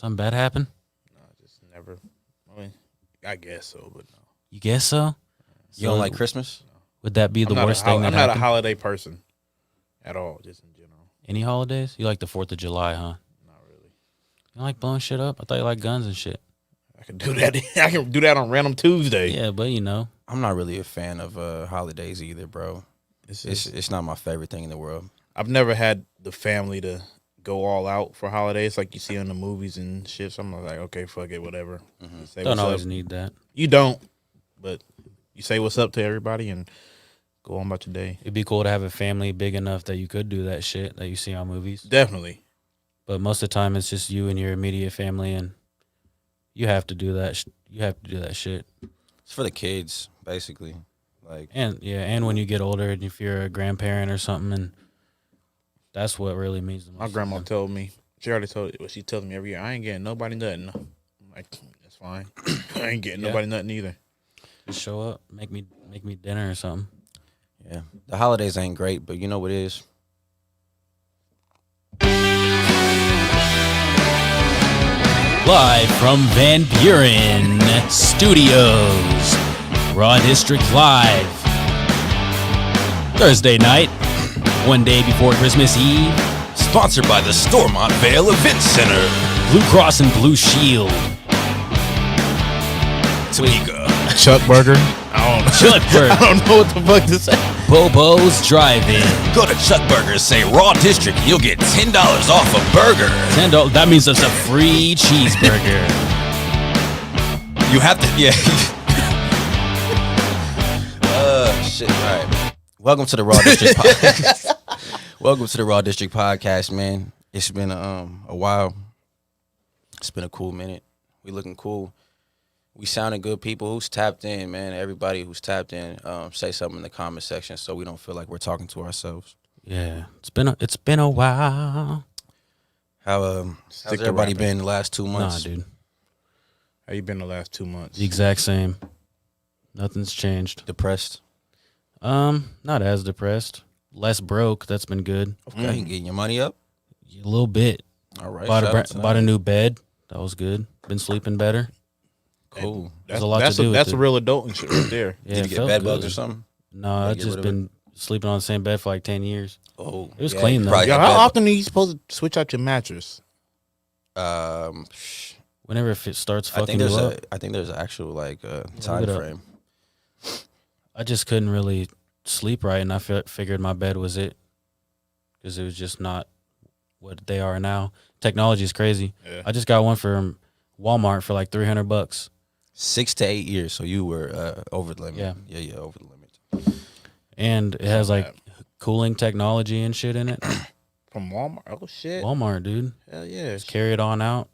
Something bad happened? No, just never. I mean, I guess so, but no. You guess so? You don't like Christmas? Would that be the I'm worst thing that I'm not a happened? holiday person at all, just in general. Any holidays? You like the 4th of July, huh? Not really. You don't like blowing shit up? I thought you like guns and shit. I can do that. I can do that on random Tuesday. Yeah, but you know. I'm not really a fan of holidays either, bro. It's not my favorite thing in the world. I've never had the family to go all out for holidays like you see in the movies and shit. So I'm like, okay, fuck it, whatever. Say Don't what's always up. need that. You don't, but you say what's up to everybody and go on about your day. It'd be cool to have a family big enough that you could do that shit that you see on movies. Definitely. But most of the time, it's just you and your immediate family, and you have to do that. You have to do that shit. It's for the kids, basically. And when you get older, and if you're a grandparent or something, and that's what really means the most. My grandma told me, she already told what she tells me every year, I ain't getting nobody nothing. I'm like, that's fine. I ain't getting nobody nothing either. Just show up, make me dinner or something. Yeah. The holidays ain't great, but you know what it is? Live from Van Buren Studios, Raw District Live. Thursday night, one day before Christmas Eve. Sponsored by the Stormont Vale Event Center. Blue Cross and Blue Shield. Topeka. Chuck Burger. I don't know what the fuck to say. Bobo's Drive-In. Go to Chuck Burgers, say Raw District, you'll get $10 off a burger. $10. That means it's a free cheeseburger. You have to, yeah. Shit. All right. Welcome to the Raw District podcast. Welcome to the Raw District podcast, man. It's been a while. It's been a cool minute. We looking cool. We sounding good. People who's tapped in, man. Everybody who's tapped in, say something in the comment section so we don't feel like we're talking to ourselves. Yeah, it's been a while. How's everybody been the last 2 months? Nah, dude. How you been the last 2 months? The exact same. Nothing's changed. Depressed? Not as depressed. Less broke. That's been good. Okay, you getting your money up? A little bit. All right. Bought a new bed. That was good. Been sleeping better. Cool. There's a lot to do with That's it. a real adult and shit right there. Yeah, Did it you get felt bed good. bugs or something? No, I've just been sleeping on the same bed for like 10 years. Oh, It was clean, though. Yo, how often are you supposed to switch out your mattress? Whenever it starts I fucking think you there's up. I think there's actual time frame. I just couldn't really sleep right, and I figured my bed was it because it was just not what they are now. Technology is crazy. Yeah. I just got one from Walmart for like $300. 6 to 8 years, so you were over the limit. Yeah, over the limit. And it has like cooling technology and shit in it. From Walmart? Oh, shit. Walmart, dude. Hell yeah. Just carry it on out.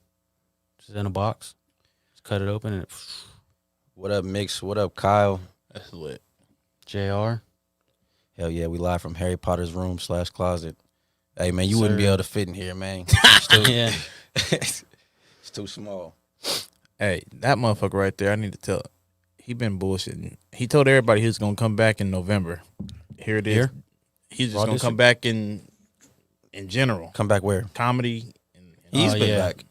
Just in a box. Just cut it open and What up, Mix? What up, Kyle? That's lit. JR. Hell yeah, we live from Harry Potter's room / closet. Hey, man, you Sir. wouldn't be able to fit in here, man. It's too, Yeah. it's too small. Hey, that motherfucker right there, I need to tell. He been bullshitting. He told everybody he was going to come back in November. Here it is. Here? He's just Raw going to come District? back in general. Come back where? Comedy. He's been yeah. back.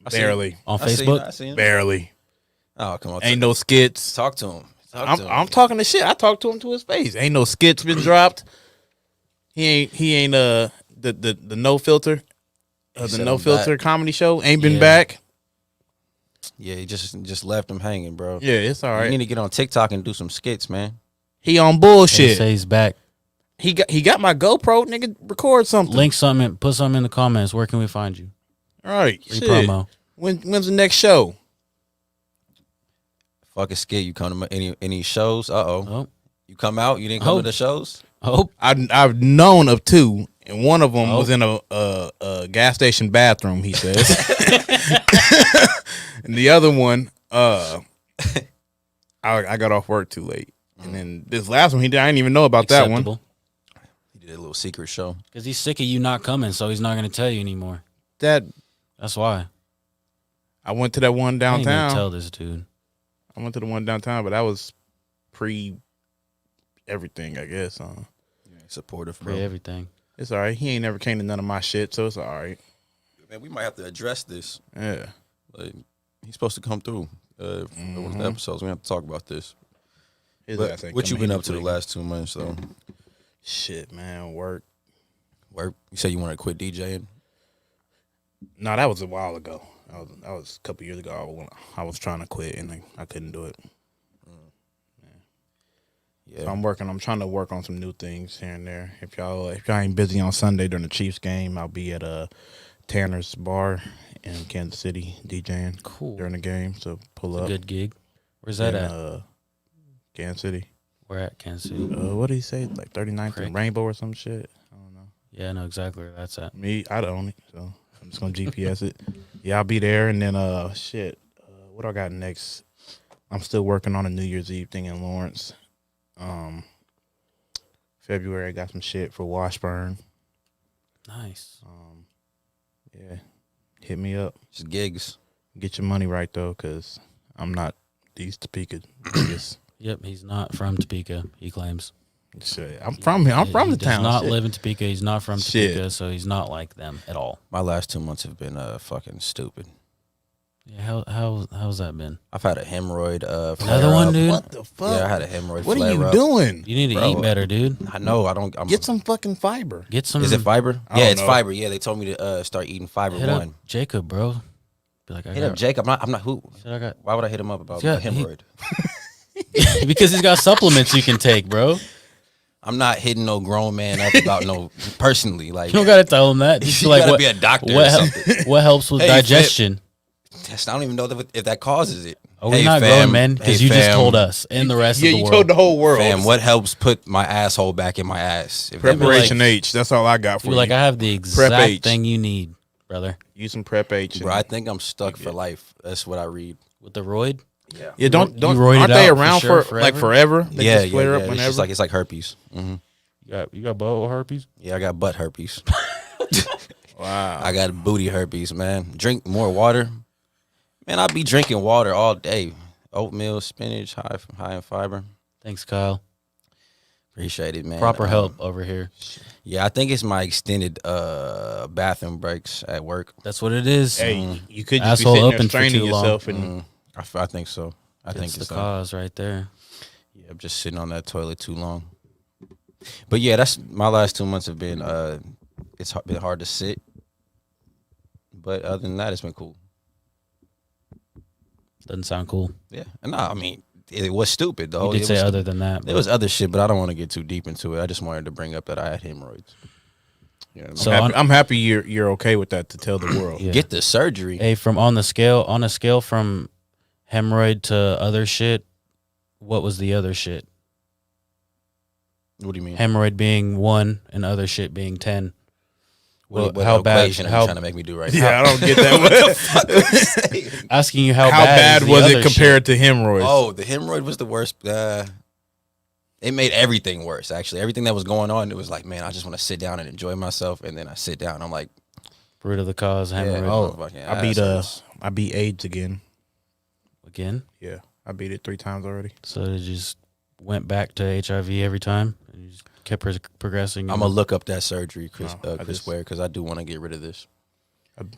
Barely. On I seen Facebook? him. Barely. Oh, come on. Ain't no skits. Talk to him. I'm talking the shit. I talked to him to his face. Ain't no skits been dropped. He ain't the no filter. The said no I'm filter back. comedy show ain't been Yeah. back. Yeah, he just left him hanging, bro. Yeah, it's all You right. need to get on TikTok and do some skits, man. He on They bullshit. say he's back. He got my GoPro, nigga. Record something. Link something, put something in the comments. Where can we find you? All right. Free Shit. promo. When's the next show? Fucking skit. You come to any shows? Oh. You come out? You didn't come Oh. to the shows? Oh. I've known of two, and one of them was in a gas station bathroom. He says, and the other one, I got off work too late, and then this last one I didn't even know about that one. Acceptable. He did a little secret show. Because he's sick of you not coming, so he's not going to tell you anymore. That's why. I went to that one I ain't gonna downtown. tell this dude. I went to the one downtown, but that was pre everything, I guess. Supportive, For bro. everything. It's all right. He ain't never came to none of my shit, so it's all right. Man, we might have to address this. Yeah. Like, he's supposed to come through. For one of the episodes, we have to talk about this. His But ass ain't what you coming been here up to the this last 2 months, though? weekend. Shit, man, work. Work. You said you want to quit DJing. No, that was a while ago. That was a couple years ago when I was trying to quit and I couldn't do it. Yeah. So I'm trying to work on some new things here and there. If y'all ain't busy on Sunday during the Chiefs game, I'll be at Tanner's Bar in Kansas City DJing Cool. during the game. So pull It's a up. good gig. Where's that in, at? Kansas City. We're at Kansas City. What did he say? Like 39th Craig. and Rainbow or some shit? I don't know. Yeah, I know exactly where that's at. Me, I don't own it, so I'm just gonna GPS it. Yeah, I'll be there, and then what do I got next? I'm still working on a New Year's Eve thing in Lawrence. February I got some shit for Washburn. Nice. Yeah, hit me up. Just gigs. Get your money right though, cause I'm not these Topeka niggas. Yep, he's not from Topeka, he claims. Shit, I'm from here. I'm from the He town. does not shit. live in Topeka. He's not from Shit. Topeka, so he's not like them at all. My last 2 months have been fucking stupid. Yeah, how's that been? I've had a hemorrhoid. Another flare one, up. dude? What the fuck? Yeah, I had a hemorrhoid. What are flare you up. doing? You need to Bro, eat better, dude. I know. I don't. Get some fucking fiber. Get some. Is it fiber? I Yeah, don't it's know. fiber. Yeah, they told me to start eating fiber Hit one. up Jacob, bro. Be like, Hit up Jake. I'm not. Who? Said I got Why would I hit him up about Yeah, a hemorrhoid? because he's got supplements you can take, bro. I'm not hitting no grown man up about no personally. Like, You don't gotta tell him that. Just You be like, gotta what, be a doctor or what, something. what helps with Hey, digestion? I don't even know if that causes it. Oh, we're Hey, not fam. growing men because Hey, you just fam. told us and the rest Yeah, of the you world. told the whole world. Fam, what helps put my asshole back in my ass? If that Preparation like- H. That's all I got for You're you. like, I have the exact H. thing you need, brother. Use some Prep H. Bro, I think I'm stuck for life. That's what I read. With the roid, yeah, don't. you roid Aren't it they out for around sure, for like forever? They Yeah, just flare yeah, up yeah. whenever. It's like herpes. you got butthole herpes. Yeah, I got butt herpes. Wow. I got booty herpes, man. Drink more water. Man, I be drinking water all day. Oatmeal, spinach, high in fiber. Thanks, Kyle. Appreciate it, man. Proper help over here. Yeah, I think it's my extended bathroom breaks at work. That's what it is. Hey, you could just Asshole be sitting there open for straining too long. yourself and I think so. I think It's the it's cause right there. Yeah, I'm just sitting on that toilet too long. But yeah, that's my last 2 months have been. It's been hard to sit, but other than that, it's been cool. Doesn't sound cool. Yeah, and no, I mean it was stupid though. You did It say was, other than that. There was other shit, but I don't want to get too deep into it. I just wanted to bring up that I had hemorrhoids. You know what I mean? So I'm happy you're okay with that to tell the world. Yeah. Get the surgery. Hey, from on a scale from hemorrhoid to other shit, what was the other shit? What do you mean? Hemorrhoid being 1 and other shit being 10. What how bad? equation are you trying to make me do right now? Yeah, I don't get that. Asking you how How bad, bad is the was other it compared to hemorrhoids? Oh, the hemorrhoid was the worst. It made everything worse. Actually, everything that was going on, it was like, man, I just want to sit down and enjoy myself. And then I sit down, I'm like, Root of the cause, hemorrhoid. motherfucking I beat AIDS again. Again? Yeah, I beat it 3 times already. So it just went back to HIV every time? And you just kept progressing? I'm gonna look up that surgery, Chris No, Chris Ware, because I do want to get rid of this.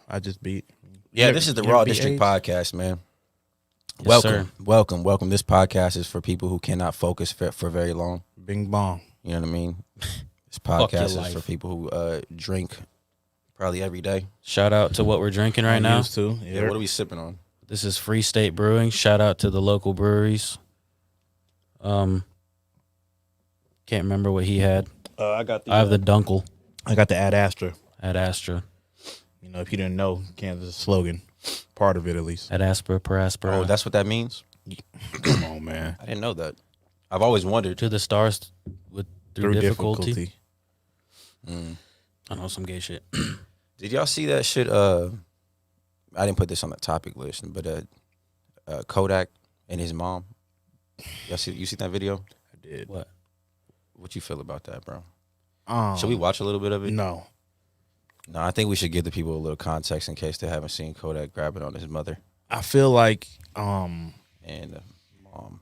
I just beat. Yeah, You this is the never Raw beat District AIDS? podcast, man. Yes, sir. welcome. This podcast is for people who cannot focus for very long. Bing bong. You know what I mean? This Fuck your podcast is life. for people who drink probably every day. Shout out to what we're drinking right I now. used to. Yeah, what are we sipping on? This is Free State Brewing. Shout out to the local breweries. Can't remember what he had. I got the. I have the Dunkel I got the Ad Astra. at Astra. You know, if you didn't know, Kansas slogan, part of it at least. At Aspera per Aspera. Oh, that's what that means? Come on, man. I didn't know that. I've always wondered. to the stars through difficulty. I know some gay shit. Did y'all see that shit? I didn't put this on the topic list, but Kodak and his mom. You see that video? I did. What? What you feel about that, bro? Should Should we watch a little bit of it? No. No, I think we should give the people a little context in case they haven't seen Kodak grabbing on his mother I feel like and mom.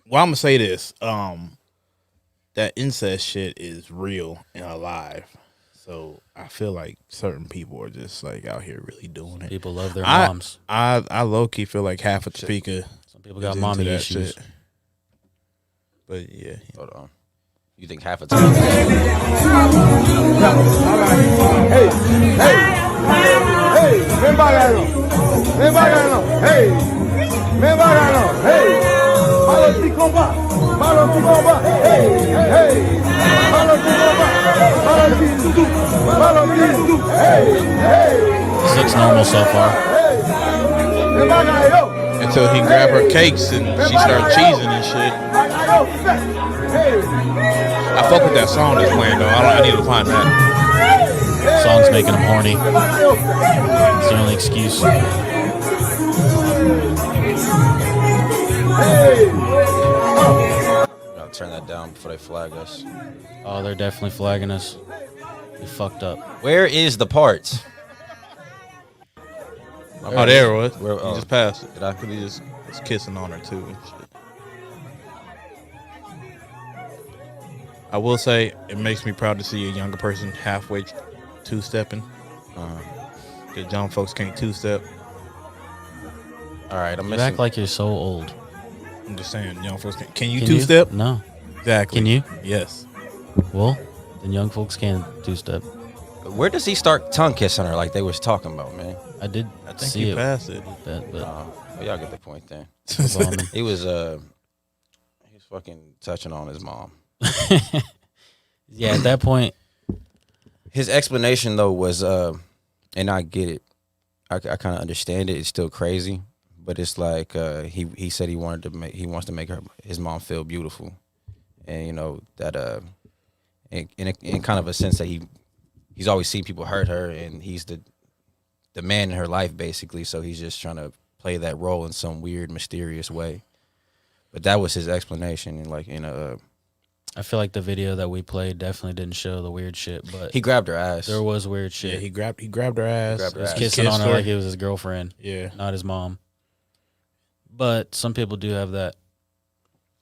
well, I'm gonna say this. That incest shit is real and alive. So I feel like certain people are just like out here really doing it. People love their moms. I low key feel like half of Topeka. Some people got mommy issues. Shit. But yeah, Hold on. You think half a time? Hey, ven pagano. Hey, ven pagano. Hey, malo si compa. Hey, malo si. Hey. This looks normal so far. Ven pagano. until he grabbed her cakes and she started cheesing and shit. I fuck with that song that's playing though. I need to find that. Song's making him horny. It's the only excuse. Gotta turn that down before they flag us. Oh, they're definitely flagging us. We fucked up. Where is the parts? Oh, there it was. Where, You just passed it. Did I? He just was kissing on her too and shit. I will say it makes me proud to see a younger person halfway two-stepping. Because young folks can't two-step. All right, I'm You missing. act like you're so old. I'm just saying, young folks can't. Can you Can two-step? No. Exactly. Can you? Yes. Well, then young folks can two-step. Where does he start tongue kissing her like they was talking about, man? I did I think see you it. passed it. But Well, y'all get the point then. bombing. He was fucking touching on his mom. Yeah, at that point, His explanation though was, and I get it. I kind of understand it. It's still crazy, but it's like he said he wants to make his mom feel beautiful, and you know that in kind of a sense that he's always seen people hurt her, and he's the man in her life basically. So he's just trying to play that role in some weird, mysterious way. But that was his explanation, and like I feel like the video that we played definitely didn't show the weird shit, but he grabbed her ass. there was weird shit. Yeah, he grabbed her ass. grabbed her He was ass. kissing on her like it was his girlfriend, Yeah. not his mom. But some people do have that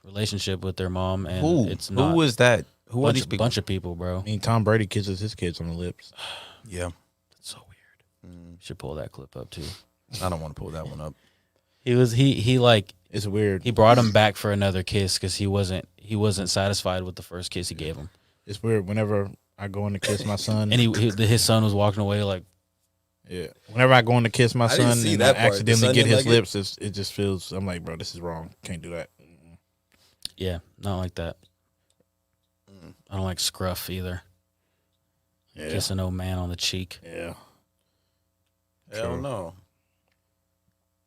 relationship with their mom, and Who? it's not Who was that? Who are these people? bunch of people, bro. I mean, Tom Brady kisses his kids on the lips. Yeah, That's so weird. Should pull that clip up too. I don't want to pull that one up. He It's weird. he brought him back for another kiss because he wasn't satisfied with the first kiss he gave him, It's weird. Whenever I go in to kiss my son, and his son was walking away like, yeah. Whenever I go in to kiss my didn't son see and that I part. The accidentally son get didn't his like it? lips, it just feels. I'm like, bro, this is wrong. Can't do that. yeah, not like that. I don't like scruff either. Yeah. Kiss an old man on the cheek Yeah. Hell no.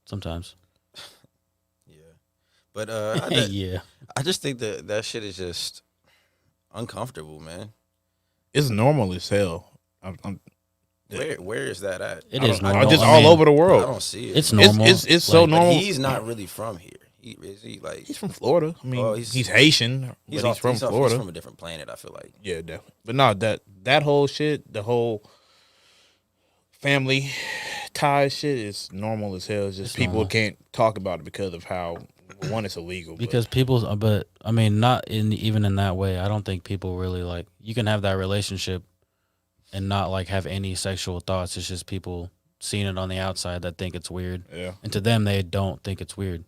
sometimes. Yeah, but Yeah, I just think that shit is just uncomfortable, man. It's normal as hell. Where is that at? it I is don't- normal. Just I all mean, over the I world. don't see it. It's man. normal. It's so Like, But normal. he's not really from here. Is he like? He's from Florida. I mean, Oh, he's he's- Haitian, but he's off- from he's Florida. from a different planet. I feel like. Yeah, definitely. But no, that whole shit, the whole family ties shit is normal as hell. It's just It's people normal. can't talk about it because of how one, it's illegal. because people, but I mean, not even in that way. I don't think people really like. You can have that relationship and not like have any sexual thoughts. It's just people seeing it on the outside that think it's weird, yeah. and to them, they don't think it's weird.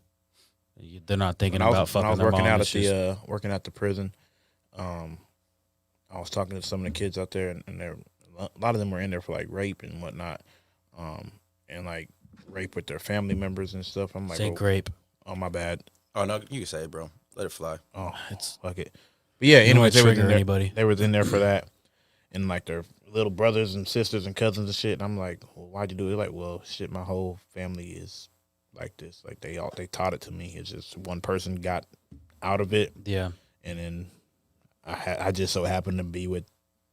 They're not thinking When I about was, when fucking I was their working mom. out It's at just- the working at the prison, I was talking to some of the kids out there, and a lot of them were in there for like rape and whatnot, and like rape with their family members and stuff. I'm like, say oh, grape. oh my bad. Oh no, you can say it, bro. Let it fly. Oh, It's fuck it. But yeah, You don't anyways, they were trigger in there. anybody. They was in there for that, and like their little brothers and sisters and cousins and shit. And I'm like, well, why'd you do it? They're like, well, shit, my whole family is like this. Like they taught it to me. It's just one person got out of it, yeah. and then I just so happened to be with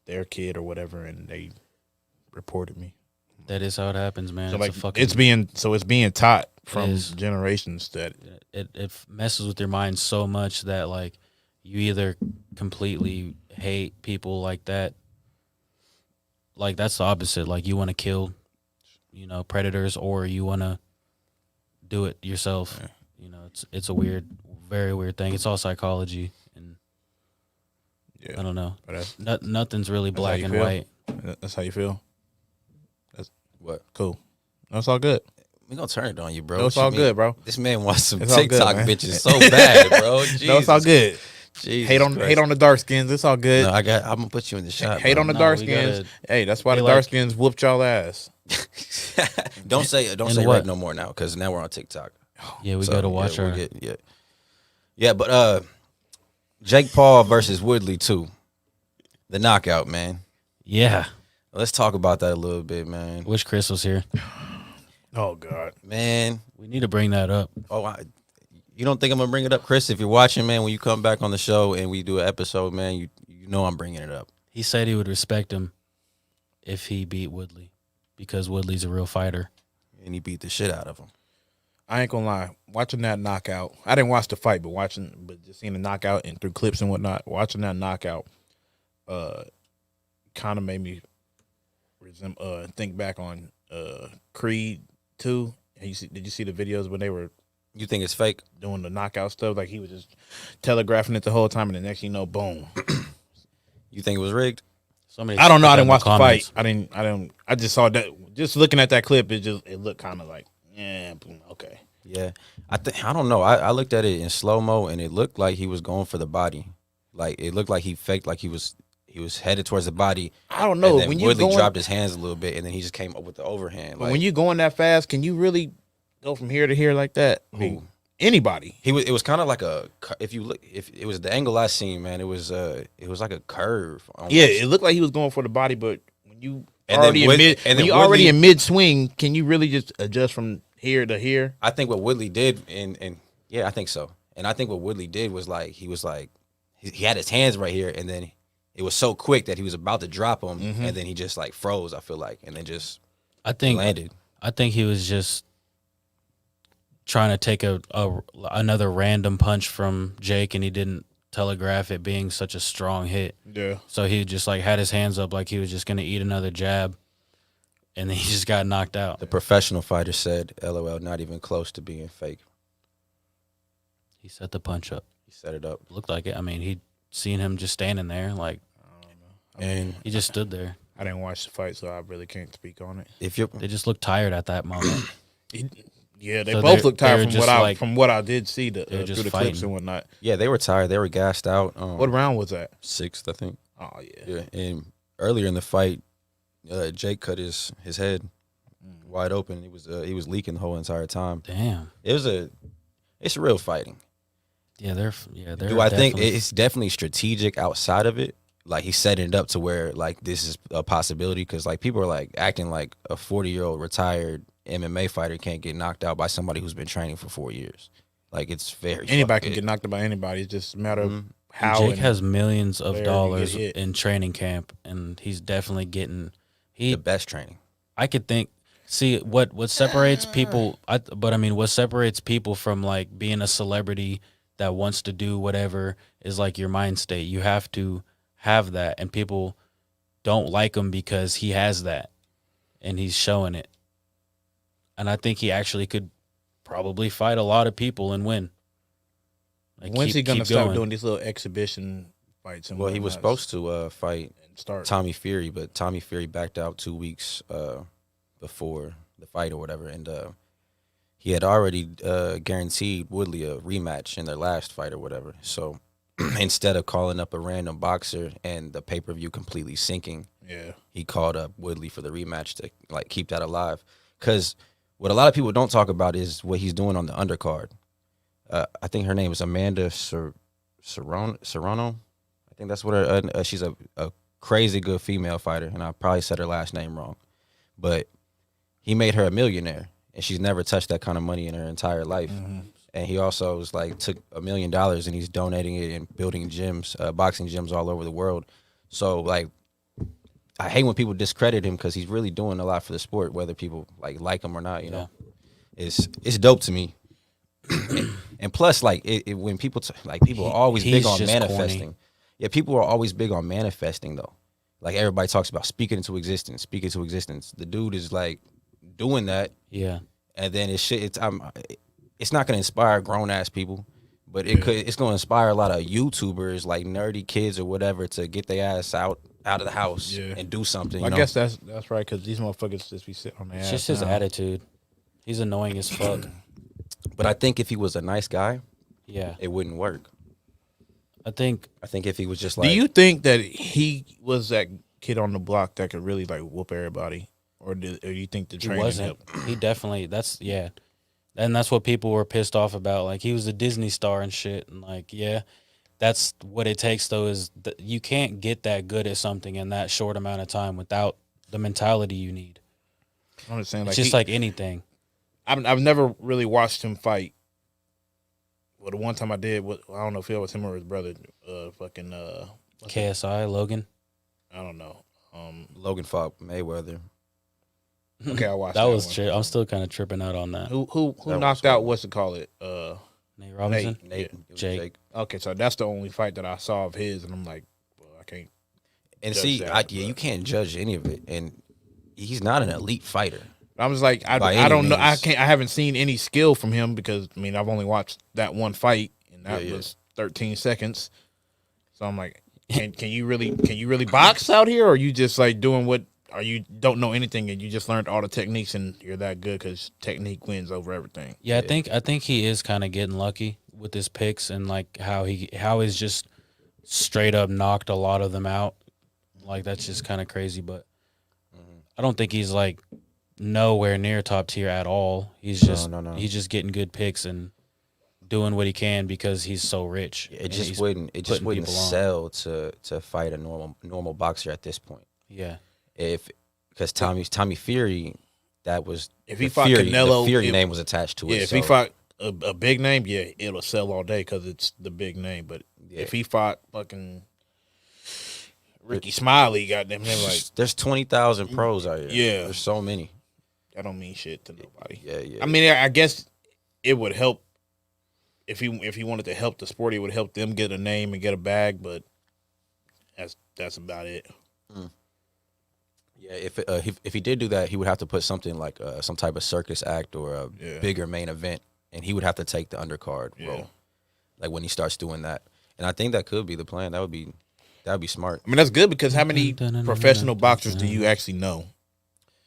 their kid or whatever, and they reported me. That is how it happens, man. So It's like a fucking, it's being taught from is. generations that it messes with your mind so much that like you either completely hate people like that, like that's the opposite. Like you want to kill, predators, or you want to do it yourself. Yeah. It's a weird, very weird thing. It's all psychology, and yeah. I don't know. But that's Nothing's really That's how black you and feel? white. That's how you feel. That's What? cool. That's all good. We gonna turn it on you, bro. No, it's What you all mean? good, bro. This man wants some It's all good, TikTok man. bitches so bad, bro. No, it's all Jesus. good. Jesus Hate on Christ. the dark skins. It's all good. No, I'm gonna put you in the shot. Hate bro. on the No, dark we skins. gotta Hey, that's why be the dark like- skins whooped y'all ass. Don't say And rape what? no more now, because now we're on TikTok. Yeah, we So, gotta watch yeah, our. we'll get- yeah, but Jake Paul versus Woodley too. The knockout, man. Yeah, Let's talk about that a little bit, man. wish Chris was here. Oh God. Man, We need to bring that up. you don't think I'm gonna bring it up, Chris? If you're watching, man, when you come back on the show and we do an episode, man, you know I'm bringing it up. He said he would respect him if he beat Woodley because Woodley's a real fighter. And he beat the shit out of him. I ain't gonna lie. Watching that knockout, I didn't watch the fight, but just seeing the knockout and through clips and whatnot, watching that knockout, kind of made me think back on Creed 2. And did you see the videos when they were You think it's fake? doing the knockout stuff? Like he was just telegraphing it the whole time, and the next thing you know, boom. You think it was rigged? Somebody I don't know. put I that didn't in the watch the comments. fight. I just saw that. Just looking at that clip, it looked kind of like, yeah, boom, okay. Yeah, I don't know. I looked at it in slow mo, and it looked like he was going for the body. Like it looked like he faked, like he was headed towards the body. I don't know. And then When you Woodley going, dropped his hands a little bit, and then he just came up with the overhand. but Like, when you going that fast, can you really go from here to here like that? I mean, Who? anybody. it was kind of like if it was the angle I seen, man, it was like a curve. Almost. Yeah, it looked like he was going for the body, but when you And then already Wood- and then already Woodley- in mid swing, can you really just adjust from here to here? I think what Woodley did, and yeah, I think so. And I think what Woodley did was he had his hands right here, and then it was so quick that he was about to drop him, and then he just like froze. I feel like, and then just I think landed. I think he was just trying to take another random punch from Jake, and he didn't telegraph it being such a strong hit. Yeah. So he just like had his hands up like he was just gonna eat another jab, and then he just got knocked out. The professional fighter said, "LOL, not even close to being fake." He set the punch up. He set it up, Looked like it. I mean, he'd seen him just standing there, like and he just stood there. I didn't watch the fight, so I really can't speak on it. if you're They just looked tired at that moment. Yeah, they So both they're- looked tired they're from just like- from what I did see they're through just the clips fighting. and whatnot. yeah, they were tired. They were gassed out. What round was that? Sixth, I think. Oh yeah. Yeah, and earlier in the fight, Jake cut his head wide open. He was leaking the whole entire time. Damn. It's real fighting. Yeah, they're Do I think definitely- it's definitely strategic outside of it? Like he's setting it up to where like this is a possibility because like people are like acting like a 40-year-old retired MMA fighter can't get knocked out by somebody who's been training for 4 years. Like it's very Anybody can fucking- get knocked out by anybody. It's just a matter of how. Jake and has millions of where you dollars get hit. in training camp, and he's definitely getting. the best training. I could think. See what separates people. What separates people from like being a celebrity that wants to do whatever is like your mind state. You have to have that, and people don't like him because he has that, and he's showing it. And I think he actually could probably fight a lot of people and win. Like, When's he gonna keep start going. doing these little exhibition fights? And Well, he was whatnot supposed to fight and start. Tommy Fury, but Tommy Fury backed out 2 weeks before the fight or whatever, and he had already guaranteed Woodley a rematch in their last fight or whatever. So instead of calling up a random boxer and the pay-per-view completely sinking, Yeah. he called up Woodley for the rematch to like keep that alive. Because what a lot of people don't talk about is what he's doing on the undercard. I think her name is Amanda Serrano. I think that's what her. She's a crazy good female fighter, and I probably said her last name wrong. But he made her a millionaire, and she's never touched that kind of money in her entire life. And he also was like took $1 million and he's donating it and building gyms, boxing gyms all over the world. So like, I hate when people discredit him because he's really doing a lot for the sport, whether people like him or not. You know, it's dope to me. And plus, like when people people are always big he's on just manifesting. corny. Yeah, people are always big on manifesting though. Like everybody talks about speaking into existence, speaking into existence. The dude is like doing that, Yeah. and then it's not gonna inspire grown ass people, but it's gonna inspire a lot of YouTubers like nerdy kids or whatever to get their ass out out of the house Yeah. and do something. I You know? guess that's right because these motherfuckers just be sitting on their It's ass. just his now. attitude. He's annoying as fuck. But I think if he was a nice guy, Yeah, it wouldn't work. I think I think if he was just like, Do you think that he was that kid on the block that could really like whoop everybody, or do you think the he training wasn't. helped? He definitely. And that's what people were pissed off about. Like, he was a Disney star and shit, and like, yeah, that's what it takes. Though, is you can't get that good at something in that short amount of time without the mentality you need. I'm just saying, It's like just like anything. I've never really watched him fight. Well, the one time I did, I don't know if it was him or his brother. KSI Logan. I don't know. Logan fought Mayweather. Okay, I watched That was one. I'm still kind of tripping out on that. Who That knocked was out? What's it called? Nate Robinson. Nate, it was Jake. Okay, so that's the only fight that I saw of his, and I'm like, well, I can't. And judge see, that, you but- can't judge any of it. And he's not an elite fighter. I was like, By I any don't know. I means. can't. I haven't seen any skill from him because I mean I've only watched that one fight, and that Yeah. was 13 seconds. So I'm like, can you really box out here, or you just like doing what? Or you don't know anything and you just learned all the techniques and you're that good because technique wins over everything. Yeah, I think he is kind of getting lucky with his picks and like how he's just straight up knocked a lot of them out. Like, that's just kind of crazy, but I don't think he's like nowhere near top tier at all. He's just No. he's just getting good picks and doing what he can because he's so rich. It and just he's wouldn't putting people on. sell to fight a normal boxer at this point. Yeah. Because Tommy Fury, that was If he the fought Fury, Canelo, the Fury name was attached to it. Yeah, if so, he fought a big name, yeah, it'll sell all day because it's the big name. But if he fought fucking Ricky Smiley, goddamn, they're like, there's 20,000 pros out here. Yeah. There's so many. that don't mean shit to nobody. Yeah. I mean, I guess it would help if he wanted to help the sport. It would help them get a name and get a bag, but that's about it. Yeah, if he did do that, he would have to put something like some type of circus act or a bigger main event, and he would have to take the undercard role. Like when he starts doing that, and I think that could be the plan. That would be smart. I mean, that's good because how many professional boxers do you actually know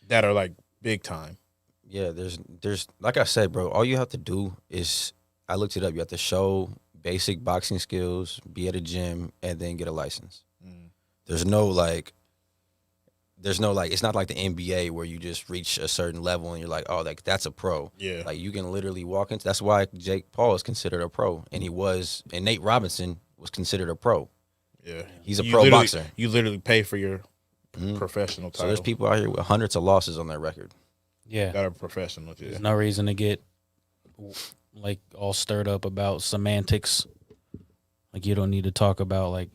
that are like big time? Yeah, there's like I said, bro. All you have to do is I looked it up. You have to show basic boxing skills, be at a gym, and then get a license. There's no like. It's not like the NBA where you just reach a certain level and you're like, oh, like that's a pro. Yeah. Like you can literally walk into. That's why Jake Paul is considered a pro, and Nate Robinson was considered a pro. Yeah, He's a You pro literally- boxer. You literally pay for your professional So title. there's people out here with hundreds of losses on their record. Yeah. that are professional. Yeah. There's no reason to get like all stirred up about semantics. Like, you don't need to talk about like,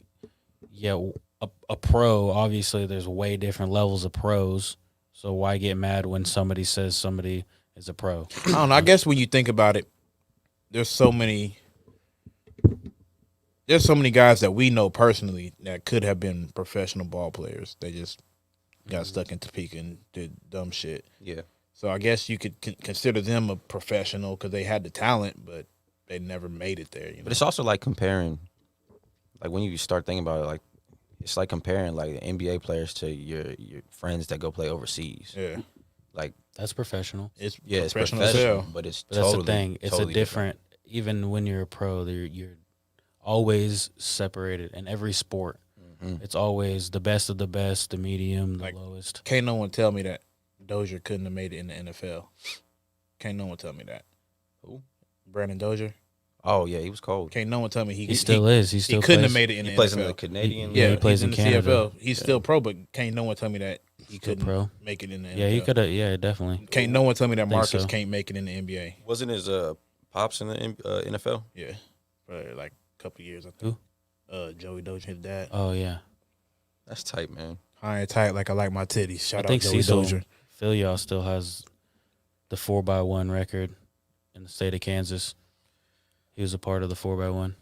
a pro. Obviously, there's way different levels of pros. So why get mad when somebody says somebody is a pro? I don't know. I guess when you think about it, there's so many guys that we know personally that could have been professional ball players. They just got stuck in Topeka and did dumb shit. Yeah. So I guess you could consider them a professional because they had the talent, but they never made it there. You know? But it's also like comparing, like when you start thinking about it, like it's like comparing like the NBA players to your friends that go play overseas. Yeah, Like That's professional. it's it's professional as hell. but it's But that's totally the thing. It's totally a different. Even when you're a pro, you're always separated in every sport. It's always the best of the best, the medium, the Like- lowest. Can't no one tell me that Dozier couldn't have made it in the NFL. Can't no one tell me that. Who? Brandon Dozier. Oh yeah, he was cold. Can't no one tell me He still is. He still couldn't plays. have made it in He the plays NFL. in the Canadian. Yeah, Yeah, he plays he's in the Canada. CFL. He's still pro, but can't no one tell me that he Still couldn't pro. make it in the NFL. Yeah, he could have. Yeah, definitely. Can't no one tell me that Marcus so. can't make it in the NBA. Wasn't his pops in the NFL? Yeah, for like a couple years, I Who? think. Joey Dozier, his dad. Oh yeah. That's tight, man. High and tight like I like my titties. Shout I out think Joey Cecil Dozier. Philyaw still has the 4x1 record in the state of Kansas. He was a part of the 4x1.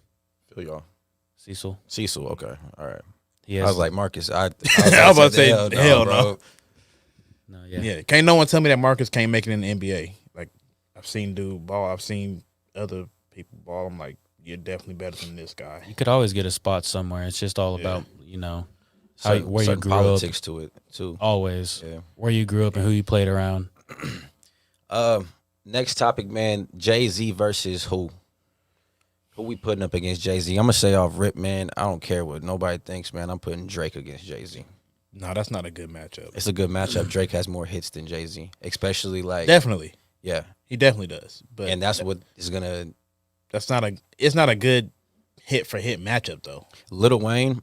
Feel y'all. Cecil. Cecil. Okay. All right. He has, I was like Marcus. I was about to say, hell no. bro. no, yeah. Yeah, can't no one tell me that Marcus can't make it in the NBA. Like I've seen dude ball. I've seen other people ball. I'm like, you're definitely better than this guy. You could always get a spot somewhere. It's just all Yeah. about, where you certain grew politics up. to it too. Always. Yeah. Where you grew up and who you played around. Next topic, man. Jay-Z versus who? Who we putting up against Jay-Z? I'm gonna say off rip, man. I don't care what nobody thinks, man. I'm putting Drake against Jay-Z. No, that's not a good matchup. It's a good matchup. Drake has more hits than Jay-Z, especially like Definitely, yeah, he definitely does. But and that's what is gonna. it's not a good hit for hit matchup though. Lil Wayne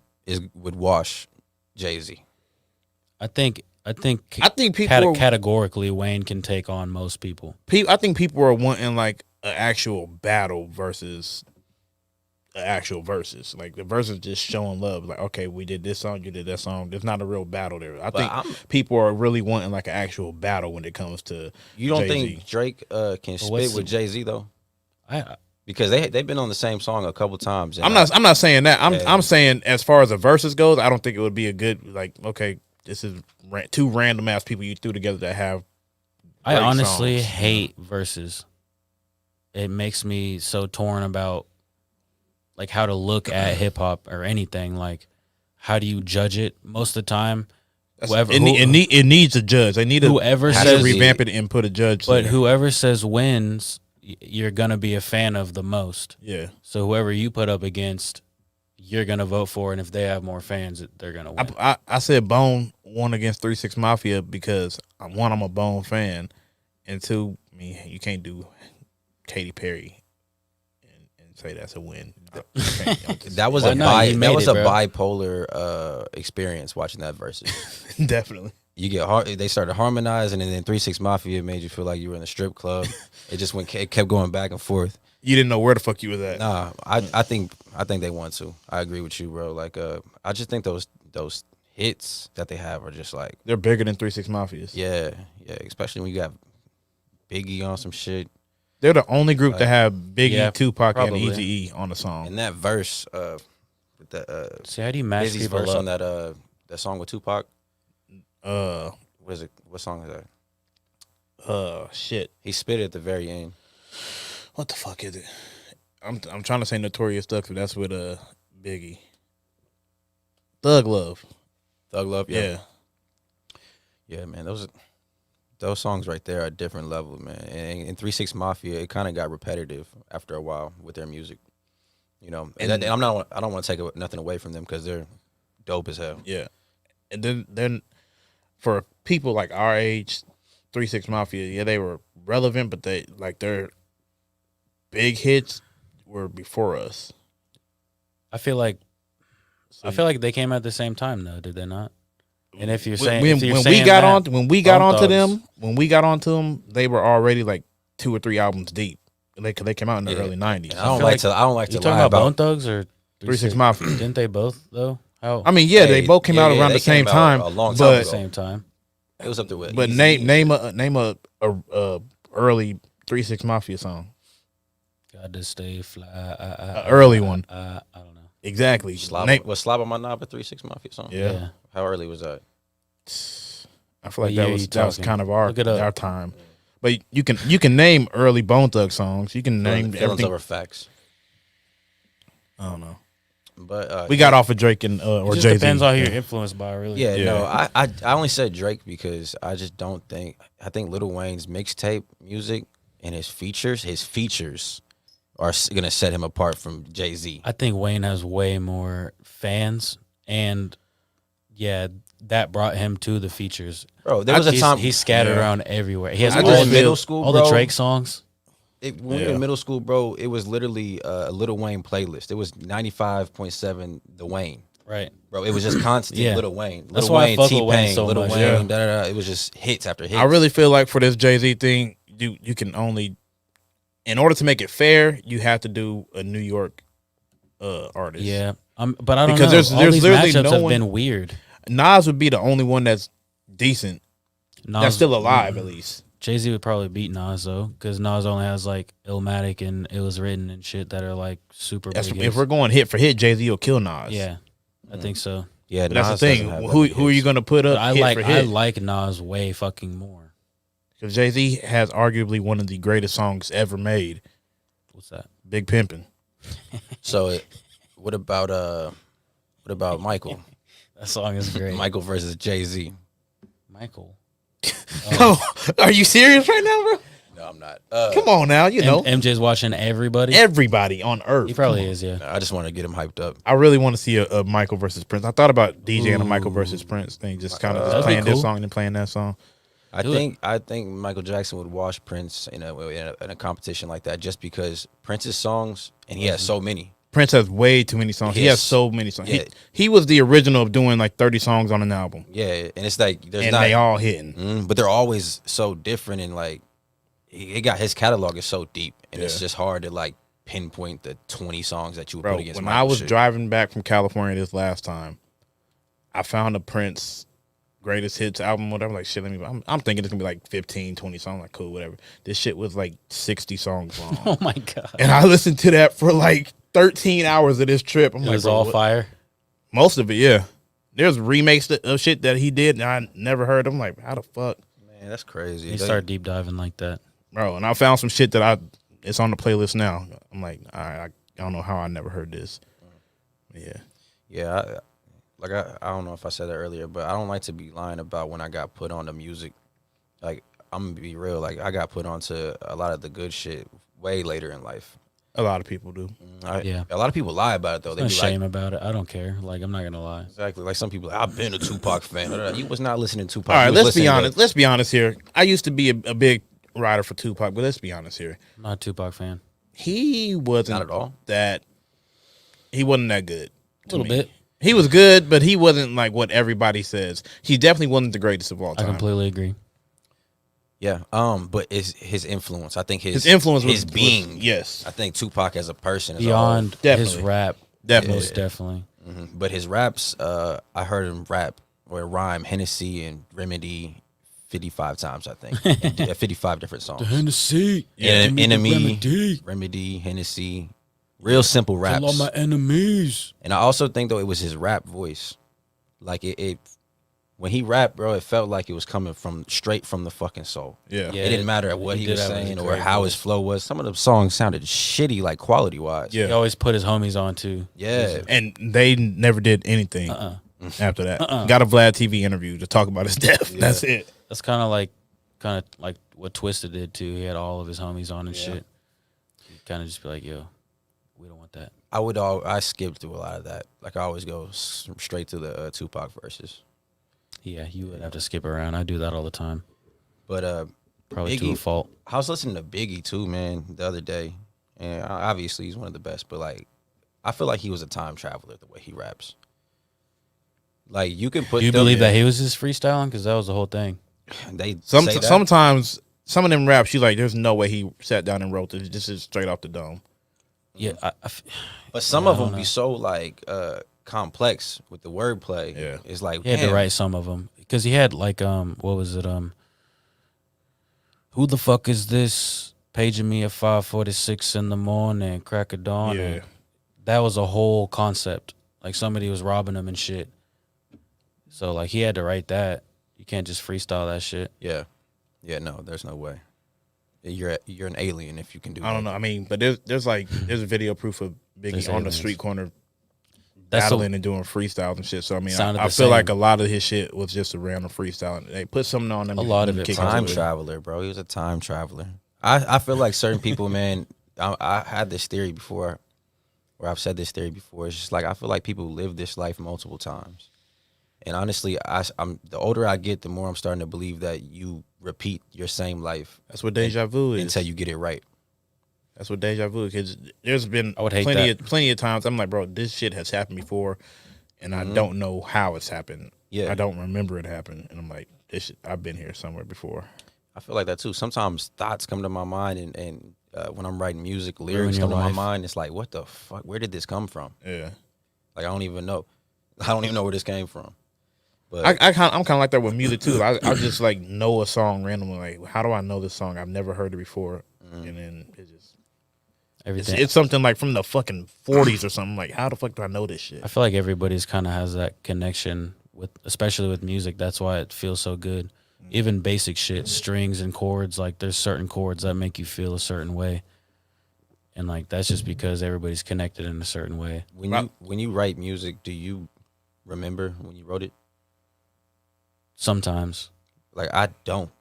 would wash Jay-Z. I think people categorically Wayne can take on most people. I think people are wanting like an actual battle versus an actual versus. Like the versus just showing love. Like, okay, we did this song, you did that song. There's not a real battle there. I think people are really wanting like an actual battle when it comes to You don't Jay-Z. think Drake can spit with Jay-Z though? Because they've been on the same song a couple times. I'm not saying that. I'm saying as far as the versus goes, I don't think it would be a good like. Okay, this is two random ass people you threw together that have. I great honestly songs. hate verses. It makes me so torn about like how to look at hip hop or anything. Like, how do you judge it? Most of the time, It needs a judge. They need whoever to says revamp it and put a judge. But there. whoever says wins, you're gonna be a fan of the most. Yeah. So whoever you put up against, you're gonna vote for, and if they have more fans, they're gonna win. I said Bone won against 3 6 Mafia because one, I'm a Bone fan, and two, I mean, you can't do Katy Perry and say that's a win. That was Why not? You made it, bro. bipolar experience watching that versus. Definitely. You get they started harmonizing, and then 3 6 Mafia made you feel like you were in a strip club. It kept going back and forth. You didn't know where the fuck you was at. Nah, I think they won too. I agree with you, bro. Like I just think those hits that they have are just like They're bigger than 3 6 Mafias. yeah, especially when you got Biggie on some shit. They're the only group that have Biggie, Yeah, Tupac, probably. and Eazy-E on the song. And that verse, with the See, how do you match Izzy's people verse up? on that song with Tupac. Uh, What is it? What song is that? shit. He spit it at the very end. What the fuck is it? I'm trying to say Notorious Thug, but that's with Biggie. Thug Love. Thug Love, Yeah. Yeah, man, those songs right there are a different level, man. And in 3 6 Mafia, it kind of got repetitive after a while with their music, you know. And I don't want to take nothing away from them because they're dope as hell. Yeah. And then for people like our age, 3 6 Mafia, yeah, they were relevant, but their big hits were before us. I feel like they came at the same time though, did they not? And if you're saying when we got onto them, they were already like 2 or 3 albums deep. They came out in the early 90s. I don't like to You lie talking about Bone about. Thugs or 3 6 Mafia. Didn't they both though? How? I mean, yeah, they both came out around they the same came out time, a long time but at the same time. It was up there with. but Easy. name a early 3 6 Mafia song. Got to stay fly. Early one. I don't know. Exactly. Was Slob on My Knob a 3 6 Mafia song? Yeah. How early was that? I feel like What year that you was talking? kind of our Look it up. time. But you can name early Bone Thug songs. You can name Feelings everything. over facts. I don't know. But We got off of Drake and It or just Jay Z. depends on who you're influenced by, really. Yeah, Yeah. no, I only said Drake because I just don't think I think Lil Wayne's mixtape music and his features are gonna set him apart from Jay-Z. I think Wayne has way more fans, and yeah, that brought him to the features. Bro, there was a time he's scattered Yeah. around everywhere. He has I all, just the, middle school, all bro. the Drake songs. When we were in middle school, bro, it was literally a Lil Wayne playlist. It was 95.7 The Wayne. Right. Bro, it was just constant Yeah. Lil Wayne. That's Lil why I Wayne, fuck with Wayne T-Pain, so Lil much. Wayne, Yeah. da-da-da. It was just hits after hits. I really feel like for this Jay Z thing, you can only, in order to make it fair, you have to do a New York artist. Yeah. But I don't Because know. there's All these literally matchups no have one- been weird. Nas would be the only one that's decent. That's still alive, at least. Jay-Z would probably beat Nas, though, because Nas only has, like, Illmatic and It Was Written and shit that are, like, super big If hits. we're going hit for hit, Jay Z will kill Nas. Yeah, I think so. Yeah, But that's the Nas thing. doesn't have Who that are you hits. going to put But up I hit like for hit? Nas way fucking more. Because Jay Z has arguably one of the greatest songs ever made, What's that? Big Pimpin'. So, what about Michael? That song is great. Michael versus Jay-Z. Michael. Oh, are you serious right now, bro? No, I'm not. Come on now, you know. MJ's watching everybody. Everybody on earth. He probably is, yeah. I just want to get him hyped up. I really want to see a Michael versus Prince. I thought about DJing a Michael versus Prince thing, just kind of That'd be playing this cool. song and playing that song. I think Michael Jackson would wash Prince in a competition like that, just because Prince's songs, and he has so many. Prince has way too many songs. He has so many songs. Yeah. He was the original of doing like 30 songs on an album. Yeah, and it's like And they all hitting. but they're always so different, and like he got his catalog is so deep, and it's Yeah. just hard to like pinpoint the 20 songs that you would Bro, put against when Michael I was shit. driving back from California this last time, I found a Prince greatest hits album, whatever. Like, shit, I'm thinking it's gonna be like 15, 20 songs. Like, cool, whatever. This shit was like 60 songs long. Oh my god. And I listened to that for like 13 hours of this trip. I'm It like, was bro, all what? fire. Most of it, yeah. There's remakes of shit that he did and I never heard. I'm like, how the fuck? Man, that's crazy. He started deep diving like that. Bro, and I found some shit that it's on the playlist now. I'm like, all right, I don't know how I never heard this. Yeah. Yeah, I don't know if I said that earlier, but I don't like to be lying about when I got put on the music. Like, I'm gonna be real. Like, I got put onto a lot of the good shit way later in life. A lot of people do. Yeah. A lot of people lie about it though. They No be shame like, about it. I don't care. Like, I'm not gonna lie. exactly. Like some people, like, I've been a Tupac fan. You was not listening to Tupac. All right, You was let's be listening to- honest. Let's be honest here. I used to be a big rider for Tupac, but let's be honest here. I'm not a Tupac fan. He wasn't Not at all. He wasn't that good. A little bit. He was good, but he wasn't like what everybody says. He definitely wasn't the greatest of all I time. completely agree. Yeah. But it's his influence. I think His influence was his being. yes, I think Tupac as a person is Beyond his Definitely. rap. Definitely. Most definitely. But his raps, I heard him rap or rhyme Hennessy and Remedy 55 times, I think. And 55 different songs. Hennessy. Enemy, Remedy, Hennessy. Real simple raps. All my enemies. And I also think, though, it was his rap voice. Like, it when he rapped, bro, it felt like it was coming straight from the fucking soul. yeah. Yeah. It didn't matter what He he did was have a saying or great how voice. his flow was. Some of the songs sounded shitty, like, quality-wise. Yeah. He always put his homies on too. Yeah. And they never did anything after that. Got a Vlad TV interview to talk about his death. That's it. That's kind of like what Twisted did too. He had all of his homies on and shit. He'd kind of just be like, "Yo, we don't want that." I skipped through a lot of that. Like, I always go straight to the Tupac verses. Yeah, you would have to skip around. I do that all the time. But Probably to Biggie- a fault. I was listening to Biggie too, man, the other day, and obviously he's one of the best. But like, I feel like he was a time traveler the way he raps. Like, you can put. Do you them- believe that he was just freestyling? Because that was the whole thing. They say that. Sometimes some of them raps, you like, there's no way he sat down and wrote this. This is straight off the dome. Yeah, But some of them be so like complex with the wordplay. Yeah. It's like, he had to damn. write some of them because he had like what was it who the fuck is this paging me at 5:46 in the morning, crack of dawn? Yeah. And that was a whole concept. Like somebody was robbing him and shit. So like he had to write that. You can't just freestyle that shit. Yeah, no, there's no way. You're an alien if you can do that. I don't know. I mean, but there's video proof of Biggie There's on the aliens. street corner That's battling and doing freestyles and shit. So I mean, Sounded I the feel like a same. lot of his shit was just a random freestyle. They put something on them. A lot let of them it kick Time into it. traveler, bro. He was a time traveler. I feel like certain people, man. I had this theory before, or I've said this theory before. It's just like I feel like people live this life multiple times. And honestly, I'm the older I get, the more I'm starting to believe that you repeat your same life That's what deja vu is. until you get it right. That's what deja vu is. Because there's been I would hate plenty of times I'm like, bro, this shit has happened before, and I don't know how it's happened. Yeah. I don't remember it happened, and I'm like, this shit, I've been here somewhere before. I feel like that too. Sometimes thoughts come to my mind, and when I'm writing music, lyrics your come to my life. mind. It's like, what the fuck? Where did this come from? Yeah. Like, I don't even know. I don't even know where this came from. But I'm kind of like that with music too. I just like know a song randomly. Like, how do I know this song? I've never heard it before, and then Everything. it's something like from the fucking 40s or something. Like, how the fuck do I know this shit? I feel like everybody's kind of has that connection with, especially with music. That's why it feels so good. Even basic shit, strings and chords. Like there's certain chords that make you feel a certain way, and like that's just because everybody's connected in a certain way. when you write music, do you remember when you wrote it? Sometimes. Like I don't.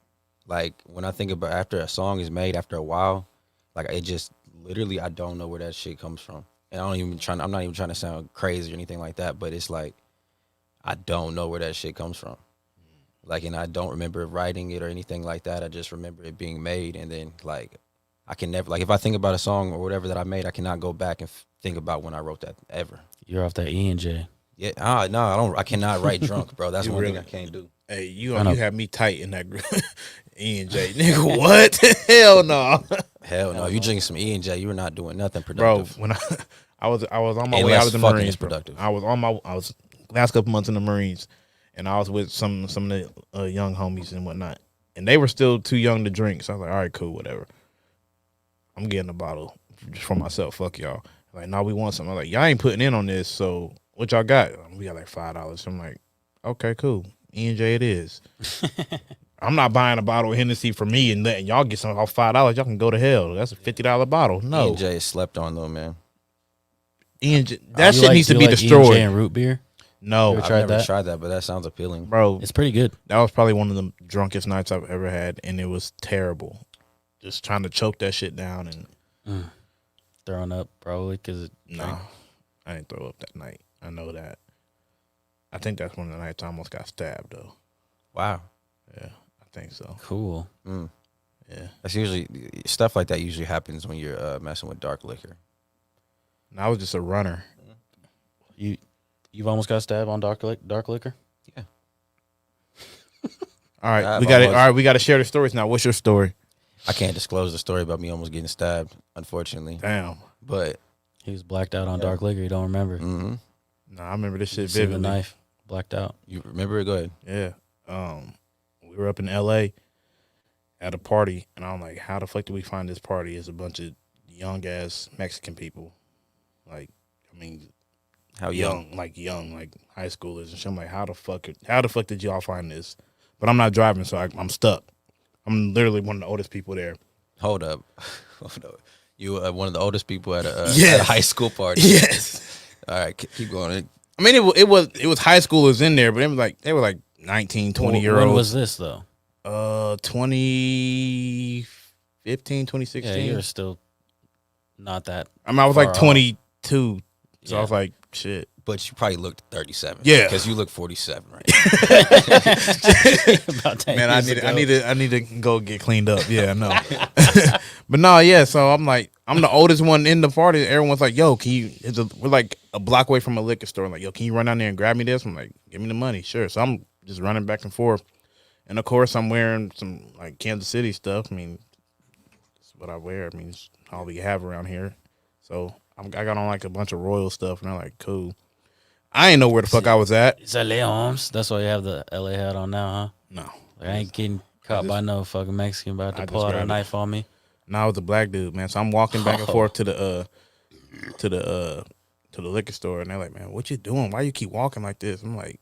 Like when I think about after a song is made after a while, like it just literally I don't know where that shit comes from. And I'm not even trying to sound crazy or anything like that, but it's like I don't know where that shit comes from. Like, and I don't remember writing it or anything like that. I just remember it being made, and then like I can never, like if I think about a song or whatever that I made, I cannot go back and think about when I wrote that ever. You're off that E and J. Yeah, no, I don't. I cannot write drunk, bro. That's You one really- thing I can't do. Hey, you I know. have me tight in that E and J, nigga. What? Hell no, Hell no. You drink some E and J, you were not doing nothing bro. productive. When I was on my way Unless out of the fucking Marines. is Bro. productive. I was last couple months in the Marines, and I was with some of the young homies and whatnot, and they were still too young to drink. So I was like, all right, cool, whatever. I'm getting a bottle just for myself. Fuck y'all. Like, no, we want something. I'm like, y'all ain't putting in on this. So what y'all got? We got like $5. I'm like, okay, cool. E and J it is. I'm not buying a bottle of Hennessy for me and letting y'all get some off $5. Y'all can go to hell. That's a $50 bottle. E No, and J is slept on though, man. E and J, that You shit needs to you be like destroyed. E&J and root beer. No, You ever I've tried never that? tried that, but that sounds appealing. bro, It's pretty good. that was probably one of the drunkest nights I've ever had, and it was terrible. Just trying to choke that shit down, and Throwing up probably because no, I didn't throw up that night. I know that. I think that's one of the nights I almost got stabbed, though. Wow. Yeah, I think so. cool. Mm. Yeah, That's usually stuff like that usually happens when you're messing with dark liquor. and I was just a runner. You've almost got stabbed on dark liquor. All right, I've we got it. All almost- right, we got to share the stories now. What's your story? I can't disclose the story about me almost getting stabbed, unfortunately. Damn. But He was blacked out on dark liquor. You don't remember? mhm. No, I remember this shit See the vividly. knife, blacked out. You remember it? Go ahead. Yeah. We were up in LA at a party, and I'm like, how the fuck did we find this party? It's a bunch of young ass Mexican people. Like, I mean, How young? young, like high schoolers and shit. I'm like, how the fuck did y'all find this? But I'm not driving, so I'm stuck. I'm literally one of the oldest people there. Hold up. Hold up. You were one of the oldest people at a, Yes. at a high school party. Yes. All right, keep going. I mean, it was high schoolers in there, but they were like 19, 20-year-olds. When was this though? 2015, 2016. Yeah, you're still not that. I mean, I was far like off. 22, so I Yeah. was like, shit. But you probably looked 37. Yeah. Because you look 47 right About 10 Man, I years ago. need to go get cleaned up. Yeah, no. But no, yeah. So I'm like, I'm the oldest one in the party. Everyone's like, yo, can you? We're like a block away from a liquor store. I'm like, yo, can you run down there and grab me this? I'm like, give me the money, sure. So I'm just running back and forth, and of course I'm wearing some like Kansas City stuff. I mean, that's what I wear. I mean, it's all we have around here. So I got on like a bunch of Royal stuff, and I'm like, cool. I ain't know where the fuck I was at. It's LA Holmes. That's why you have the LA hat on now, huh? No. Like, I ain't getting caught by no fucking Mexican about I to just pull out a grabbed it. knife on me. No, I was a black dude, man. So I'm walking back and forth to the liquor store, and they're like, "Man, what you doing? Why you keep walking like this?" I'm like,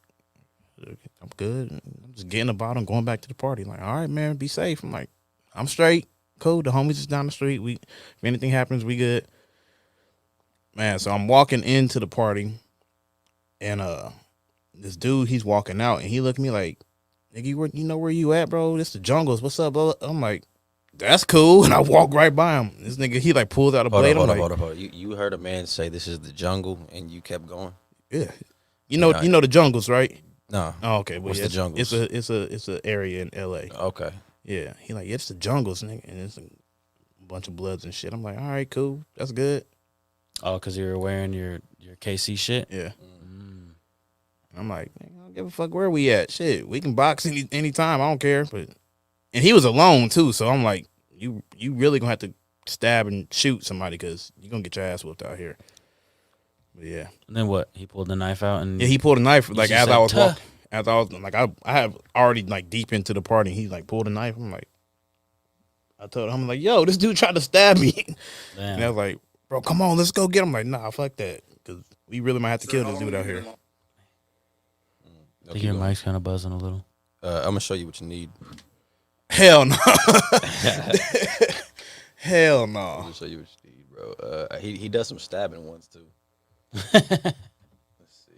"I'm good. I'm just getting a bottle and going back to the party." Like, all right, man, be safe. I'm like, I'm straight, cool. The homies is down the street. If anything happens, we good. Man, so I'm walking into the party, and this dude, he's walking out, and he looked at me like, "Nigga, you know where you at, bro? This the jungles. What's up, bro?" I'm like, that's cool. And I walk right by him. This nigga, he like pulls out a blade. Hold I'm up. like, You heard a man say this is the jungle and you kept going? yeah. You know the jungles, right? No. Oh, okay. Well, What's the jungles? It's a area in LA. Okay. Yeah. He like, yeah, it's the jungles, nigga. And it's a bunch of bloods and shit. I'm like, all right, cool. That's good. Oh, because you were wearing your KC shit? Yeah. And I'm like, I don't give a fuck where we at. Shit, we can box anytime. I don't care. And he was alone too, so I'm like, you really gonna have to stab and shoot somebody because you're gonna get your ass whooped out here. But yeah. And then what? He pulled the knife out and Yeah, he pulled a knife like just as I said, was "Tuh." walking. As I was like, I have already like deep into the party. And he like pulled a knife. I'm like, I told him, I'm like, yo, this dude tried to stab me. Damn. And I was like, bro, come on, let's go get him. I'm like, nah, fuck that, because we really might have to kill this dude out here. I think your mic's kind of buzzing a little. I'm gonna show you what you need. Hell no. Hell I'm no. gonna show you what you need, bro. He does some stabbing ones too. Let's see.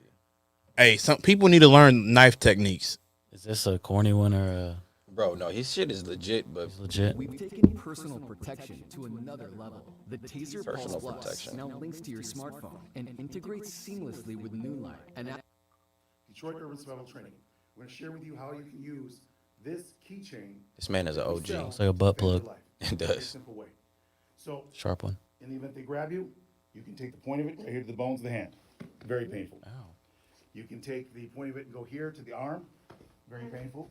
Hey, some people need to learn knife techniques. Is this a corny one or a Bro, no, his shit is legit, but legit? We've taken personal protection to another level. The Taser Personal Pulse Plus protection. now links to your smartphone and integrates seamlessly with Moonlight. And Detroit Urban Survival Training. We're going to share with you how you can use this keychain. this man is an OG. It's like a butt plug. It Very does. simple way. So, Sharp one. in the event they grab you, you can take the point of it right here to the bones of the hand. Very painful. You can take the point of it and go here to the arm. Very painful.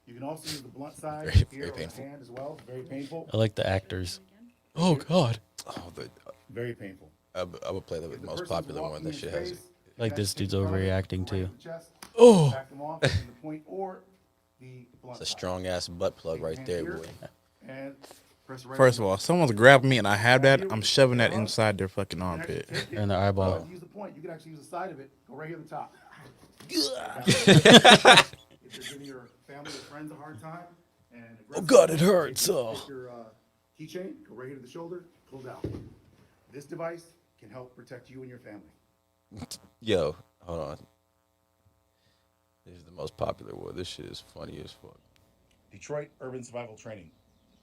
You can also use the blunt side Very, here very on painful. the hand as well. Very painful. I like the actors. Oh God. Oh, but Very painful. I would play the If the most person's popular one. walking That in shit has. space, Like you this can dude's take the front of it, overreacting go right too. to the chest, Oh. back them off using the point or the blunt It's a side. strong ass butt plug right Hand there, here, boy. And press it right First of on. all, if someone's grabbing me and I have that, I'm shoving that inside their fucking You can actually armpit. take it. In the eyeball. Use the point. You can actually use the side of it. Go right here at the top. If you're giving your family or friends a hard time, and God, it hurts. Take Oh. your keychain, go right here to the shoulder, pull down. This device can help protect you and your family. Yo, hold on. This is the most popular one. This shit is funny as fuck. Detroit Urban Survival Training.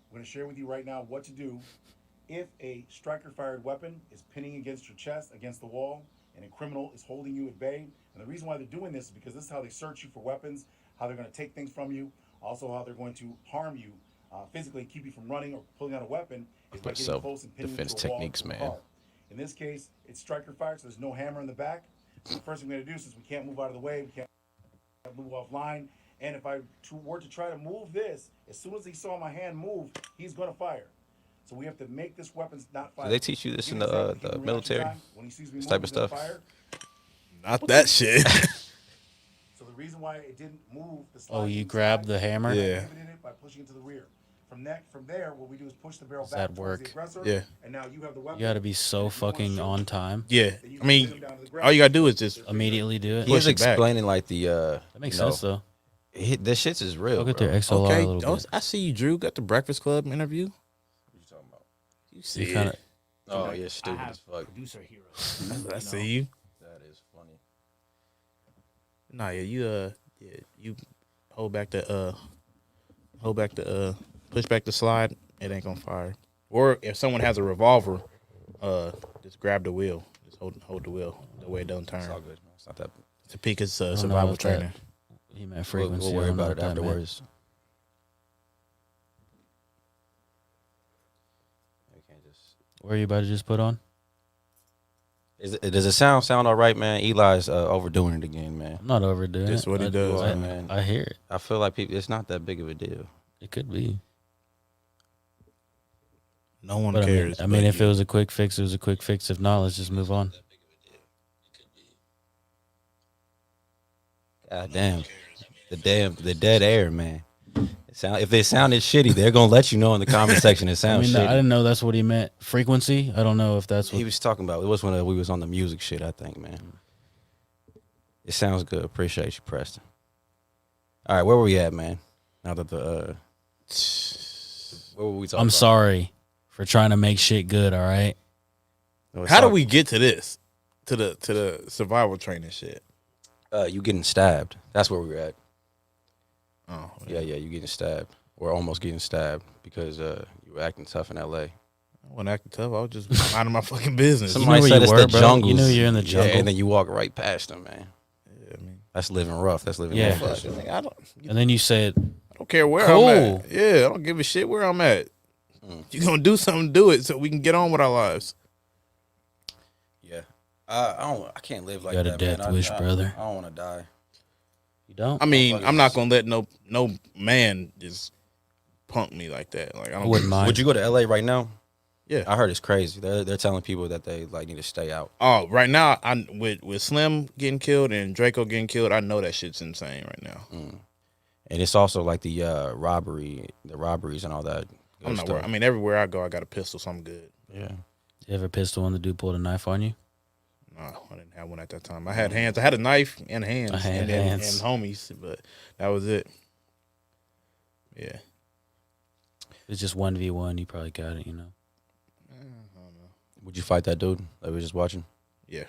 I'm going to share with you right now what to do if a striker-fired weapon is pinning against your chest, against the wall, and a criminal is holding you at bay. And the reason why they're doing this is because this is how they search you for weapons, how they're going to take things from you, also how they're going to harm you physically, keep you from running or pulling out a weapon, is by getting close and pinning you Self-defense to a wall techniques, with a man. car. In this case, it's striker-fired, so there's no hammer in the back. So the first thing we're going to do, since we can't move out of the way, we can't move offline. And if I were to try to move this, as soon as he saw my hand move, he's going to fire. So we have to make this weapon not fire. Do they teach you this Give in me a the, second, give the me reaction military? time. When he sees me This move, type of he's gonna stuff? fire. Not that shit. So the reason why it didn't move the slide Oh, you inside, grab the hammer? Yeah. I pivoted it by pushing it to the rear. From there, what we do is push the barrel Does back that towards the work? aggressor. Yeah. And now you have the weapon. You gotta be so If you wanna fucking shoot, on time. Yeah. then you I can mean, put him down to the ground. all you gotta do is just Immediately do it. He was Push it back. explaining like the That makes you know, sense though. This shit's is real. Look at bro. their XLR okay. a little Oh, bit. I see you, Drew. Got the Breakfast Club interview. What you talking about? You see You kind of. Oh, you're stupid as fuck. Producer heroes. I see you. That is funny. Nah, yeah, you hold back the push back the slide. It ain't gonna fire. Or if someone has a revolver, just grab the wheel. Just hold the wheel. The way it don't turn. It's all good, man. It's not that. Topeka's don't know survival if that- training. He meant We'll, frequency. we'll I worry don't know about it what that meant. afterwards. We can't just. What are you about to just put on? Does it sound all right, man? Eli's overdoing it again, man. I'm not overdoing That's it. what he does, I, man. I hear it. I feel like people. It's not that big of a deal. It could be. No one But cares. I mean, but if you. it was a quick fix, it was a quick fix. If not, let's just move on. God damn. The dead air, man. If it sounded shitty, they're gonna let you know in the comment section. It I sounds mean, shitty. I didn't know that's what he meant. Frequency. I don't know if that's what. He was talking about. It was when we was on the music shit. I think, man. It sounds good. Appreciate you, Preston. All right, where were we at, man? Now that the what were we talking I'm about? sorry for trying to make shit good. All right. How do we get to this? To the survival training shit. You getting stabbed? That's where we were at. Oh Yeah, you getting stabbed, or almost getting stabbed because you were acting tough in L.A. I wasn't acting tough. I was just minding my fucking business. Somebody where said you it's were, the bro. jungle. You knew you're in the Yeah, jungle. and then you walk right past them, man. Yeah, I mean, That's living rough. That's living Yeah. rough. fuck, I And then you said, don't care where Cool. I'm at. Yeah, I don't give a shit where I'm at. You gonna do something, do it so we can get on with our lives. Yeah, I can't live like got a that. death man. wish, brother. I don't want to die. you don't. I mean, I'm not gonna let no man just punk me like that. Like I I don't. wouldn't mind. Would you go to L.A. right now? Yeah. I heard it's crazy. They're telling people that they like need to stay out. Oh, right now, I with Slim getting killed and Draco getting killed, I know that shit's insane right now. And it's also like the robberies and all that. good I'm not stuff. worried. I mean, everywhere I go, I got a pistol, so I'm good. Yeah. You have a pistol when the dude pulled a knife on you? No, I didn't have one at that time. I had hands. I had a knife and hands, I had and hands. homies, but that was it. Yeah. It's just 1v1. You probably got it, you know. Would you fight that dude that we were just watching? Yeah.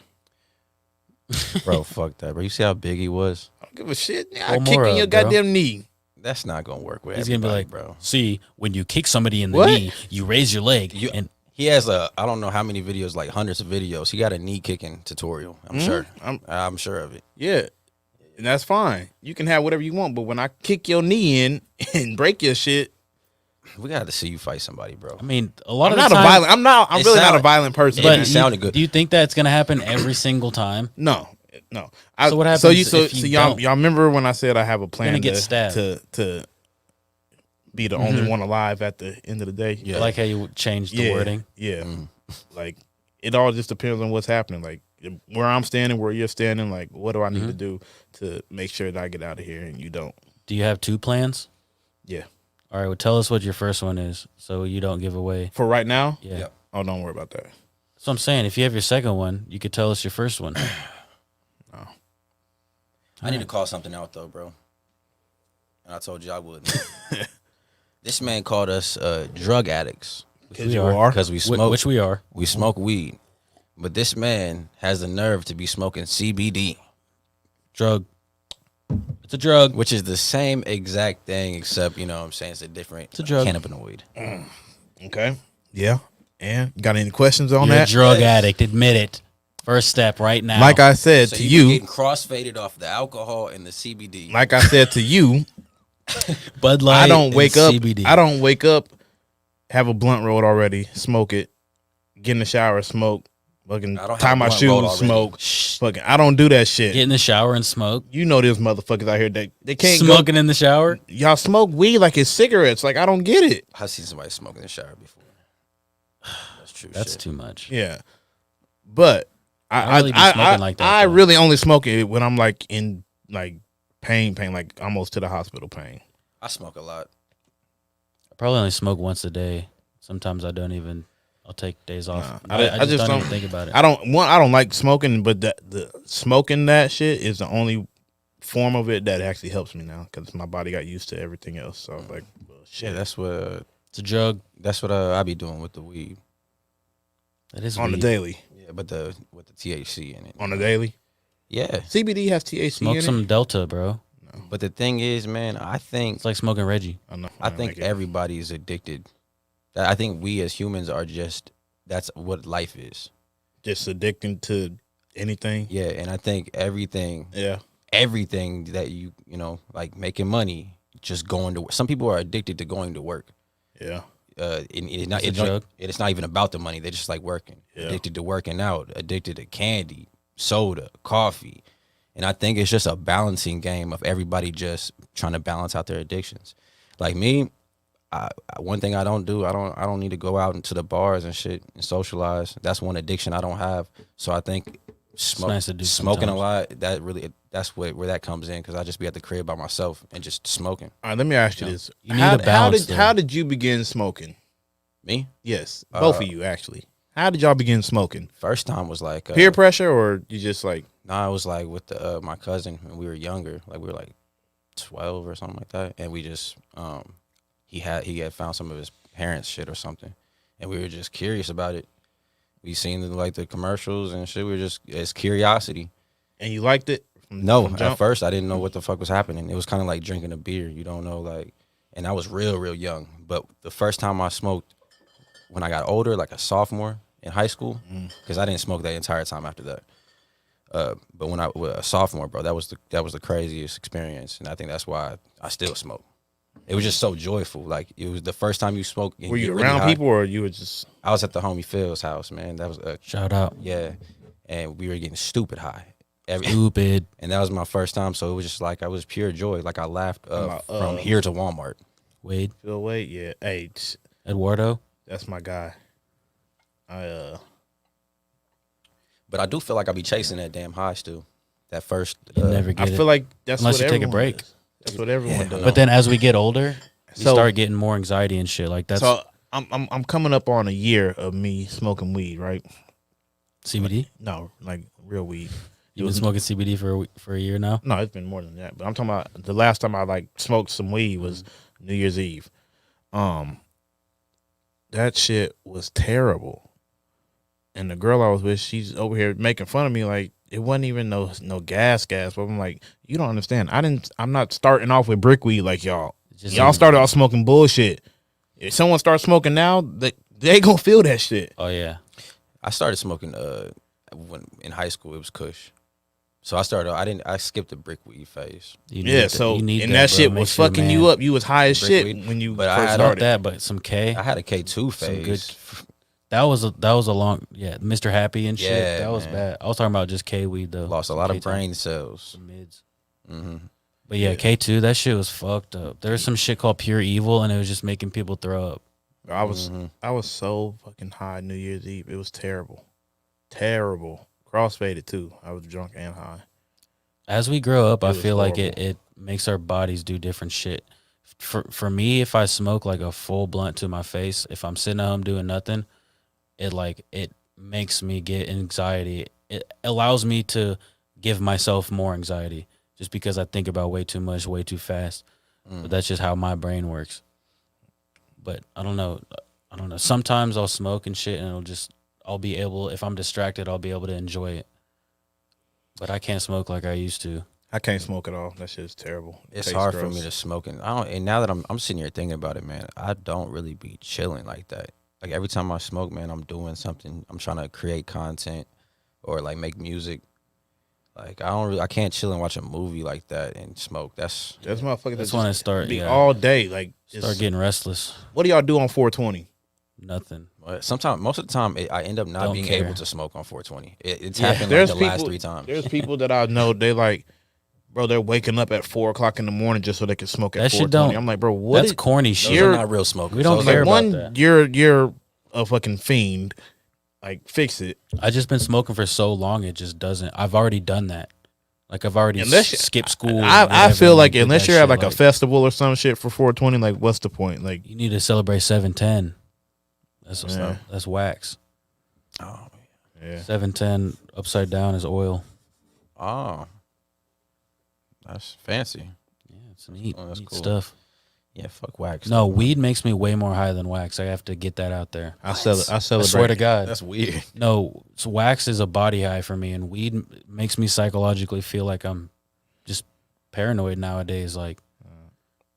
Bro, fuck that, bro. You see how big he was? I don't give a shit. Pull I kick more in your up, bro. goddamn knee. That's not gonna work with He's gonna be everybody, like, bro. See, when you kick somebody in the What? knee, you raise your leg, and He has I don't know how many videos, like hundreds of videos. He got a knee kicking tutorial. I'm sure. I'm sure of it. Yeah. And that's fine. You can have whatever you want, but when I kick your knee in and break your shit, We got to see you fight somebody, bro. I mean, a lot I'm of not the a time, violent. I'm It really not a sound- violent person. But man. it sounded good. Do you think that's gonna happen every single time? No. So what happens So if you y'all don't? remember when I said I have a plan gonna get stabbed. to be the only one alive at the end of the day? Yeah. I like how you changed the wording. Yeah. Like it all just depends on what's happening. Like where I'm standing, where you're standing. Like what do I need to do to make sure that I get out of here and you don't? Do you have 2 plans? Yeah. All right. Well, tell us what your first one is, so you don't give away. For right now. Yeah. Yep. Oh, don't worry about that. So I'm saying, if you have your second one, you could tell us your first one. I need to call something out though, bro. And I told you I would. This man called us drug addicts Because you are. because we smoke. Which we are. We smoke weed, but this man has the nerve to be smoking CBD, Drug. It's a drug. which is the same exact thing, except you know what I'm saying it's a different a drug. cannabinoid. Okay. Yeah. And you got any questions on You're that? a drug addict. Admit it. First step right now. Like I said So to you you, getting crossfaded off the alcohol and the CBD. like I said to you, Bud Light. I don't wake and up. CBD. I don't wake up, have a blunt rolled already, smoke it, get in the shower, smoke, fucking I don't have tie a my blunt rolled shoes, already. smoke. Fucking, I don't do that shit. Get in the shower and smoke. You know, there's motherfuckers out here that they can't Smoking in the shower. go. Y'all smoke weed like it's cigarettes. Like I don't get it. I've seen somebody smoking in the shower before. That's true. That's shit. too much. Yeah, but I really be smoking like that, I though. really only smoke it when I'm like in like pain, like almost to the hospital pain. I smoke a lot. I probably only smoke once a day. Sometimes I don't even. I'll take days off. Nah, I just don't even think about it. I don't like smoking, but the smoking that shit is the only form of it that actually helps me now because my body got used to everything else. So I was like, well, shit, Yeah, that's what It's a drug. I be doing with the weed. That is on the weed. daily. Yeah, but with the THC in it. On the daily, Yeah, CBD has THC Smoke in some it. Delta, bro. but the thing is, man, I think It's like smoking Reggie. I think everybody is addicted. I think we as humans are that's what life is. just addicting to anything. Yeah, and I think everything Yeah, that you know, like making money, just going to. Some people are addicted to going to work. yeah, And it's not It's a drug. it's not even about the money. They just like working. Yeah. Addicted to working out. Addicted to candy, soda, coffee, and I think it's just a balancing game of everybody just trying to balance out their addictions. Like me, one thing I don't do, I don't need to go out into the bars and shit and socialize. That's one addiction I don't have. So I think nice to do smoking a sometimes. lot. That's where that comes in because I just be at the crib by myself and just smoking. All right, let me ask you this: you need a balance, though. how did you begin smoking? Me, Yes, both of you actually. How did y'all begin smoking? first time was like Peer pressure, or you just like? Nah, it was like with my cousin when we were younger, like we were like 12 or something like that, and we just he had found some of his parents' shit or something, and we were just curious about it. We seen the commercials and shit. We were just it's curiosity. And you liked it? No, from at jump? first I didn't know what the fuck was happening. It was kind of like drinking a beer. You don't know and I was real young. But the first time I smoked, when I got older, like a sophomore in high school, because I didn't smoke that entire time after that. But when I was a sophomore, bro, that was the craziest experience, and I think that's why I still smoke. It was just so joyful. Like it was the first time you smoke. And Were you get really around high. people, or you were just? I was at the homie Phil's house, man. That was Shout out. yeah, and we were getting stupid high. Stupid. And that was my first time, so it was just like I was pure joy. Like I laughed from here to Walmart. Wade. Phil Wade, yeah. Hey, Eduardo. that's my guy. But I do feel like I be chasing that damn high still. That first, You never I get it. feel like that's Unless what you take a everyone break. does. That's what everyone does. But then as we get older, you So- start getting more anxiety and shit. Like that's So I'm coming up on a year of me smoking weed, right? CBD. No, like real weed. You've been smoking CBD for a year now. No, it's been more than that. But I'm talking about the last time I like smoked some weed was New Year's Eve. That shit was terrible. And the girl I was with, she's over here making fun of me like, it wasn't even no gas. But I'm like, you don't understand. I'm not starting off with brick weed like y'all. Y'all started off smoking bullshit. If someone starts smoking now, they gonna feel that shit. Oh yeah. I started smoking when in high school. It was Kush. So I skipped the brick weed phase. That shit was fucking you up. You was high as shit when you first started. That, but some K. I had a K2 phase. That was a long Mr. Happy and shit. Yeah, that was bad. I was talking about just K weed though. Lost a lot of brain cells. Some mids. Mm-hmm. But yeah, K2, that shit was fucked up. There's some shit called Pure Evil, and it was just making people throw up. I was so fucking high New Year's Eve. It was terrible. Crossfaded too. I was drunk and high. As we grow up, I feel horrible. like it makes our bodies do different shit. For me, if I smoke like a full blunt to my face, if I'm sitting at home doing nothing, it makes me get anxiety. It allows me to give myself more anxiety just because I think about way too much, way too fast. But that's just how my brain works. But I don't know. Sometimes I'll smoke and shit, and I'll be able, if I'm distracted, I'll be able to enjoy it. But I can't smoke like I used to. I can't smoke at all. That shit is terrible. It's hard for me to smoke, and now that I'm sitting here thinking about it, man, I don't really be chilling like that. Like every time I smoke, man, I'm doing something. I'm trying to create content or like make music. Like I can't chill and watch a movie like that and smoke. That's motherfuckers. That's when I start all day. Like start getting restless. What do y'all do on 420? Nothing. Sometimes, most of the time, I end up not Don't being care. able to smoke on 420. It's happened like the last 3 times. There's people that I know, they like, bro, they're waking up at 4 o'clock in the morning just so they can smoke at 420. I'm like, bro, what? That's corny shit. Those are not real smokers. We don't care about that. You're a fucking fiend. Like, fix it. I just been smoking for so long, it just doesn't. I've already done that. Like I've already skipped school. I feel like unless you're at like a festival or some shit for 420, like what's the point? Like you need to celebrate 710. That's wax. Oh yeah. 710 upside down is oil. Oh, that's fancy. Yeah, it's neat. That's neat cool stuff. Yeah, fuck wax. No, weed makes me way more high than wax. I have to get that out there. I celebrate. I swear to God. That's weird. No, so wax is a body high for me, and weed makes me psychologically feel like I'm just paranoid nowadays. Like,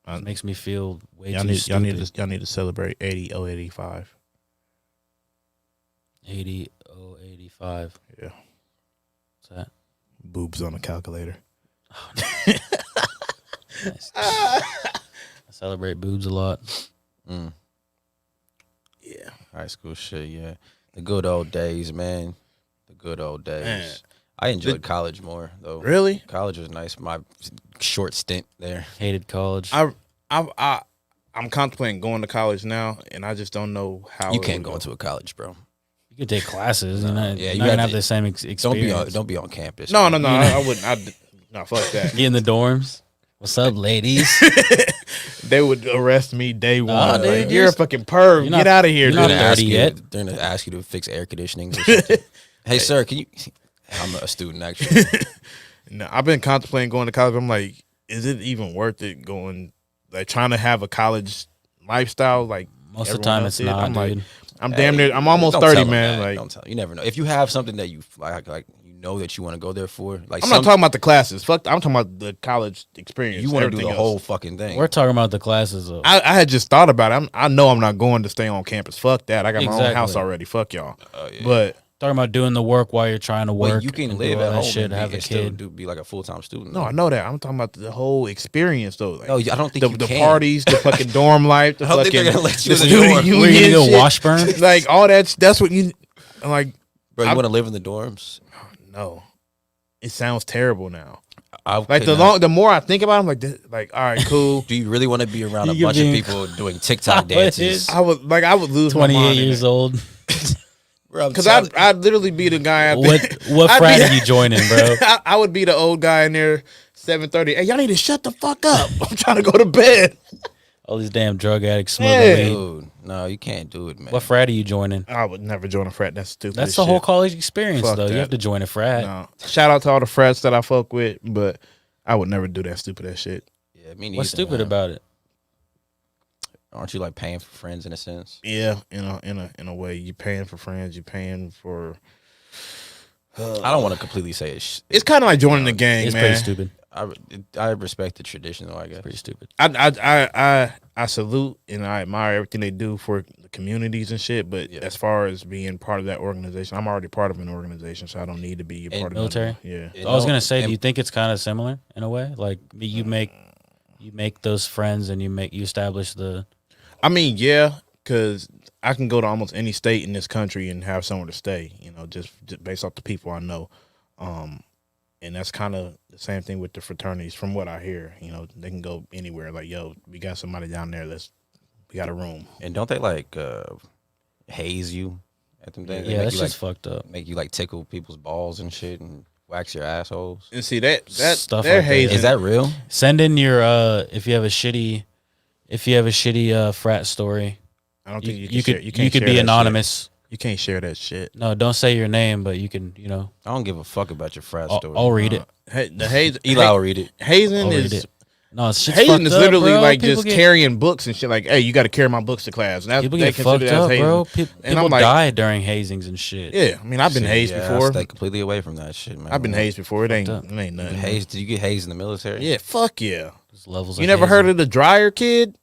it makes me feel way too stupid. Y'all need to celebrate 80-085. 80-085. Yeah. What's that? Boobs on a calculator. Nice. I celebrate boobs a lot. Yeah. High school shit, yeah. The good old days, man. The good old days. Man. I enjoyed college more, though. Really? College was nice. My short stint there. Hated college. I'm contemplating going to college now, and I just don't know how. You can't go into a college, bro. You could take classes. You're not you gonna have have to- the same experience. Don't be on campus. No, man. I wouldn't. No, fuck that. Get in the dorms. What's up, ladies? They would arrest me day one. dude, Like, you're a fucking perv. you're not- Get out of here, you're not dude. dirty yet. They're gonna ask you to fix air conditionings or something. Hey, sir, can you? I'm a student, actually. No, I've been contemplating going to college. I'm like, is it even worth it going? Like trying to have a college lifestyle? Like Most of the everyone time, else it's did? not, I'm like, dude. I'm damn near. I'm almost Don't 30, tell them man. that. Like, Don't tell. You never know. If you have something that you like you know that you want to go there for, like I'm not talking about the classes. Fuck, I'm talking about the college experience. you want to do the everything whole else. fucking thing. We're talking about the classes, though. I had just thought about it. I know I'm not going to stay on campus. Fuck that. I got my own Exactly. house already. Fuck y'all. Yeah. But Talking about doing the work while you're trying to work. Well, you can and live do all at that home shit, and have a still kid. be like a full-time student. no, I know that. I'm talking about the whole experience though. Like, No, I don't think you the can. parties, the fucking dorm life, the I don't think fucking they're gonna let you the in the student dorm. union Where you gonna shit. go, Washburn? Like all that. That's what you like. Bro, you I- want to live in the dorms? No, it sounds terrible now. I Like could not. the more I think about it, I'm like, like all right, cool. Do you really want to be around a You bunch of being- people doing TikTok dances? I would lose my 28 mind years old. because I'd literally be the guy. What I'd frat be- are you joining, bro? I would be the old guy in there, 7:30. Hey, y'all need to shut the fuck up. I'm trying to go to bed. All these damn drug addicts smoking Yeah. weed. Dude, no, you can't do it, man. What frat are you joining? I would never join a frat. That's stupid. That's as the whole shit. college experience, Fuck though. that. You have to join a frat. No. Shout out to all the frats that I fuck with, but I would never do that stupid ass shit. Yeah, me neither, What's stupid man. about it? Aren't you like paying for friends in a sense? Yeah, in a way, you paying for friends, you paying for I don't want to completely say It's kind of like joining the gang, It's man. pretty stupid. I respect the tradition, though. I guess Pretty stupid. I salute and I admire everything they do for the communities and shit. But as far as being part of that organization, I'm already part of an organization, so I don't need to be a part of military. Yeah. I was gonna say, do you think it's kind of similar in a way? Like you make those friends and you establish the. I mean, yeah, because I can go to almost any state in this country and have somewhere to stay. You know, just based off the people I know. And that's kind of the same thing with the fraternities, from what I hear. You know, they can go anywhere. Like, yo, we got somebody down there. We got a room. And don't they like haze you at them things? Yeah, that's you, just fucked up. Make you like tickle people's balls and shit and wax your assholes. And see that Stuff they're like that. hazing. Is that real? Send in your if you have a shitty frat story. I don't think You can could share be that anonymous. shit. You can't share that shit. No, don't say your name, but you can. I don't give a fuck about your frat story. I'll read it. Hey, the haze. Eli will read it. Hazing I'll read is it. No, it's shit's hazing fucked is up, literally bro. like People just get, carrying books and shit. Like, hey, you got to carry my books to class. And that's, people they get consider fucked that as up, hazing. bro. And People I'm like, die during hazings and shit. yeah. I mean, I've been hazed before. I stay completely away from that shit, man. I've been hazed before. It ain't up. nothing. Hazed? Did you get hazed in the military? Yeah, fuck yeah. There's levels. You of never heard hazing. of the dryer kid?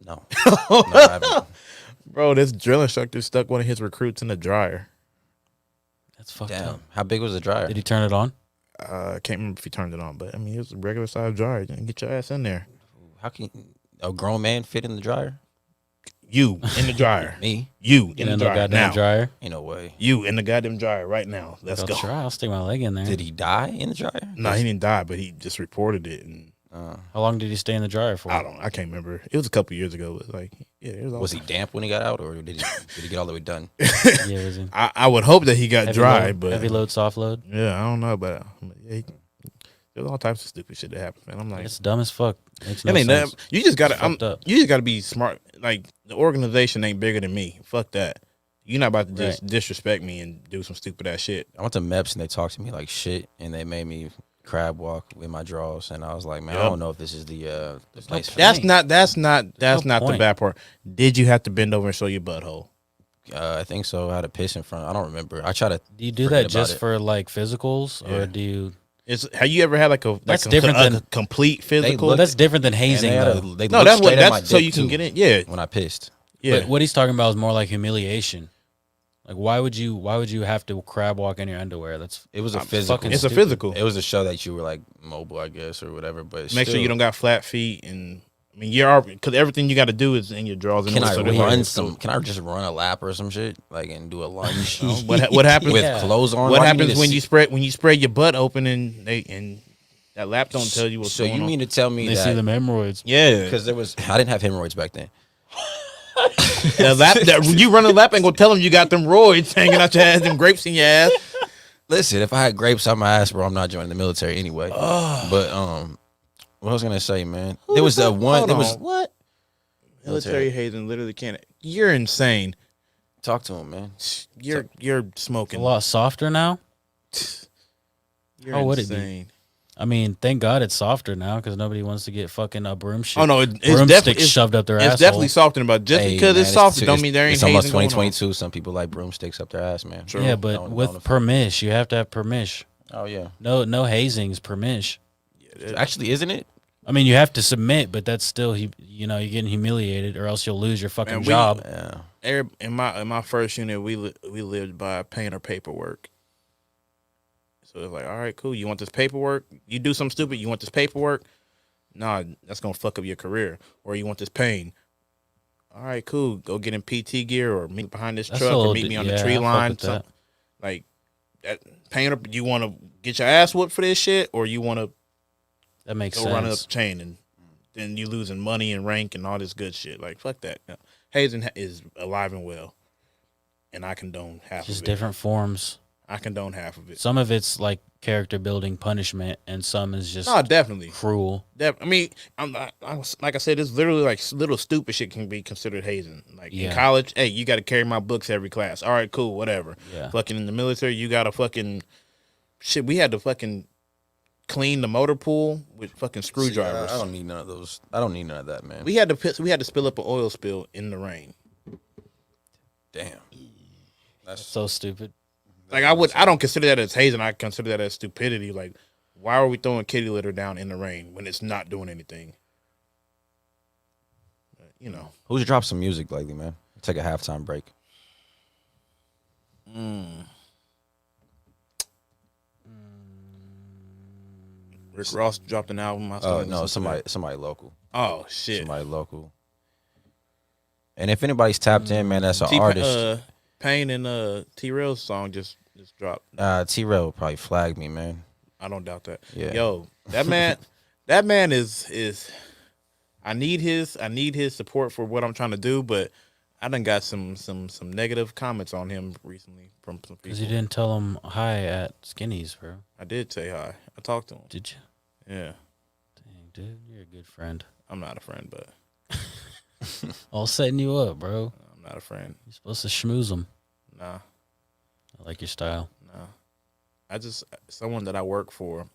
No. No, I haven't. Bro, this drill instructor stuck one of his recruits in the dryer. That's fucked Damn. up. How big was the dryer? Did he turn it on? I can't remember if he turned it on, but I mean, it was a regular size dryer. You can get your ass in there. How can a grown man fit in the dryer? You in the dryer. Me? You Get in in the the dryer goddamn now. dryer. Ain't no way. You in the goddamn dryer right now. Let's I'll go. try. I'll stick my leg in there. Did he die in the dryer? No, he didn't die, but he just reported it, and How long did he stay in the dryer for? I can't remember. It was a couple years ago. But like, yeah, it was. Was he damp when he got out, or did he get all the way done? Yeah, was he? I would hope that he got Heavy dry, load, but heavy load, soft load. yeah, I don't know, but yeah, there's all types of stupid shit that happens, man. I'm like, It's dumb as fuck. Makes no it ain't sense. that, you just gotta, fucked up. you just gotta be smart. Like, the organization ain't bigger than me. Fuck that. You're not about to just Right. disrespect me and do some stupid ass shit. I went to MEPS and they talked to me like shit, and they made me crab walk with my draws, and I was like, man, I Yup. don't know if this is the place for That's me. not the point. bad part. Did you have to bend over and show your butthole? I think so. I had a piss in front. I don't remember. I try to. Do you do forget that about just it. for like physicals, Yeah. or do you? Have you ever had like a That's different a than- complete physical? Well, that's different than And hazing, they had though. they no, looked that's what straight at my that's so dick, you can too, get in. Yeah, when I pissed. yeah. But what he's talking about is more like humiliation. Like, why would you have to crab walk in your underwear? That's It was a I'm physical. fucking It's a stupid. physical. It was to show that you were like mobile, I guess, or whatever. But Make sure still, you don't got flat feet, and I mean you're because everything you got to do is in your drawers. Can I so that's why run it's some? Can I just run a lap or some shit, like and do a lunge What happens? with Yeah. clothes on? What Why do happens need to when see- you spread your butt open and that lap don't tell you what's So going you on? mean to tell me They see that them hemorrhoids. Yeah, because there was I didn't have hemorrhoids back then. when you run a lap, ain't gonna tell them you got them roids hanging out your ass, them grapes in your ass. Listen, if I had grapes on my ass, bro, I'm not joining the military anyway. But what I was gonna say, man, there was a one. Hold There was on, what? Military hazing literally can't. You're insane. talk to him, man. You're A smoking. lot softer now. You're How would it be? insane. I mean, thank God it's softer now because nobody wants to get fucking a broomstick. Oh no, it's broomstick definitely shoved up their it's asshole. definitely softer about just Hey, because man, it's softer too- don't mean there ain't It's almost hazing going on. 2022. Some people like broomsticks up their ass, man. True. Yeah, but Don't- with don't- permish, you have to have permish. Oh yeah, No hazings, permish. actually, isn't it? I mean, you have to submit, but that's still, you're getting humiliated, or else you'll lose your fucking Man, we- job. Yeah. In my first unit, we lived by painter paperwork. So it's like, all right, cool. You want this paperwork? You do something stupid. You want this paperwork? Nah, that's gonna fuck up your career. Or you want this pain? All right, cool. Go get in PT gear or meet behind this That's truck a or little meet me on yeah, the tree I'll fuck line. with that. Something. Like that painter. You want to get your ass whooped for this shit, or you want to That makes go run up sense. the chain and then you losing money and rank and all this good shit. Like fuck that. No. Hazing is alive and well, and I condone half Just of it. different forms. I condone half of it. Some of it's like character building punishment, and some is just No, definitely. cruel. I mean, like I said, it's literally like little stupid shit can be considered hazing. Like in Yeah. college, hey, you got to carry my books every class. All right, cool, whatever. Yeah. Fucking in the military, you got to fucking shit. We had to fucking clean the motor pool with fucking screwdrivers. I don't need none of those. I don't need none of that, man. We had to spill up an oil spill in the rain. Damn. That's So stupid. Like I don't consider that as hazing. I consider that as stupidity. Like, why are we throwing kitty litter down in the rain when it's not doing anything? But, you know, Who's dropped some music lately, man? Take a halftime break. Rick Ross dropped an album. Oh no, somebody local. Oh shit, Somebody local. And if anybody's tapped in, man, that's an artist. Payne and T-Rail's song just dropped. T-Rail will probably flag me, man. I don't doubt that. Yeah. Yo, that man is. I need his support for what I'm trying to do, but I done got some negative comments on him recently from some people. Because you didn't tell him hi at Skinny's, bro. I did say hi. I talked to him. Did you? Yeah. Dang, dude, you're a good friend. I'm not a friend, but All setting you up, bro. I'm not a friend. You're supposed to schmooze them. Nah. I like your style. Nah. Someone that I work for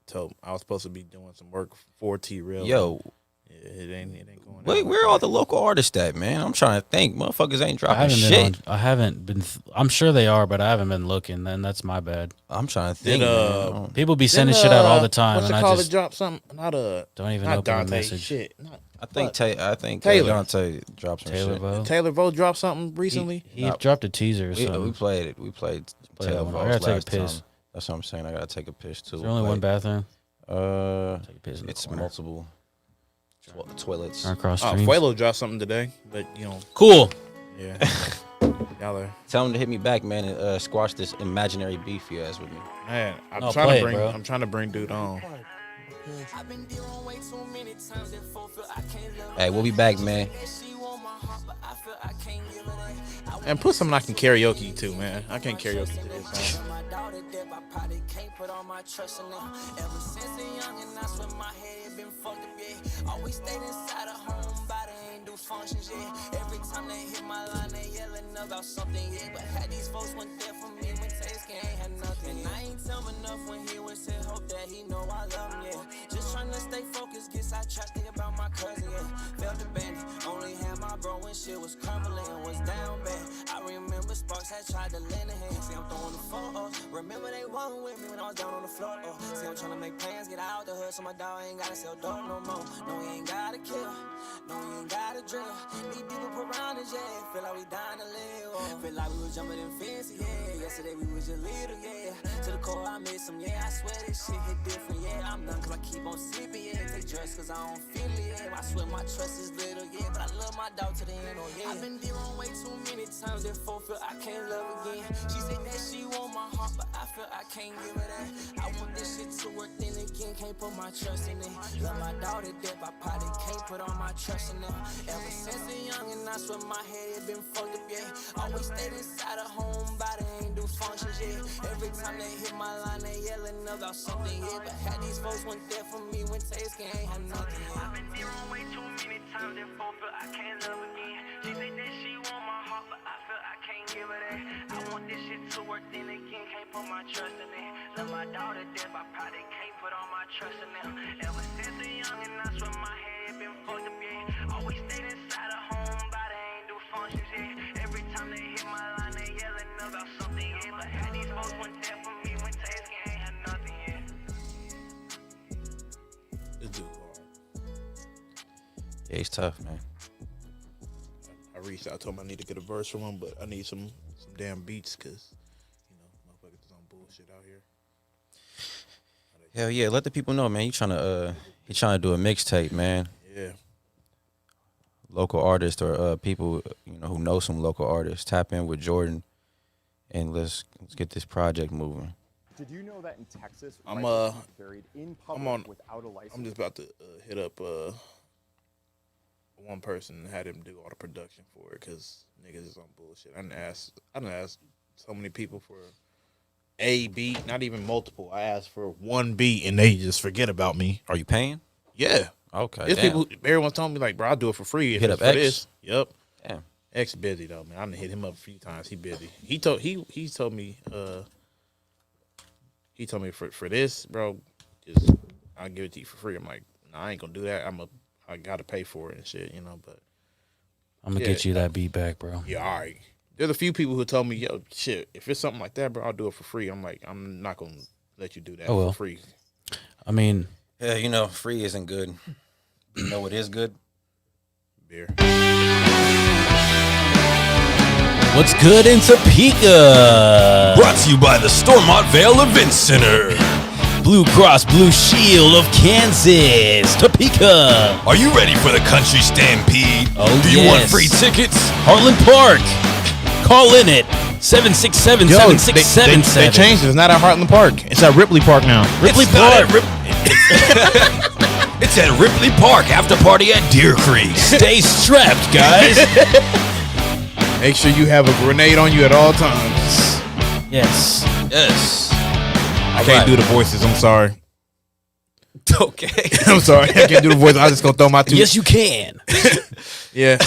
told I was supposed to be doing some work for T-Rail. Yo, Yeah, it ain't going. wait, where are all the local artists at, man? I'm trying to think. Motherfuckers ain't dropping shit. I haven't been. I'm sure they are, but I haven't been looking. Then that's my bad. I'm trying to think. Did, man. People be sending shit out all the time, What's and it I called? just Drop something. don't even Not open the Dante. message. Shit. Not, I think Taylor. Dante dropped some Taylor shit. Vo. Taylor Vo dropped something recently. He dropped a teaser or something. We played it. We played Play Taylor that one. Vo's I gotta take a last piss. time. That's what I'm saying. I gotta take a piss too. Is there only one bathroom? Take a piss in the It's corner. multiple toilets. Or across Oh, streams. Fuelo dropped something today, but Cool. yeah, y'all are. Tell him to hit me back, man, and squash this imaginary beef he has with me. Man, No, play it, bro. I'm trying to bring dude on. Hey, we'll be back, man. And put something I can karaoke to, man. I can't karaoke to this song. Always stayed inside a home, but I ain't do functions yet. Every time they hit my line, they yelling about something, yeah. But had these folks went there for me when Taste ain't had nothing. And I ain't tell him enough when he was said, hope that he know I love him, yeah. Just trying to stay focused, get sidetracked, think about my cousin, yeah. Felt abandoned, only had my bro when shit was crumbling, was down bad. I remember Sparks had tried to lend a hand. See, I'm throwing the photos. Remember they wasn't with me when I was down on the floor. Oh. See, I'm trying to make plans, get out the hood, so my dog ain't gotta sell dope no more. No, he ain't gotta kill. No, he ain't gotta drill. Need people put around his yeah. Feel like we dying to live. Oh. Feel like we was jumping in fancy, yeah. Yesterday we was just little, yeah. To the core, I miss him, yeah. I swear this shit hit different, yeah. I'm done cause I keep on sipping, yeah. Take drugs cause I don't feel it, yeah. I swear my trust is little, yeah. But I love my dog to the end, oh yeah. I've been there on way too many times and fulfill I can't love again. She said that she want my heart, but I feel I can't give her that. I want this shit to work, then again, can't put my trust in it. Love my daughter dead, I probably can't put all my trust in it. Ever since a young and I swear my head been fucked up, yeah. Always stayed inside a home, but I ain't do functions, yeah. Every time they hit my line, they yelling about something, yeah. But had these folks went there for me when Taste ain't had nothing, yeah. I've been there on way too many times and fulfill I can't love again. She said that she want my heart, but I feel I can't give her that. I want this shit to work, then again, can't put my trust in it. Love my daughter dead, I probably can't put all my trust in them. Ever since a young and I swear my head been fucked up, yeah. Always stayed inside a home, but I ain't do functions, yeah. Every time they hit my line, they yelling about something, yeah. But had these folks went there for me when Taste ain't had nothing, yeah. This dude hard. Yeah, he's tough, man. I reached out, told him I need to get a verse from him, but I need some damn beats because, motherfuckers is on bullshit out here. Hell yeah, let the people know, man. He trying to do a mixtape, man. Yeah. Local artists or people who know some local artists. Tap in with Jordan, and let's get this project moving. Did you know that in Texas, I'm rifles can be carried in public on- without a license? I'm just about to hit up one person and had him do all the production for it because niggas is on bullshit. I done asked so many people for a beat, not even multiple. I asked for one beat and they just forget about me. Are you paying? Yeah. Okay. There's damn. people, everyone's telling me like, bro, I'll do it for free. If Hit it's up for X? this. Yep. Damn. X busy though, man. I done hit him up a few times. He busy. He told me for this, bro, just I'll give it to you for free. I'm like, nah, I ain't gonna do that. I gotta pay for it and shit, but I'm gonna get you that beat back, bro. yeah, all right. There's a few people who told me, yo, shit, if it's something like that, bro, I'll do it for free. I'm like, I'm not gonna let you do that for free. I mean, Yeah, you know, free isn't good. You know what is good? Beer. what's good in Topeka? Brought to you by the Stormont Vale Event Center. Blue Cross Blue Shield of Kansas, Topeka. Are you ready for the country stampede? Oh, Do you want yes. free tickets? Heartland Park. Call in it 767-7677. They changed it. It's not at Heartland Park. It's at Ripley Park now. Ripley It's not Park. It's at Ripley Park after party at Deer Creek. Stay strapped, guys. Make sure you have a grenade on you at all times. Yes. Yes. I can't do the voices. I'm sorry. Okay. I'm sorry. I can't do the voices. I'm just gonna throw my two. Yes, you can. Yeah.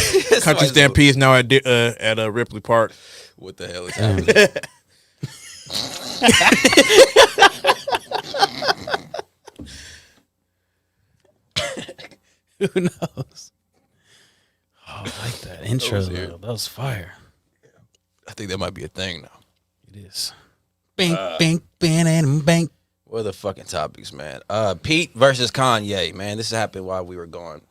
Country Stampede is now at Ripley Park. What the hell is happening? Who knows? Oh, I like that intro, was though. weird. That was fire. I think that might be a thing now. It is. Bink, bink, bang, and bang. What are the fucking topics, man? Pete versus Kanye, man. This happened while we were gone.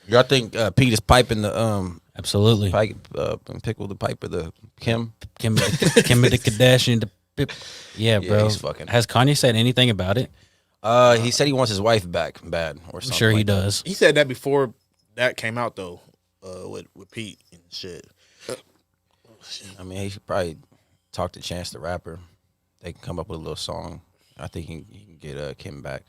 Y'all think Pete is piping the Absolutely. pickle the pipe of the Kim? Kim the Kardashian. Yeah, bro. he's fucking- Has Kanye said anything about it? He said he wants his wife back bad or I'm something. sure he like that. does. He said that before that came out though. With Pete and shit. I mean, he should probably talk to Chance the Rapper. They can come up with a little song. I think he can get Kim back.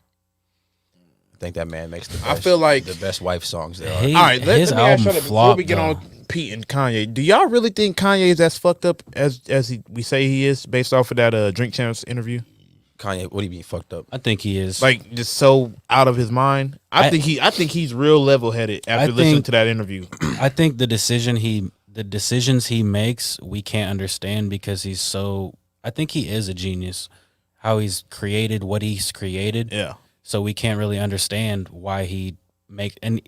I think that man makes the best, I feel like the best wife songs there are. He- All right, let his me ask album y'all that before flopped, we get though. on Pete and Kanye. Do y'all really think Kanye is as fucked up as we say he is, based off of that Drink Champs interview? Kanye, what do you mean fucked up? I think he is. Like just so out of his mind. I think he's real level headed after listening to that interview. I think the decisions he makes, we can't understand because he's so. I think he is a genius. How he's created what he's created. Yeah. So we can't really understand why he and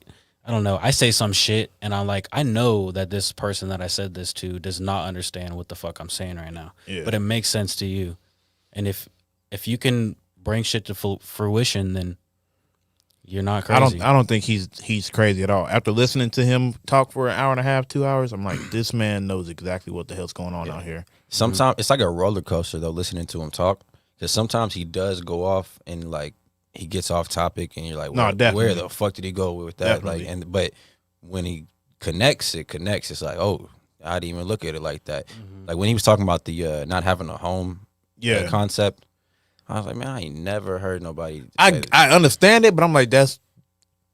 I don't know. I say some shit and I'm like, I know that this person that I said this to does not understand what the fuck I'm saying right now. Yeah. But it makes sense to you. And if you can bring shit to fruition, then you're not crazy. I don't think he's crazy at all. After listening to him talk for an hour and a half, 2 hours, I'm like, this man knows exactly what the hell's going on out here. Sometimes it's like a roller coaster though, listening to him talk. Because sometimes he does go off and like he gets off topic, and you're like, No, definitely. where the fuck did he go with that? Definitely. Like, but when he connects. It's like, oh, I didn't even look at it like that. Like when he was talking about the not having a home concept, I was like, man, I ain't never heard nobody. I understand it, but I'm like, that's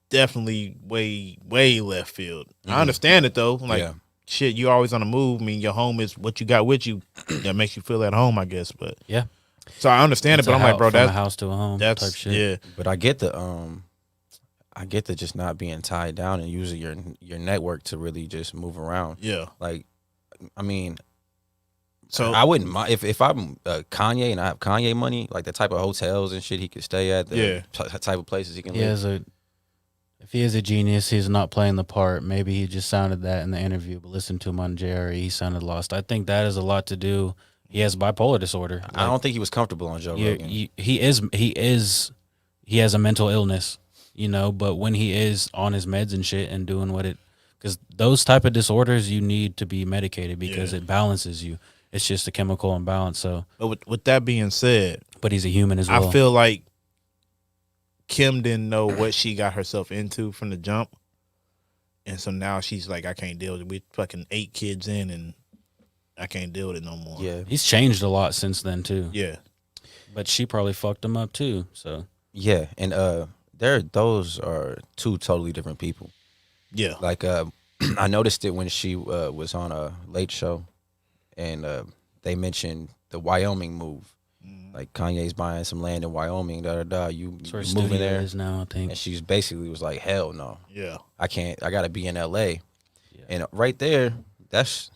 definitely way left field. I understand it though. Like, shit, you always on the move. I mean, your home is what you got with you that makes you feel at home, I guess. But yeah, so I understand it, but I'm like, bro, that's a house to a home that's type shit. Yeah, but I get the just not being tied down and using your network to really just move around. Yeah, like, I mean, so I wouldn't mind if I'm Kanye and I have Kanye money, like the type of hotels and shit he could stay at, the type of places he can live. If he is a genius, he's not playing the part. Maybe he just sounded that in the interview, but listen to him on JRE, he sounded lost. I think that has a lot to do. He has bipolar disorder. I don't think he was comfortable on Joe Rogan. He has a mental illness, but when he is on his meds and shit and doing because those type of disorders, you need to be medicated because it balances you. It's just a chemical imbalance. So, but with that being said, but he's a human as well. I feel like Kim didn't know what she got herself into from the jump, and so now she's like, I can't deal with it. We fucking 8 kids in, and I can't deal with it no more. Yeah, he's changed a lot since then too. Yeah, but she probably fucked him up too. So yeah, and those are two totally different people. Yeah, like I noticed it when she was on a Late Show, and they mentioned the Wyoming move. Like Kanye's buying some land in Wyoming, you moving there is now, I think. And she's basically was like, hell no. Yeah. I can't, I gotta be in LA. Yeah. And right there, that's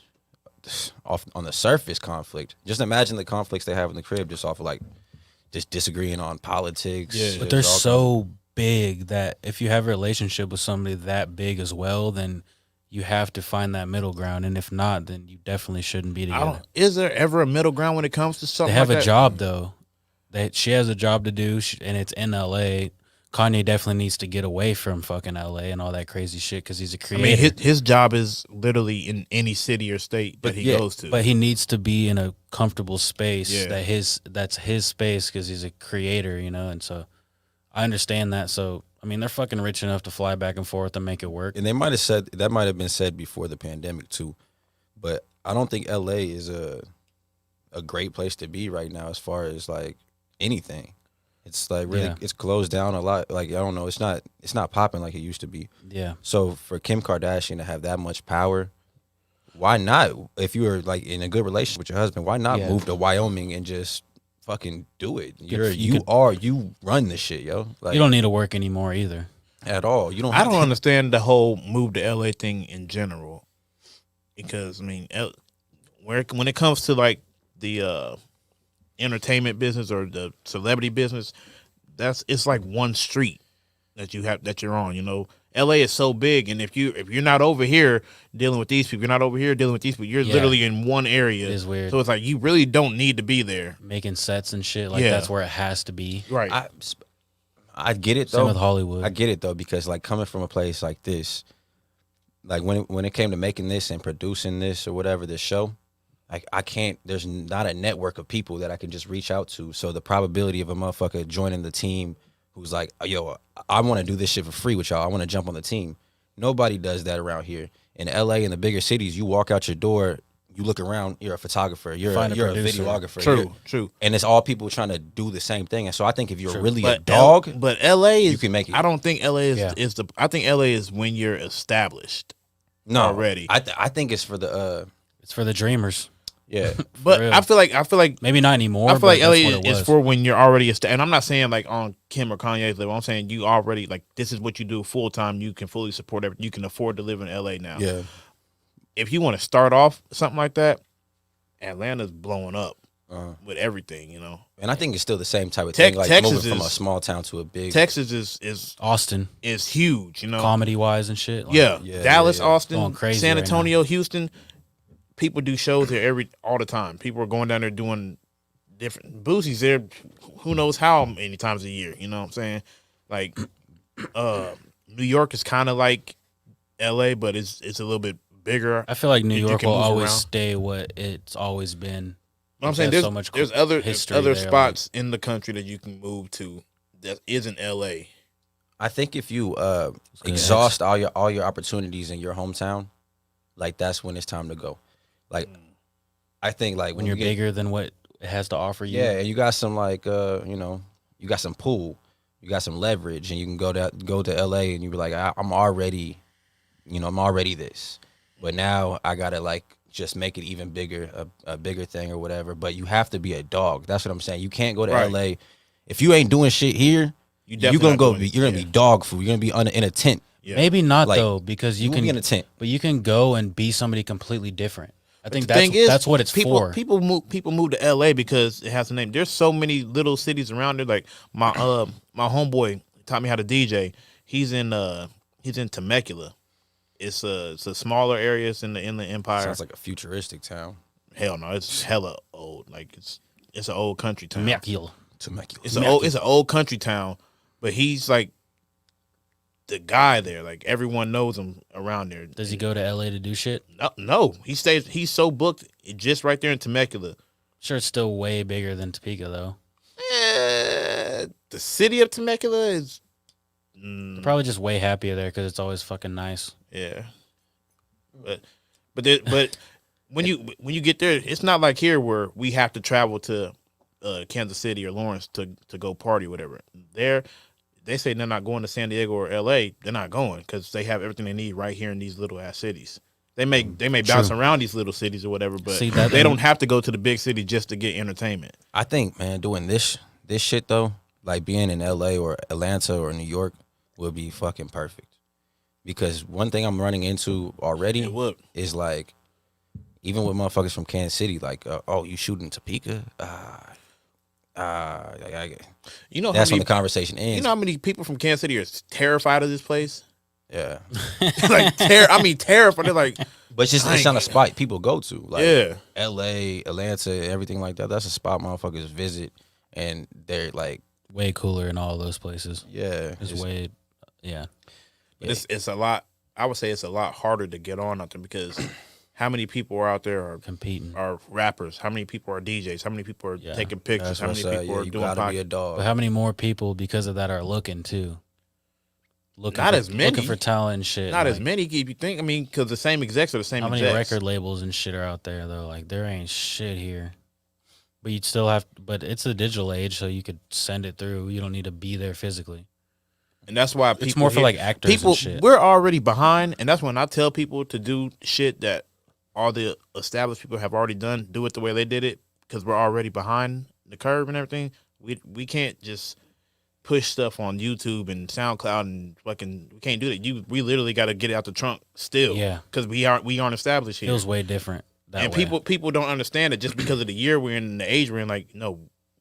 off on the surface conflict. Just imagine the conflicts they have in the crib just off of like just disagreeing on politics. Yeah. But they're so big that if you have a relationship with somebody that big as well, then you have to find that middle ground, and if not, then you definitely shouldn't be together. Is there ever a middle ground when it comes to something? They have like a that? job though. She has a job to do, and it's in L.A. Kanye definitely needs to get away from fucking L.A. and all that crazy shit because he's a creator. I mean, his job is literally in any city or state that he goes to. But he needs to be in a comfortable space Yeah. that's his space because he's a creator, you know. And so I understand that. So I mean, they're fucking rich enough to fly back and forth and make it work. And they might have said that might have been said before the pandemic too, but I don't think L.A. is a great place to be right now as far as like anything. It's like really it's closed down a lot. Like I don't know, it's not popping like it used to be. Yeah. So for Kim Kardashian to have that much power, why not? If you were like in a good relationship with your husband, why not move to Wyoming and just fucking do it? You run the shit, yo. Like, you don't need to work anymore either. At all. You don't. I don't understand the whole move to LA thing in general, because I mean, when it comes to like the entertainment business or the celebrity business, it's like one street that you're on. You know, LA is so big, and if you're not over here dealing with these people, you're not over here dealing with these people. You're literally in one area. It is weird. So it's like you really don't need to be there Making sets and shit like that's where it has to be. Right. I get it though. Same with Hollywood. I get it though, because like coming from a place like this, like when it came to making this and producing this or whatever, this show, like I can't. There's not a network of people that I can just reach out to. So the probability of a motherfucker joining the team who's like, yo, I want to do this shit for free with y'all. I want to jump on the team. Nobody does that around here. In LA and the bigger cities, you walk out your door, you look around, you're a photographer, you're a videographer. True. And it's all people trying to do the same thing. And so I think if you're really But a dog, but LA is, you can make it. I don't think LA is I think LA is when you're established. no, already. I think it's for the It's for the dreamers. yeah. But real. I feel like Maybe not anymore. I feel like but LA that's what it is was. for when you're already established. And I'm not saying like on Kim or Kanye's level. I'm saying you already like this is what you do full time. You can fully support everything. You can afford to live in LA now. Yeah. If you want to start off something like that, Atlanta's blowing up with everything, you know. And I think it's still the same type of thing, like Texas moving from a is- small town to a big. Texas is Austin, huge, you know. comedy wise and shit. Like, Yeah. Dallas, yeah. Austin, Going crazy San right Antonio, Houston. People do shows there all the time. People are going down there doing different. Boosie's there, who knows how many times a year. You know what I'm saying? Like, New York is kind of like L.A., but it's a little bit bigger. I feel like New You York can will move always around. stay what it's always been. What I'm It saying has there's so much there's other history other there, spots in the country that you can move to that isn't L.A. I think if you gonna exhaust all your opportunities in your hometown, like that's when it's time to go. Like, I think like when you're you get, bigger than what it has to offer you. yeah, and you got some like you got some pull, you got some leverage, and you can go to LA and you be like, I'm already this, but now I gotta like just make it even bigger, a bigger thing or whatever. But you have to be a dog. That's what I'm saying. You can't go to Right. LA if you ain't doing shit here. You You're definitely gonna not go. doing it. You're gonna be dog food. You're gonna be in a tent. Yeah. Maybe not Like, though, because you will can be in a tent. but you can go and be somebody completely different. I think The thing is, that's what it's people, for. People move to L.A. because it has a name. There's so many little cities around there. Like my homeboy taught me how to DJ. He's in Temecula. It's a smaller area. It's in the Inland Empire. Sounds like a futuristic town. Hell no, it's hella old. Like it's an old country town. Temecula. It's an old country town, but he's like the guy there. Like everyone knows him around there. Does he go to LA to do shit? No, he stays. He's so booked just right there in Temecula. Sure, it's still way bigger than Topeka though. The city of Temecula is They're probably just way happier there because it's always fucking nice. yeah, but when you get there, it's not like here where we have to travel to Kansas City or Lawrence to go party or whatever. There, they say they're not going to San Diego or L.A. They're not going because they have everything they need right here in these little ass cities. They may bounce around these little cities or whatever, but See, that- they don't have to go to the big city just to get entertainment. I think, man, doing this shit though, like being in LA or Atlanta or New York, would be fucking perfect. Because one thing I'm running into already It would. is like, even with motherfuckers from Kansas City, like, oh, you shooting Topeka? You know, That's how when many, the conversation ends. you know how many people from Kansas City are terrified of this place? Yeah, like terrified. They're like, but it's not a spot people go to. Like Yeah. L.A., Atlanta, everything like that. That's a spot motherfuckers visit, and they're like, Way cooler in all those places. yeah, It's way, yeah. but it's a lot. I would say it's a lot harder to get on out there because how many people are out there are Competing. are rappers? How many people are DJs? How many people are Yeah. taking pictures? That's How what many I say. people Yeah, are you doing gotta be a podcasts? dog. But how many more people because of that are looking too? Looking Not for, as many. Looking for talent and shit. Not like, as many if you think. I mean, because the same execs are the same How many execs. record labels and shit are out there though? Like there ain't shit here. But you'd still have. But it's a digital age, so you could send it through. You don't need to be there physically. And that's why people It's more for like actors people and shit. we're already behind, and that's when I tell people to do shit that all the established people have already done. Do it the way they did it because we're already behind the curve and everything. We can't just push stuff on YouTube and SoundCloud and fucking. We can't do that. We literally got to get it out the trunk still. Yeah. because we aren't established here. Feels way different. That And way. people don't understand it just because of the year we're in and the age we're in. Like, no,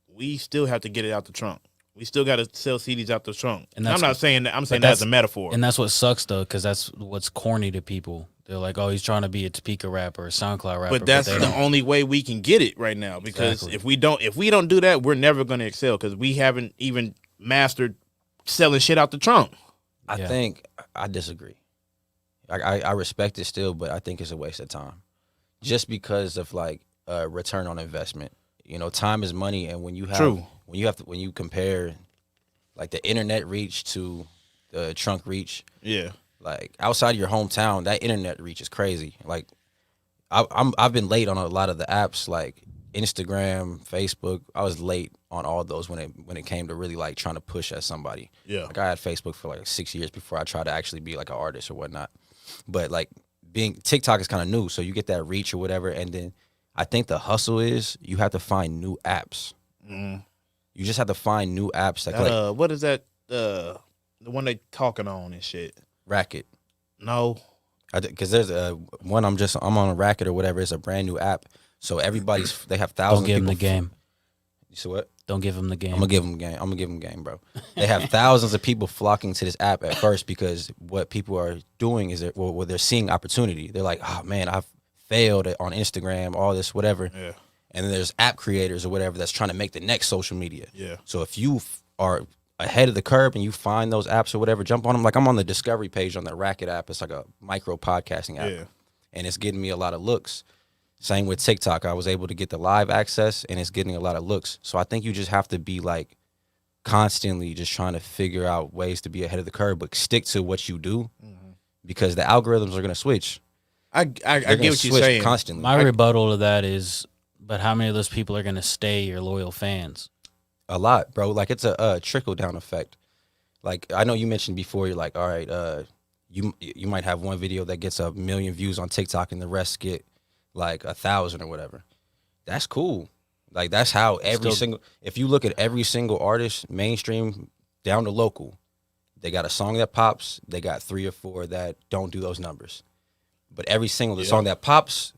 we still have to get it out the trunk. We still got to sell CDs out the trunk. And And I'm that's not saying that. I'm saying but that as a metaphor. And that's what sucks though, because that's what's corny to people. They're like, "Oh, he's trying to be a Topeka rapper, or a SoundCloud rapper." But that's they the don't. only way we can get it right now. Because Exactly. if we don't do that, we're never going to excel. Because we haven't even mastered selling shit out the trunk. I Yeah. think I disagree. I respect it still, but I think it's a waste of time, just because of like return on investment. You know, time is money, and when you have True. when you compare like the internet reach to the trunk reach, Yeah. like outside of your hometown, that internet reach is crazy. Like I've been late on a lot of the apps like Instagram, Facebook. I was late on all those when it came to really like trying to push at somebody. Yeah. Like I had Facebook for like 6 years before I tried to actually be like an artist or whatnot. But like being TikTok is kind of new, so you get that reach or whatever, and then I think the hustle is you have to find new apps. Mm. You just have to find new apps that like What is that? The one they talking on and shit. Racket. No. Because there's one I'm on a Racket or whatever. It's a brand new app, so they have thousands. Don't give of him people the game. You see what? Don't give him the game. I'm gonna give them game, bro. They have thousands of people flocking to this app at first because what people are doing is they're seeing opportunity. They're like, oh man, I've failed on Instagram, all this, whatever. Yeah. And then there's app creators or whatever that's trying to make the next social media. Yeah. So if you are ahead of the curve and you find those apps or whatever, jump on them. Like I'm on the discovery page on the Racket app. It's like a micro podcasting app. Yeah. And it's getting me a lot of looks. Same with TikTok. I was able to get the live access and it's getting a lot of looks. So I think you just have to be like constantly just trying to figure out ways to be ahead of the curve, but stick to what you do because the algorithms are going to switch. I They're get gonna what you're switch saying. constantly. My rebuttal to that is, but how many of those people are going to stay your loyal fans? A lot, bro. Like it's a trickle down effect. Like I know you mentioned before, you're like, all right, you might have one video that gets 1 million views on TikTok and the rest get like 1,000 or whatever. That's cool. Like that's how if you look at every single artist, mainstream down to local, they got a song that pops, they got 3 or 4 that don't do those numbers. But every single the song that pops,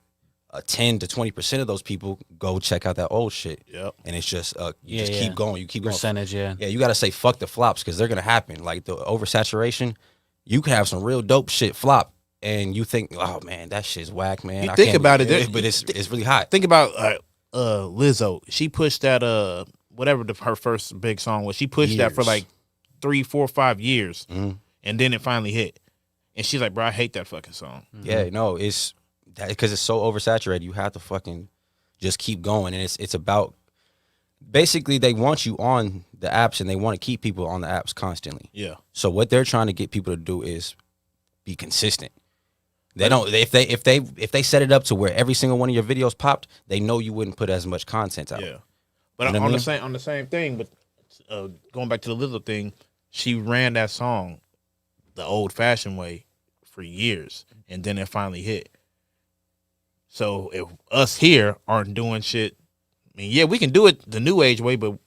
10 to 20% of those people go check out that old shit. Yep. And it's just you keep going, you keep going. Percentage, yeah. Yeah, you got to say fuck the flops because they're gonna happen. Like the oversaturation, you can have some real dope shit flop, and you think, oh man, that shit's whack, man. You I think can't about believe it, but it's really hot. Think about Lizzo. She pushed that whatever her first big song was. She pushed that for Years. like 3, 4, 5 years, Mhm. and then it finally hit. And she's like, "Bro, I hate that fucking song." Yeah, no, it's because it's so oversaturated. You have to fucking just keep going, and it's about basically they want you on the apps and they want to keep people on the apps constantly. Yeah. So what they're trying to get people to do is be consistent. They don't if they set it up to where every single one of your videos popped, they know you wouldn't put as much content out. Yeah. But You know what I mean? on the same thing, but going back to the Lizzo thing, she ran that song the old fashioned way for years, and then it finally hit. So if us here aren't doing shit, I mean, yeah, we can do it the new age way, but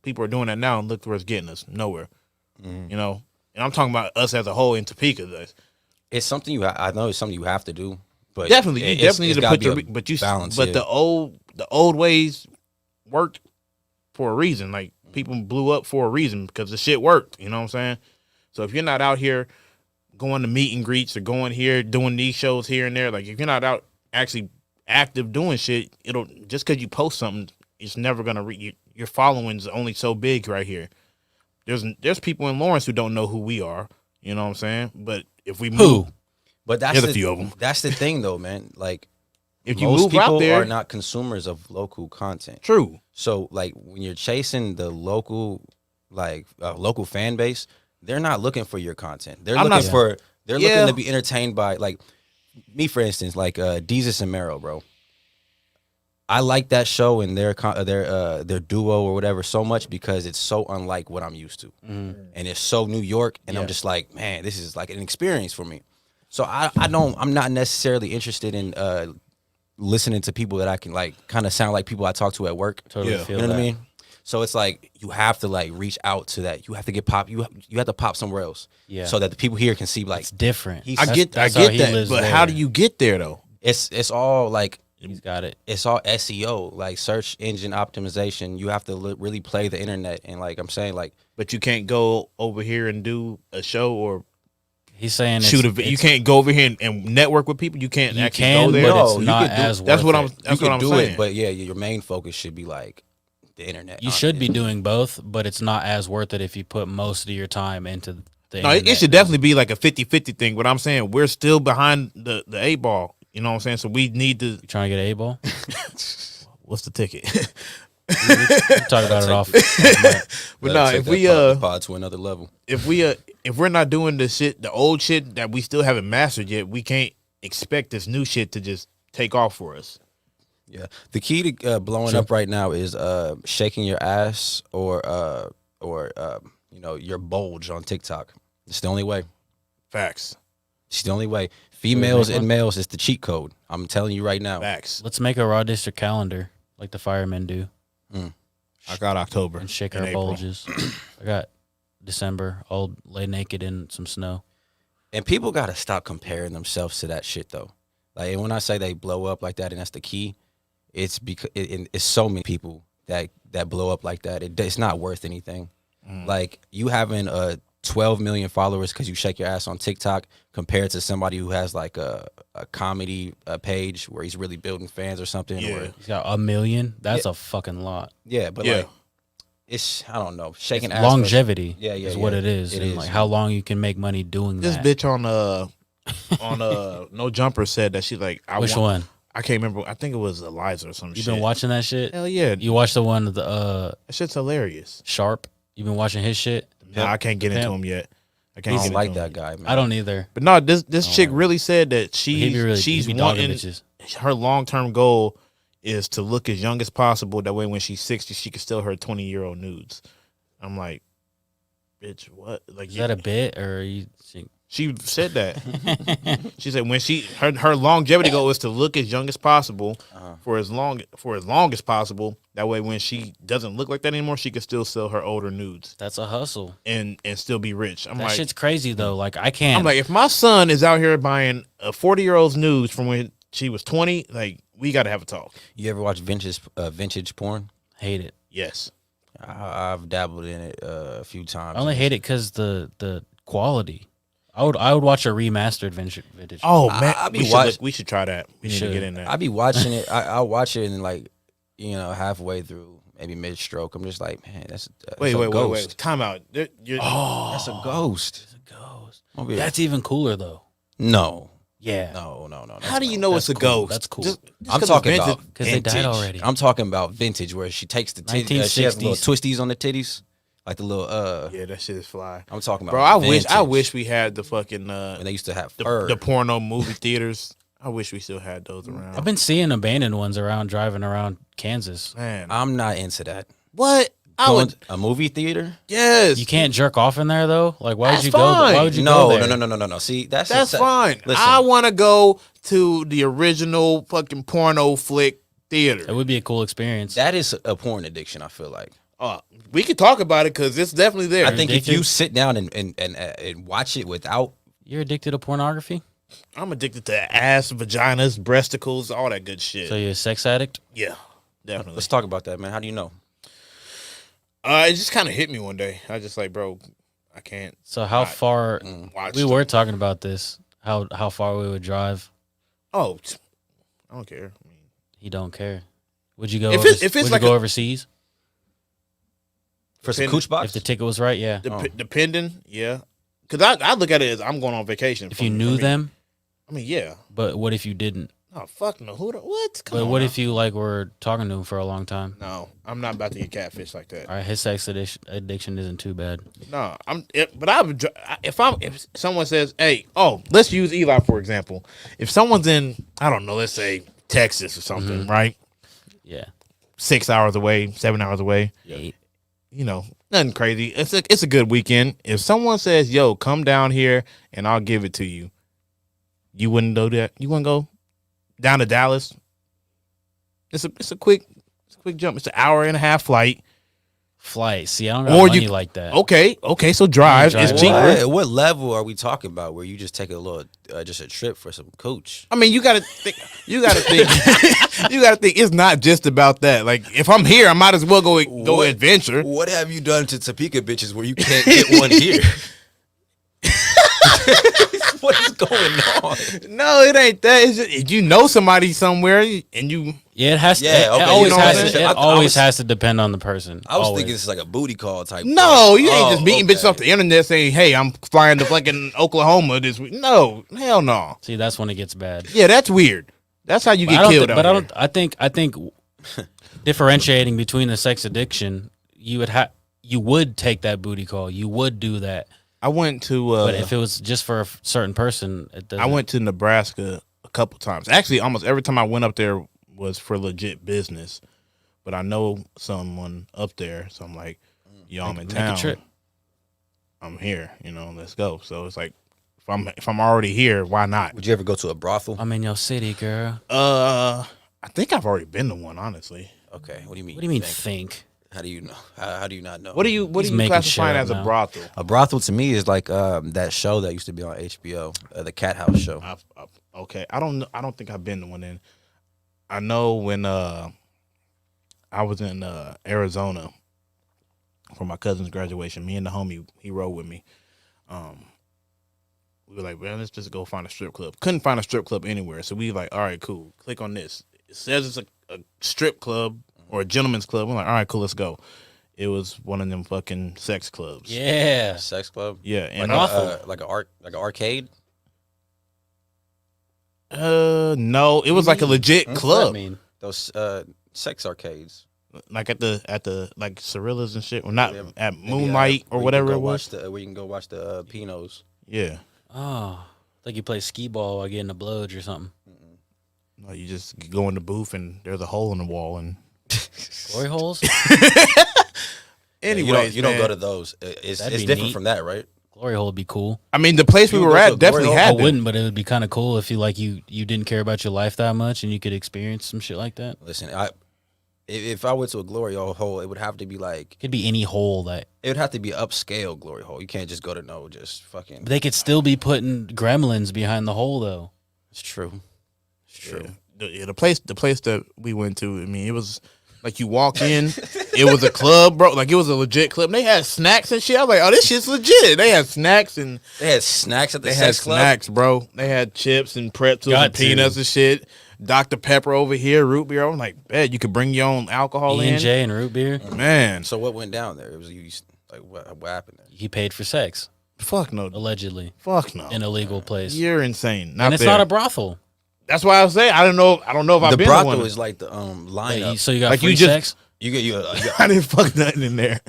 people are doing that now, and look where it's getting us, nowhere. You know, and I'm talking about us as a whole in Topeka. It's something I know it's something you have to do, but Definitely, you definitely need to gotta put be your a balance. but yeah. the old ways worked for a reason. Like people blew up for a reason because the shit worked. You know what I'm saying? So if you're not out here going to meet and greets or going here, doing these shows here and there. Like if you're not out actually active doing shit, it'll just because you post something, it's never gonna your following's only so big right here. There's people in Lawrence who don't know who we are. You know what I'm saying? But if we move, but that's there's a few of them. That's the thing, though, man. Like, if you most move people out there, are not consumers of local content. True. So, like, when you're chasing the local, local fan base, they're not looking for your content. They're looking to be entertained by, like, me, for instance, like Deezus and Mero, bro. I like that show and their duo or whatever so much because it's so unlike what I'm used to, and it's so New York, and I'm just like, man, this is like an experience for me. So I'm not necessarily interested in listening to people that I can like kind of sound like people I talk to at work. Totally feel you know that. what I mean? So it's like you have to like reach out to that. You have to get pop. You have to pop somewhere else. Yeah. So that the people here can see like It's different. I get that's how he that, lives but there. how do you get there though? it's all like. He's got it. It's all SEO, like search engine optimization. You have to really play the internet, and like I'm saying, like, But you can't go over here and do a show or He's saying shoot a. You can't go over here and network with people. You can't You actually can, go there. but it's you not could do- as That's worth what I'm. it. That's you what can I'm do saying. it, but yeah, your main focus should be like the internet. You should be doing both, but it's not as worth it if you put most of your time into the No, internet. it should definitely be like a 50-50 thing. But I'm saying we're still behind the 8-ball. You know what I'm saying? So we need to. You trying to get a ball? What's the ticket? Talk about it off. But no, if we pod to another level, if we're not doing the old shit that we still haven't mastered yet, we can't expect this new shit to just take off for us. yeah. The key to blowing up right now is shaking your ass or your bulge on TikTok. It's the only way. Facts. It's the only way. Females and males is the cheat code. I'm telling you right now. Facts. Let's make a Raw District calendar like the firemen do I got October and shake and our April. bulges. I got December. I'll lay naked in some snow. And people got to stop comparing themselves to that shit, though. Like, and when I say they blow up like that, and that's the key, it's because it's so many people that blow up like that. It's not worth anything. Like, you having 12 million followers because you shake your ass on TikTok compared to somebody who has like a comedy page where he's really building fans or something. Yeah. Or, He's got 1 million. That's a fucking lot. but Yeah. like, it's, I don't know, shaking It's ass. longevity Yeah, is what it is. It and is. like how long you can make money doing This that. bitch on No Jumper said that she's like, Which one? I can't remember. I think it was Eliza or some You shit. been watching that shit? Hell yeah. You watched the one of the That shit's hilarious. Sharp? You been watching his shit? Nah, I can't get into Pimp. him yet. I I can't don't get like into that him. guy, man. I don't either. But no, this chick really said that He be she's he be dogging wanting bitches. her long-term goal is to look as young as possible. That way, when she's 60, she can still her 20-year-old nudes. I'm like, bitch, what? Like, Is that a bit or are you think? she said that. She said when her longevity goal is to look as young as possible for as long as possible. That way, when she doesn't look like that anymore, she can still sell her older nudes That's a hustle. and still be rich. I'm That like, shit's crazy though. Like I can't. I'm like, if my son is out here buying a 40-year-old's nudes from when she was 20, like we got to have a talk. You ever watch vintage porn? hate it. Yes. I've dabbled in it a few times. I only hate it because the quality. I would watch a remastered vintage. Oh man, I be we should try that. We need to get in there. I be watching it. I'll watch it and like, halfway through, maybe mid stroke, I'm just like, man, that's Wait. a ghost. Time out. That's a ghost. Ghost. I'll be- That's even cooler though. No. Yeah. No. How do you know it's a cool. ghost? That's cool. I'm talking about Because they died already. I'm talking about vintage where she takes the titties. She has little 1960s. twisties on the titties, like the little. Yeah, that shit is fly. I'm talking about. Bro, I vintage. wish we had the fucking when they used to have fur. the porno movie theaters. I wish we still had those around. I've been seeing abandoned ones driving around Kansas. Man, I'm not into that. what? I Going would. a movie theater? Yes, You can't jerk off in there though. Like why would That's you go? fine. Why would you No, go there? no. See, that's fine. Listen, I want to go to the original fucking porno flick It theater. would be a cool experience. that is a porn addiction. I feel like. We could talk about it because it's definitely there. I think if addicted? you sit down and watch it without, You're addicted to pornography? I'm addicted to ass, vaginas, breasticles, all that good shit. So you're a sex addict? Yeah, definitely. let's talk about that, man. How do you know? It just kind of hit me one day. I just like, bro, I can't. So how far? Watch We were talking about this. How far we would drive. Oh, I don't care. I mean, He don't care. Would you go? If it's would like you go overseas For some Depending- cooch box? if the ticket was right? Yeah. depending, yeah. Because I look at it as I'm going on vacation. If you knew them, I mean, yeah. but what if you didn't? Oh, fuck no. What? Come But on what now. if you like were talking to him for a long time? No, I'm not about to get catfish like that. All right, his sex addiction isn't too bad. No, if someone says, "Hey, let's use Eli for example. If someone's in, I don't know, let's say Texas or something, right? Yeah. 6 hours away, 7 hours away. Eight. You know, nothing crazy. It's a good weekend. If someone says, "Yo, come down here and I'll give it to you," you wouldn't do that. You wouldn't go down to Dallas. It's a quick jump. It's an hour and a half flight. Flight. See, I don't got Or money you- like that. Okay, so drive. drive. It's cheaper. What level are we talking about where you just take a little, just a trip for some cooch? I mean, you gotta think. You gotta think it's not just about that. Like, if I'm here, I might as well go adventure. What have you done to Topeka bitches where you can't get one here? What is going on? No, it ain't that. It's just, you know somebody somewhere, and you. Yeah, it has to. Yeah, okay, it always you know has what I'm to. saying? It I always was- has to depend on the person. I was Always. thinking this is like a booty call type. No, thing. you ain't just meeting okay. bitches off the internet saying, "Hey, I'm flying to fucking Oklahoma this week." No, hell no. See, that's when it gets bad. Yeah, that's weird. That's how you But I get don't killed. thi- out but I here. don't. I think differentiating between the sex addiction, you would take that booty call. You would do that. I went to. But if it was just for a certain person, it doesn't. I went to Nebraska a couple times. Actually, almost every time I went up there was for legit business. But I know someone up there, so I'm like, "Yo, I'm in Make a town. trip. I'm here. You know, let's go." So it's like, if I'm already here, why not? Would you ever go to a brothel? I'm in your city, girl. I think I've already been to one, honestly. Okay, what do you mean? What do you mean think? think? How do you know? How do you not know? What do you He's making classify shit as up a now. brothel? A brothel to me is like that show that used to be on HBO, the Cat House show. Okay, I don't know. I don't think I've been to one. In I know when I was in Arizona for my cousin's graduation. Me and the homie, he rode with me. We were like, "Man, let's just go find a strip club." Couldn't find a strip club anywhere, so we like, "All right, cool. Click on this. It says it's a strip club or a gentleman's club." We're like, "All right, cool. Let's go." It was one of them fucking sex clubs. Yeah. Sex club. Yeah, and Like an arcade. no, it was like a legit What's club. that mean? Those sex arcades. Like at the like Cirillas and shit, or not Yeah, at maybe, Moonlight or where you whatever can it go was. Where you can go watch the Pinos. Yeah, Oh, like you play skee ball while getting a blowj or something. no, you just go in the booth and there's a hole in the wall. And Glory holes. anyways, you don't go to those. It's That'd be different neat. from that, right? Glory hole would be cool. I mean, the place we You were go to a at definitely glory hole? I had them. wouldn't, but it would be kind of cool if you didn't care about your life that much and you could experience some shit like that. Listen, if I went to a glory hole, it would have to be like It could be any hole that it would have to be upscale glory hole. You can't just go to just fucking. they could still be putting gremlins behind the hole though. It's true. It's true. The place that we went to. I mean, it was like you walk in, it was a club, bro. Like it was a legit club. And they had snacks and shit. I was like, "Oh, this shit's legit." They had snacks and They had snacks at the they had sex club. snacks, bro. They had chips and pretzels Got and peanuts to. and shit. Dr. Pepper over here, root beer. I'm like, "Bet you could bring your own alcohol in." E&J and root beer. Man, So what went down there? It was like what happened there? He paid for sex fuck no, allegedly fuck no. in a legal place, You're insane. Not and it's there. not a brothel. That's why I was saying I don't know if I've The been to brothel one. is like the lineup. So you got Like, free you just- sex. You get I didn't fuck nothing in there.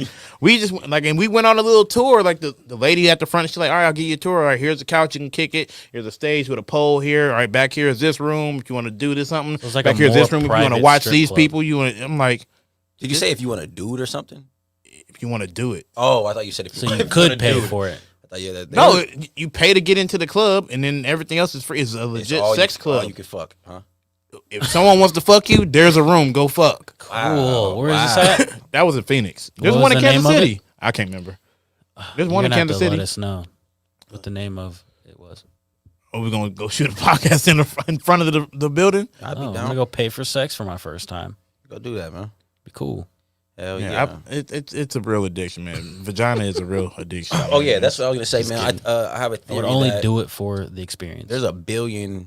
We just like, and we went on a little tour. Like the lady at the front, she's like, "All right, I'll give you a tour. All right, here's a couch, you can kick it. Here's a stage with a pole here. All right, back here is this room. If you want to do this something, It's like back a here's this more room. If you want to private watch strip these club. people, you want. I'm like, Did you say if you want to do it or something? if you want to do it. Oh, I thought you said if So you you wanna could pay do it. for it. I thought yeah. That, No, you pay to get into the club, and then everything else is free. It's a it's legit all sex all club. you can fuck, huh? If someone wants to fuck you, there's a room. Go fuck. Cool. Where is wow. this at? That was in Phoenix. There's What one was in the Kansas name of City. it? I can't remember. There's You're one in gonna have Kansas to City. let us know what the name of it was. Are we gonna go shoot a podcast in front of the building? I'd be Oh, I'm down. gonna go pay for sex for my first time. Go do that, man. Be cool. Hell yeah. It's a real addiction, man. Vagina is a real addiction. Oh yeah, that's what I was gonna say, man. I have a I theory would only that do it for the experience. there's billions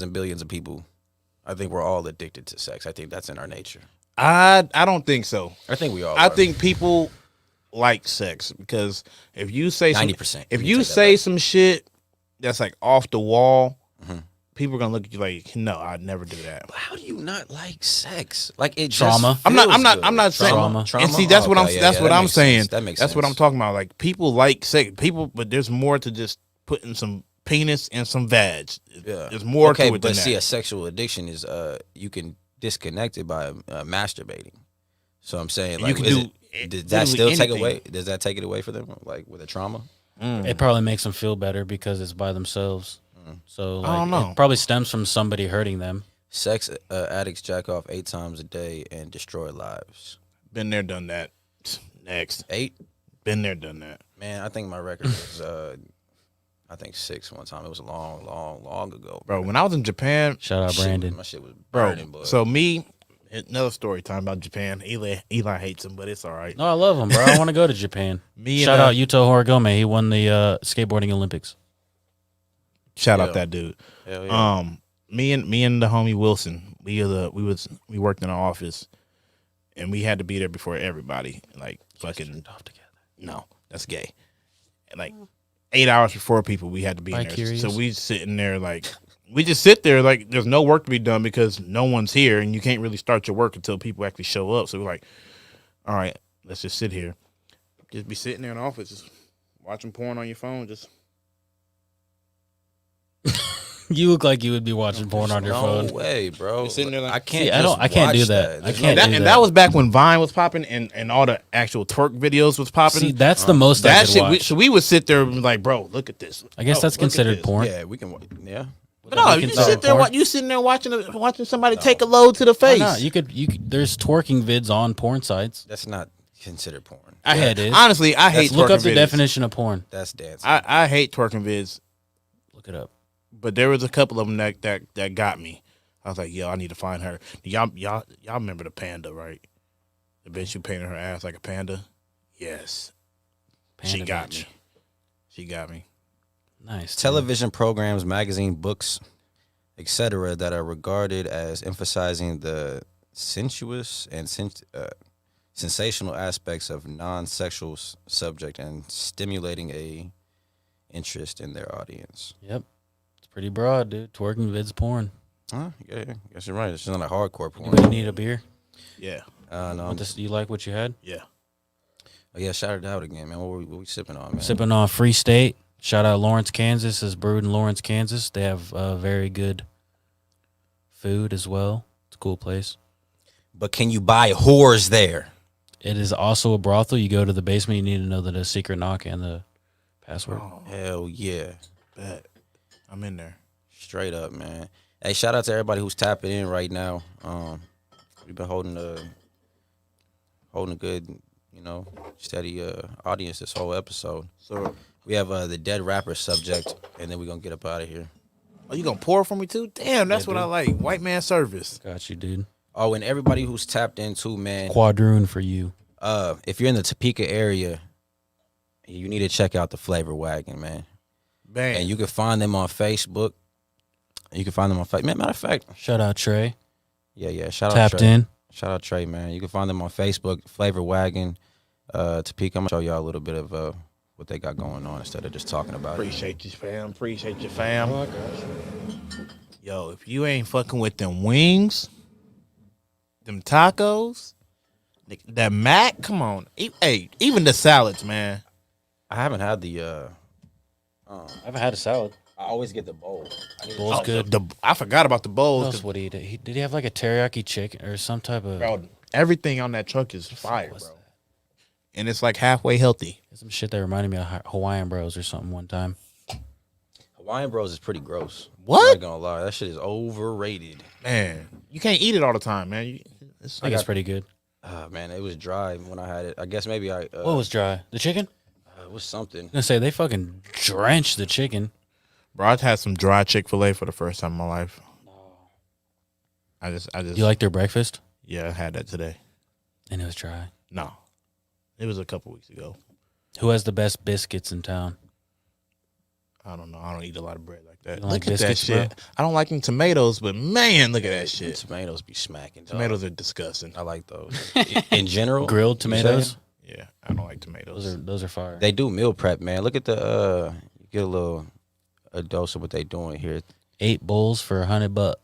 and billions of people. I think we're all addicted to sex. I think that's in our nature. I don't think so. I think we all. I are. think people like sex because if you say 90%. if you say some shit that's like off the wall, people are gonna look at you like, no, I'd never do that. How do you not like sex? Like it Trauma. Just I'm not feels saying good. Trauma. And see, that's what I'm Okay, that's yeah, what that I'm makes saying. sense. That makes that's what I'm sense. talking about. Like people like sex, but there's more to just putting some penis and some vag. Yeah. There's more okay, to it but than see, that. a sexual addiction is you can disconnect it by masturbating. So I'm saying, like, You can does that still literally take anything. away? Does that take it away for them, like with a trauma? It probably makes them feel better because it's by themselves. So like, I don't know. it probably stems from somebody hurting them. Sex addicts jack off 8 times a day and destroy lives. Been there, done that. Next, 8? been there, done that. Man, I think my record was I think 6 one time. It was long ago, Bro, when I was in Japan, Shout out Brandon. My shit was bro. burning, but So another story time about Japan. Eli hates him, but it's all right. No, I love him, bro. I want to go to Japan. Me and, Shout out Yuto Horigome. He won the skateboarding Olympics. Shout Yeah. out that dude. hell yeah. Me and the homie Wilson, we worked in an office, and we had to be there before everybody. Like fucking Off together. no, that's gay. And like 8 hours before people, we had to be in there. Bi-curious. So we sitting there like we just sit there like there's no work to be done because no one's here, and you can't really start your work until people actually show up. So we're like, all right, let's just sit here, just be sitting there in the office, just watching porn on your phone, just. You look like you would be watching porn on your no phone. way, bro. You're sitting there like- I can't. See, I can't do watch that. I There's can't no- do And that. that was back when Vine was popping and all the actual twerk videos was popping. See, that's the most I that could shit. watch. So we would sit there and be like, bro, look at this. I guess Oh, that's look at considered this. porn. Yeah, we can. Yeah. But no, We you consider sit there. porn. You sitting there watching somebody take a load to the Why face. not? You could. There's twerking vids on porn sites. That's not considered porn. I Yeah, hate it is. Honestly, I hate Look twerking up the vids. definition of porn. That's dancing. I hate twerking vids, Look it up. but there was a couple of them that got me. I was like, yo, I need to find her. Y'all remember the panda, right? The bitch who painted her ass like a panda. Yes, Panda she got baby. me. She got me. Nice. dude. Television programs, magazine, books, etc., that are regarded as emphasizing the sensuous and sensational aspects of non-sexual subject and stimulating a interest in their audience. Yep. It's pretty broad, dude. Twerking vids porn. Huh? Yeah, guess you're right. It's not like hardcore porn. Anybody need a beer? Yeah, No. Want this, you like what you had? yeah. Oh, yeah, shout it out again, man. What we sipping on, man? Sipping on Free State. Shout out Lawrence, Kansas. It's brewed in Lawrence, Kansas. They have very good food as well. It's a cool place. But can you buy whores there? It is also a brothel. You go to the basement. You need to know the secret knock and the password. Hell yeah. Bet. I'm in there. Straight up, man. Hey, shout out to everybody who's tapping in right now. We've been holding a good, steady audience this whole episode. So, We have the dead rapper subject, and then we're gonna get up out of here. are you gonna pour for me too? Damn, that's what I like. White man service. Got you, dude. Oh, and everybody who's tapped into, man, Quadroon for you. if you're in the Topeka area, you need to check out the Flavor Wagon, man. Bang. And you can find them on Facebook. You can find them on Facebook. Matter of fact, Shout out Trey. yeah. Shout out Tapped Trey. in. Shout out Trey, man. You can find them on Facebook, Flavor Wagon, Topeka. I'm gonna show y'all a little bit of what they got going on instead of just talking about it. Appreciate you, fam. Appreciate you, fam. Yo, if you ain't fucking with them wings, them tacos, that mac, come on. Hey, even the salads, man. I haven't had the. I haven't had a salad. I always get the bowl. Bowl's good. I forgot about the What bowls. else would he eat? Did he have like a teriyaki chicken or some type of Bro, everything on that truck is fire, what's bro. And it's like halfway healthy. some shit that reminded me of Hawaiian Bros or something one time? Hawaiian Bros is pretty gross. What? I'm not gonna lie, that shit is overrated. Man, you can't eat it all the time, man. I think it's pretty good. Man, it was dry when I had it. I guess maybe I. What was dry? The chicken? It was something. I'm gonna say they fucking drenched the chicken. Bro, I had some dry Chick-fil-A for the first time in my life. I just You like their breakfast? yeah, I had that today. And it was dry. No, it was a couple weeks ago. Who has the best biscuits in town? I don't know. I don't eat a lot of bread like that. You don't like Look at that biscuits, shit. bro? I don't like them tomatoes, but man, look at that shit. Tomatoes be smacking. Dog. Tomatoes are disgusting. I like those. In general, Grilled you saying? tomatoes. Yeah, I don't like tomatoes. Those are fire. They do meal prep, man. Look at the you get a dose of what they doing here. 8 bowls for $100.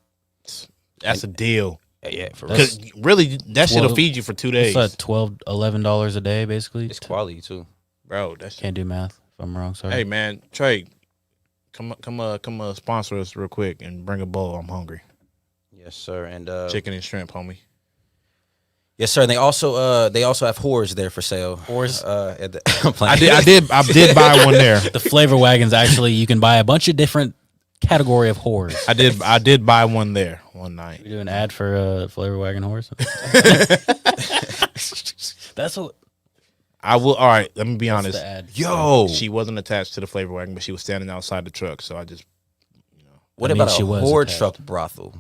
That's a deal. Yeah, for real. That's- Because really, that shit'll 12 feed you for 2 days. It's like $12, $11 a day, basically. It's quality too. Bro, that's Can't do math if I'm wrong. Sorry. Hey man, Trey, come sponsor us real quick and bring a bowl. I'm hungry. Yes, sir. And Chicken and shrimp, homie. yes, sir. And they also have whores there for sale. Whores? At the, I'm playing. I did buy one there. The flavor wagons, actually, you can buy a bunch of different category of whores. I did buy one there one night. We do an ad for flavor wagon horse. That's what. I will. All right, let me be honest. The ad. Yo, She wasn't attached to the flavor wagon, but she was standing outside the truck. So I just, what That about means a she was whore attached. truck brothel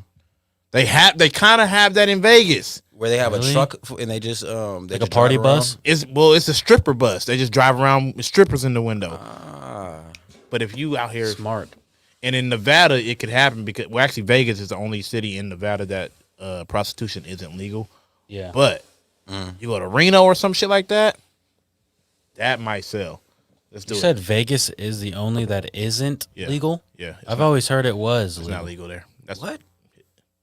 they kind of have that in Vegas. where they have Really? a truck and they just they Like a just party drive around? bus? It's a stripper bus. They just drive around with strippers in the window. Ah, But if you out here, Smart. and in Nevada, it could happen because actually Vegas is the only city in Nevada that prostitution isn't legal. Yeah. But you go to Reno or some shit like that, that might sell. Let's do You it. said Vegas is the only that isn't Yeah. legal? Yeah, I've always heard it was it's legal. not legal there. That's what?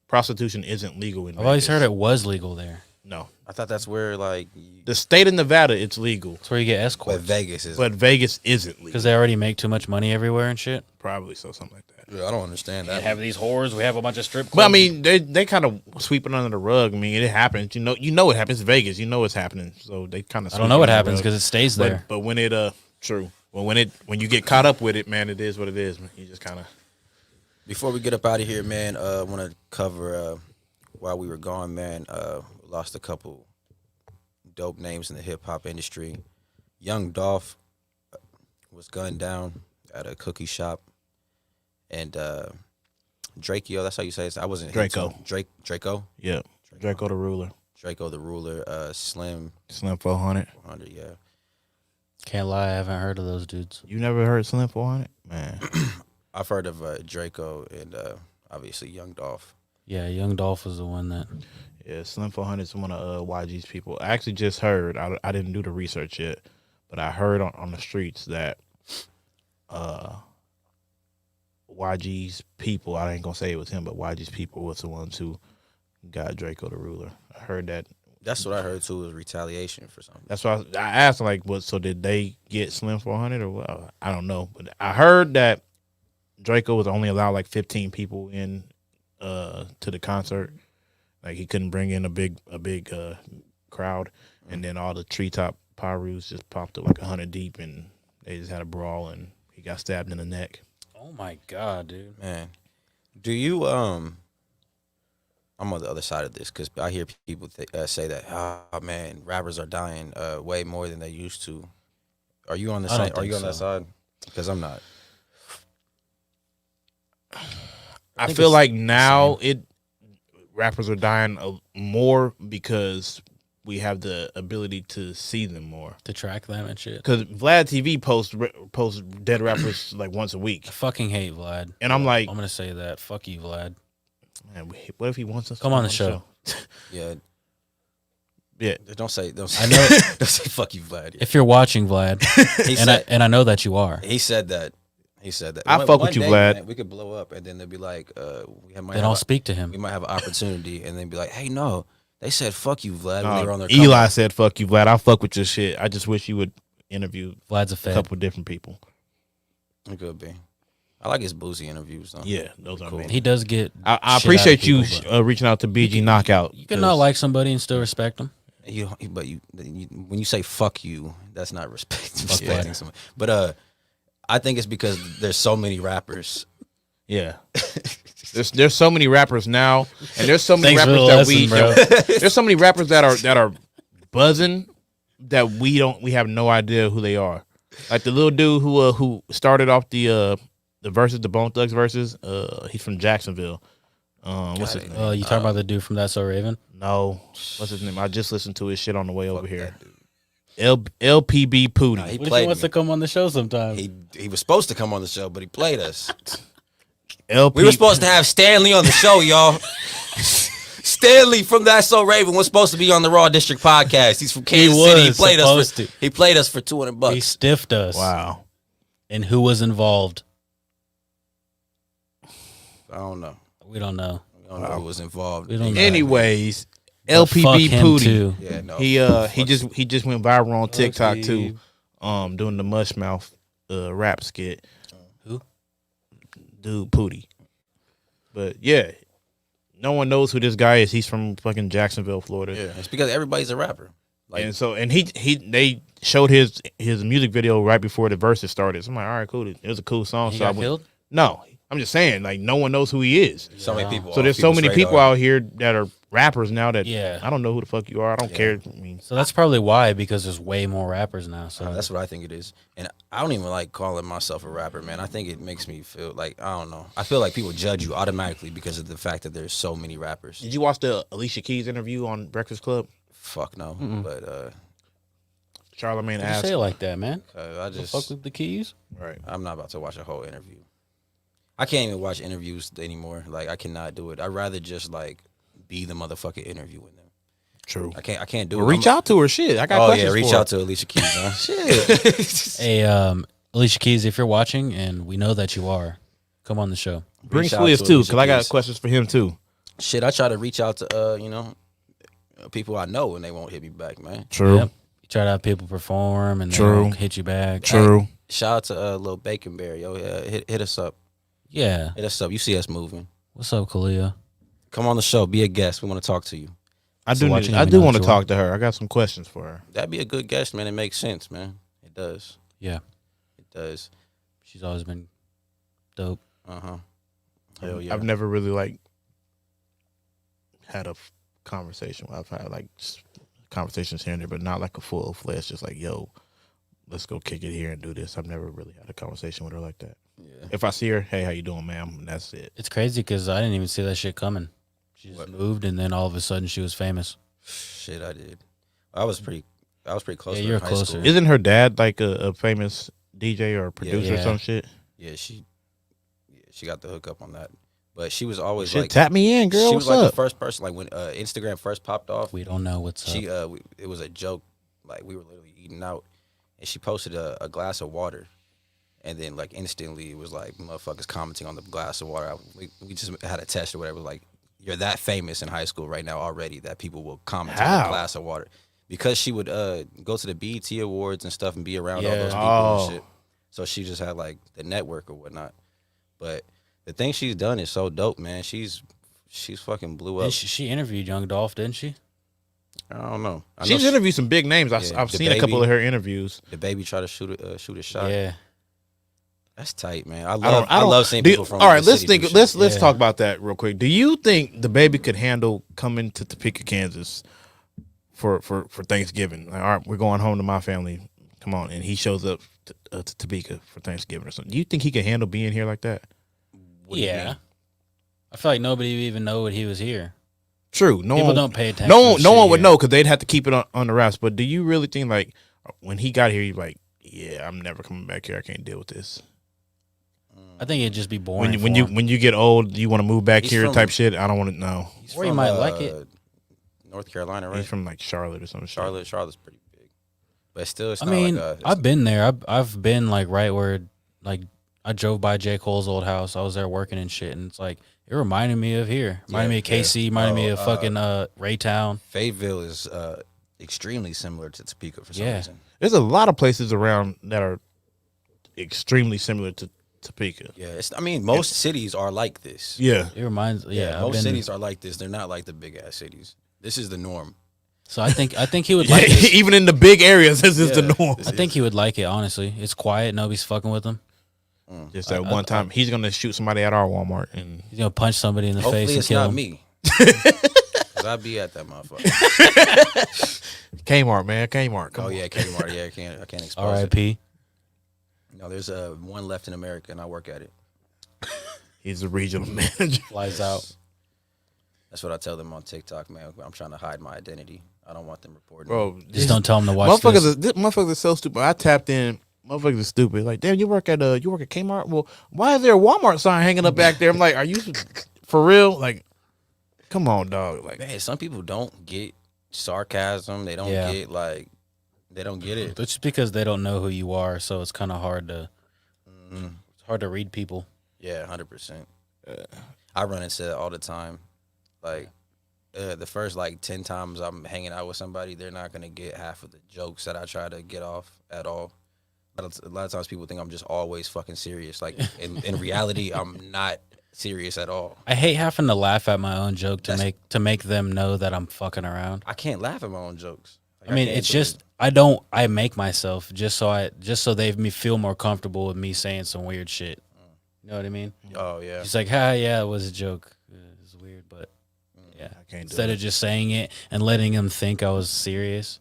Prostitution isn't legal in I've always Vegas. heard it was legal there. No, I thought that's where like, the state of Nevada, it's legal, That's where you get but escorts. Vegas is. but Vegas isn't legal. Because they already make too much money everywhere and shit. Probably so, something like that. Yeah, I don't understand that. these whores. We have a bunch of strip clubs. But I mean, they kind of sweep it under the rug. I mean, it happens. You know it happens. Vegas, you know it's happening. So they kind of. I don't know what happens because it stays there. But when it true. Well, when you get caught up with it, man, it is what it is. Man. You just kind of. Before we get up out of here, man, I want to cover while we were gone, man. Lost a couple dope names in the hip hop industry. Young Dolph was gunned down at a cookie shop, and Draco, that's how you say it. I wasn't Draco. Draco, Yeah, Draco the Ruler, Draco the Ruler, Slim 400. 100, yeah. Can't lie, I haven't heard of those dudes. You never heard Slim 400, man? I've heard of Draco and obviously Young Dolph. Yeah, Young Dolph was the one that. Yeah, Slim 400 is one of YG's people. I actually just heard. I didn't do the research yet, but I heard on the streets that YG's people. I ain't gonna say it was him, but YG's people was the ones who got Draco the Ruler. I heard that. That's what I heard too, was retaliation for something. That's why I asked, like, what? So did they get Slim 400 or what? I don't know, but I heard that Draco was only allowed like 15 people in to the concert. Like he couldn't bring in a big crowd, and then all the treetop Pyrus just popped up like 100 deep, and they just had a brawl, and he got stabbed in the neck. Oh my god, dude! Man, do you I'm on the other side of this because I hear people say that, oh man, rappers are dying way more than they used to. Are you on the I don't side? Are think you on that so. side? Because I'm not. I think feel it's like the now rappers are dying more because we have the ability to see them more. To track them and shit. Because Vlad TV posts dead rappers like once a week, I fucking hate Vlad. and I'm like, I'm gonna say that. Fuck you, Vlad. man, what if he wants us? to Come on the show. Yeah. Yeah, Don't say. I Don't know. say fuck you, Vlad. If you're watching, Vlad, He and said. I know that you are. He said that. He said that. I fuck with One you, day, Vlad. man, we could blow up, and then they'll be like, Then I'll speak to we him. might have an opportunity, and then be like, hey, no, they said fuck you, Vlad, when they were on their Eli said, "Fuck you, Vlad. I'll fuck with your shit. I just wish you would interview Vlad's a a fed. couple different people." It could be. I like his Boosie interviews, though. Yeah, those are Cool. amazing. He does get. I shit out of appreciate you people, but reaching out to BG Knockout. You can not like somebody and still respect them. But when you say fuck you, that's not respecting yeah. someone. But I think it's because there's so many rappers. Yeah. There's so many rappers now, and there's so many Thanks for rappers the that lesson, bro. there's so many rappers that are buzzing that we have no idea who they are. Like the little dude who started off the Verzuz, the Bone Thugs Verzuz. He's from Jacksonville. What's his name? You talking about the dude from That's So Raven? No, what's his name? I just listened to his shit on the way over here. LPB Pootie. Nah, he What if played he wants me. to come on the show sometime? He was supposed to come on the show, but he played us. LP, We were supposed to have Stanley on the show, y'all. Stanley from That's So Raven was supposed to be on the Raw District podcast. He's from Kansas City. was supposed to. He played us for $200. He stiffed us. Wow. And who was involved? I don't know. We don't know. I don't know who was involved. We don't know. Anyways, But fuck LPB him Pootie. too. Yeah, no. He just went viral on TikTok too. Steve. Doing the Mushmouth rap skit. Who? Dude Pootie. But yeah, no one knows who this guy is. He's from fucking Jacksonville, Florida. Yeah, it's because everybody's a rapper. Like, And they showed his music video right before the verses started. So I'm like, all right, cool. It was a cool song. He So I got went, killed? no, I'm just saying, like, no one knows who he is. so many people. So off there's so people's many radar. people out here that are rappers now that Yeah. I don't know who the fuck you are. I don't care. I mean, So that's probably why, because there's way more rappers now. So That's what I think it is. And I don't even like calling myself a rapper, man. I think it makes me feel like, I don't know. I feel like people judge you automatically because of the fact that there's so many rappers. did you watch the Alicia Keys interview on Breakfast Club? Fuck no. But Charlamagne you asked. say it like that, man. I The just, fuck with the keys? Right. I'm not about to watch a whole interview. I can't even watch interviews anymore. Like, I cannot do it. I'd rather just, like, be the motherfucking interviewing them. True. I can't do Well, it. reach out to her. Shit. I got Oh, questions yeah, reach for out her. to Alicia Keys, huh? Shit. Hey, Alicia Keys, if you're watching, and we know that you are, come on the show. Bring Reach out Swiss to too, Alicia because I got Keys. questions for him too. Shit, I try to reach out to, people I know and they won't hit me back, man. True. Yep. You try to have people perform and they True. don't hit you back. True. Shout out to Lil Bacon Bear, yo. Hit us up. Yeah. Hit us up. You see us moving. What's up, Kalia? Come on the show. Be a guest. We want to talk to you. I So do. watching I me do not want to sure. talk to her. I got some questions for her. That'd be a good guest, man. It makes sense, man. It does. Yeah. It does. She's always been dope. Uh-huh. Hell yeah. I've never really had a conversation. I've had just conversations here and there, but not like a full fledged. Just like, yo, let's go kick it here and do this. I've never really had a conversation with her like that. Yeah. If I see her, hey, how you doing, ma'am? And that's it. It's crazy because I didn't even see that shit coming. She just moved, and then all of a sudden she was famous. Shit, I did. I was pretty close Yeah, to her you're in high closer. school. Isn't her dad like a famous DJ or producer or Yeah. some shit? Yeah, she got the hook up on that. But she was always Shit, like, tap me in, girl. she What's was like up? the first person, like when Instagram first popped off. We don't know what's She up. it was a joke, like we were literally eating out, and she posted a glass of water, and then like instantly it was like motherfuckers commenting on the glass of water. We just had a test or whatever. Like, you're that famous in high school right now already that people will comment on How? a glass of water, because she would go to the BET Awards and stuff and be around all Yeah. those people Oh. and shit. So she just had like the network or whatnot. But the thing she's done is so dope, man. She's fucking blew up. And she interviewed Young Dolph, didn't she? I don't know. I know She's interviewed some big names. Yeah, I've the seen a couple baby. of her interviews. the baby tried to shoot a shot. Yeah. That's tight, man. I I love seeing do- people from. All right, the let's city do think. shit. Let's Yeah. talk about that real quick. Do you think the baby could handle coming to Topeka, Kansas, for Thanksgiving? Like, all right, we're going home to my family. Come on, and he shows up to Topeka for Thanksgiving or something. Do you think he could handle being here like that? What do you Yeah. mean? I feel like nobody would even know he was here. True. No People one, don't pay attention. No to one shit would here. know because they'd have to keep it on the wraps. But do you really think like when he got here, he's like, yeah, I'm never coming back here. I can't deal with this. I think it'd just be boring. When you get old, you want to move back He's here from- type shit. I don't want to know. He's Or you might like it. North Carolina, right? He's from like Charlotte or something. Charlotte's pretty big, but still, it's I not mean, like I've been there. I've been like right where, like, I drove by J. Cole's old house. I was there working and shit, and it's like it reminded me of here. Reminded me of KC. Reminded me of fucking Raytown. Fayetteville is extremely similar to Topeka for some Yeah. reason. There's a lot of places around that are extremely similar to Topeka. Yeah, I mean, most cities are like this. Yeah. It reminds. Yeah, I've most been, cities are like this. They're not like the big ass cities. This is the norm. So I think he would like it. Even in the big areas, this is the Yeah. norm. I think he would like it. Honestly, it's quiet. Nobody's fucking with him. Just that one time, he's gonna shoot somebody at our Walmart, and He's gonna punch somebody in the Hopefully, face and it's kill not him. me. 'Cause I'd be at that motherfucker. Kmart, man, Kmart. Come Oh on. yeah, Kmart. Yeah, I can't expose it. R.I.P. No, there's one left in America, and I work at it. He's the regional manager. Flies out. That's what I tell them on TikTok, man. I'm trying to hide my identity. I don't want them reporting. Bro, Just don't tell them to watch this. Motherfuckers are so stupid. I tapped in. Motherfuckers are stupid. Like, damn, you work at Kmart? Well, why is there a Walmart sign hanging up back there? I'm like, are you for real? Like, come on, dog. Like, man, some people don't get sarcasm. They don't get they don't get it. It's because they don't know who you are, so it's kind of hard to it's hard to read people. Yeah, 100%. I run into that all the time. Like, the first 10 times I'm hanging out with somebody, they're not gonna get half of the jokes that I try to get off at all. A lot of times people think I'm just always fucking serious. Like, in reality, I'm not serious at all. I hate having to laugh at my own joke to make them know that I'm fucking around. I can't laugh at my own jokes. I mean, it's just I make myself just so they feel more comfortable with me saying some weird shit. You know what I mean? Oh yeah. It's like, yeah, it was a joke. It was weird, but yeah. Instead of just saying it and letting them think I was serious,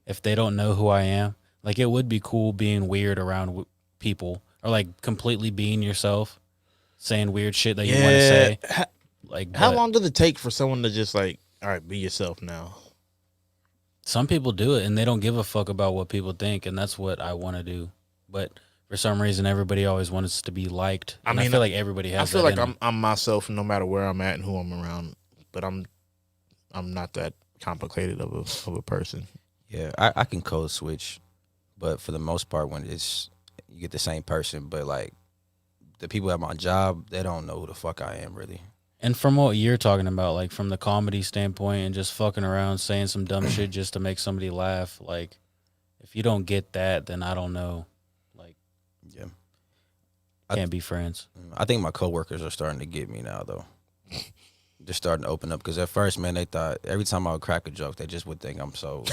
if they don't know who I am, like, it would be cool being weird around people, or completely being yourself, saying weird shit that you want to say. How long does it take for someone to just all right, be yourself now? Some people do it and they don't give a fuck about what people think, and that's what I want to do. But for some reason, everybody always wants to be liked. And I feel like everybody has. I feel like I'm myself no matter where I'm at and who I'm around, but I'm not that complicated of a person. Yeah, I can code switch, but for the most part, when you get the same person, but the people at my job, they don't know who the fuck I am really. And from what you're talking about, from the comedy standpoint and just fucking around saying some dumb shit just to make somebody laugh, if you don't get that, then I don't know. Yeah. Can't be friends. I think my coworkers are starting to get me now, though. They're starting to open up, because at first, man, they thought every time I would crack a joke, they just would think I'm so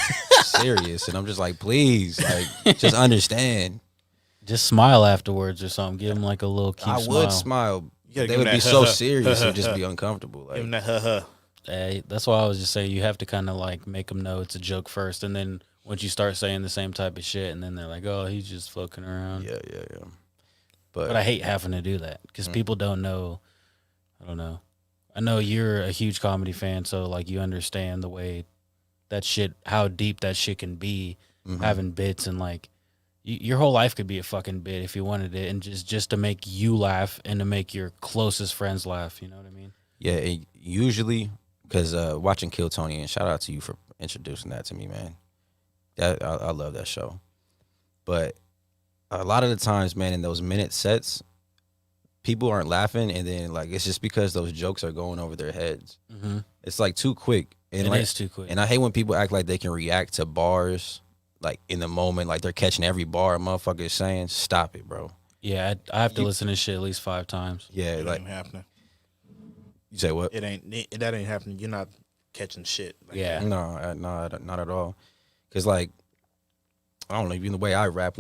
serious. And I'm just like, please, just understand. Just smile afterwards or something. Give them a little cute smile. I would smile. They would be so serious and just be uncomfortable. Give them that Hey, that's why I was just saying you have to kind of make them know it's a joke first, and then once you start saying the same type of shit, and then they're like, oh, he's just fucking around. Yeah. But I hate having to do that because people don't know. I don't know. I know you're a huge comedy fan, so you understand the way that shit, how deep that shit can be, having bits, and your whole life could be a fucking bit if you wanted it, and just to make you laugh and to make your closest friends laugh. You know what I mean? Yeah, and usually, because watching Kill Tony, and shout out to you for introducing that to me, man. I love that show. But a lot of the times, man, in those minute sets, people aren't laughing, and then it's just because those jokes are going over their heads. Mm-hmm. It's too quick. And it is too quick. And I hate when people act like they can react to bars in the moment, they're catching every bar a motherfucker is saying. Stop it, bro. Yeah, I have to listen to shit at least 5 times. Yeah, it ain't happening. You say what? That ain't happening. You're not catching shit. Yeah. No, not at all. Because I don't know, even the way I rap,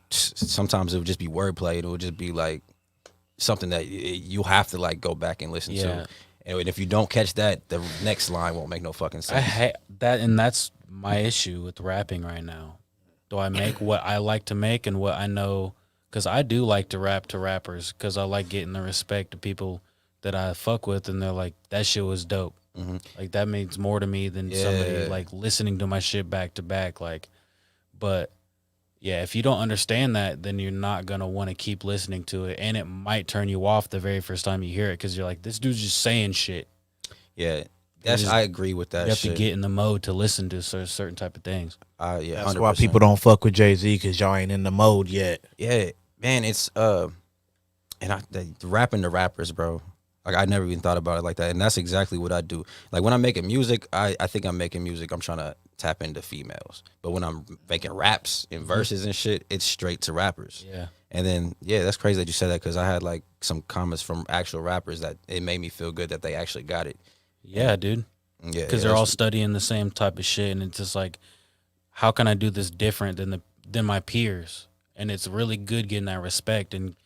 sometimes it would just be wordplay. It would just be something that you'll have to go back and listen to. And if you don't catch that, the next line won't make no fucking sense. I hate that, and that's my issue with rapping right now. Do I make what I like to make and what I know? Because I do like to rap to rappers, because I like getting the respect of people that I fuck with, and they're like, that shit was dope. Mm-hmm. That means more to me than somebody listening to my shit back to back. But yeah, if you don't understand that, then you're not going to want to keep listening to it. And it might turn you off the very first time you hear it, because you're like, this dude's just saying shit. Yeah, I agree with that. You have to get in the mode to listen to certain type of things. Yeah, that's 100%. why people don't fuck with Jay-Z, because y'all ain't in the mode yet. Yeah, man, it's rapping to rappers, bro. I never even thought about it like that, and that's exactly what I do. When I'm making music, I think I'm making music. I'm trying to tap into females, but when I'm making raps and verses and shit, it's straight to rappers. Yeah, and then that's crazy that you said that, because I had some comments from actual rappers that it made me feel good that they actually got it. Yeah, dude. Yeah, because they're all studying the same type of shit, and it's just how can I do this different than my peers? And it's really good getting that respect and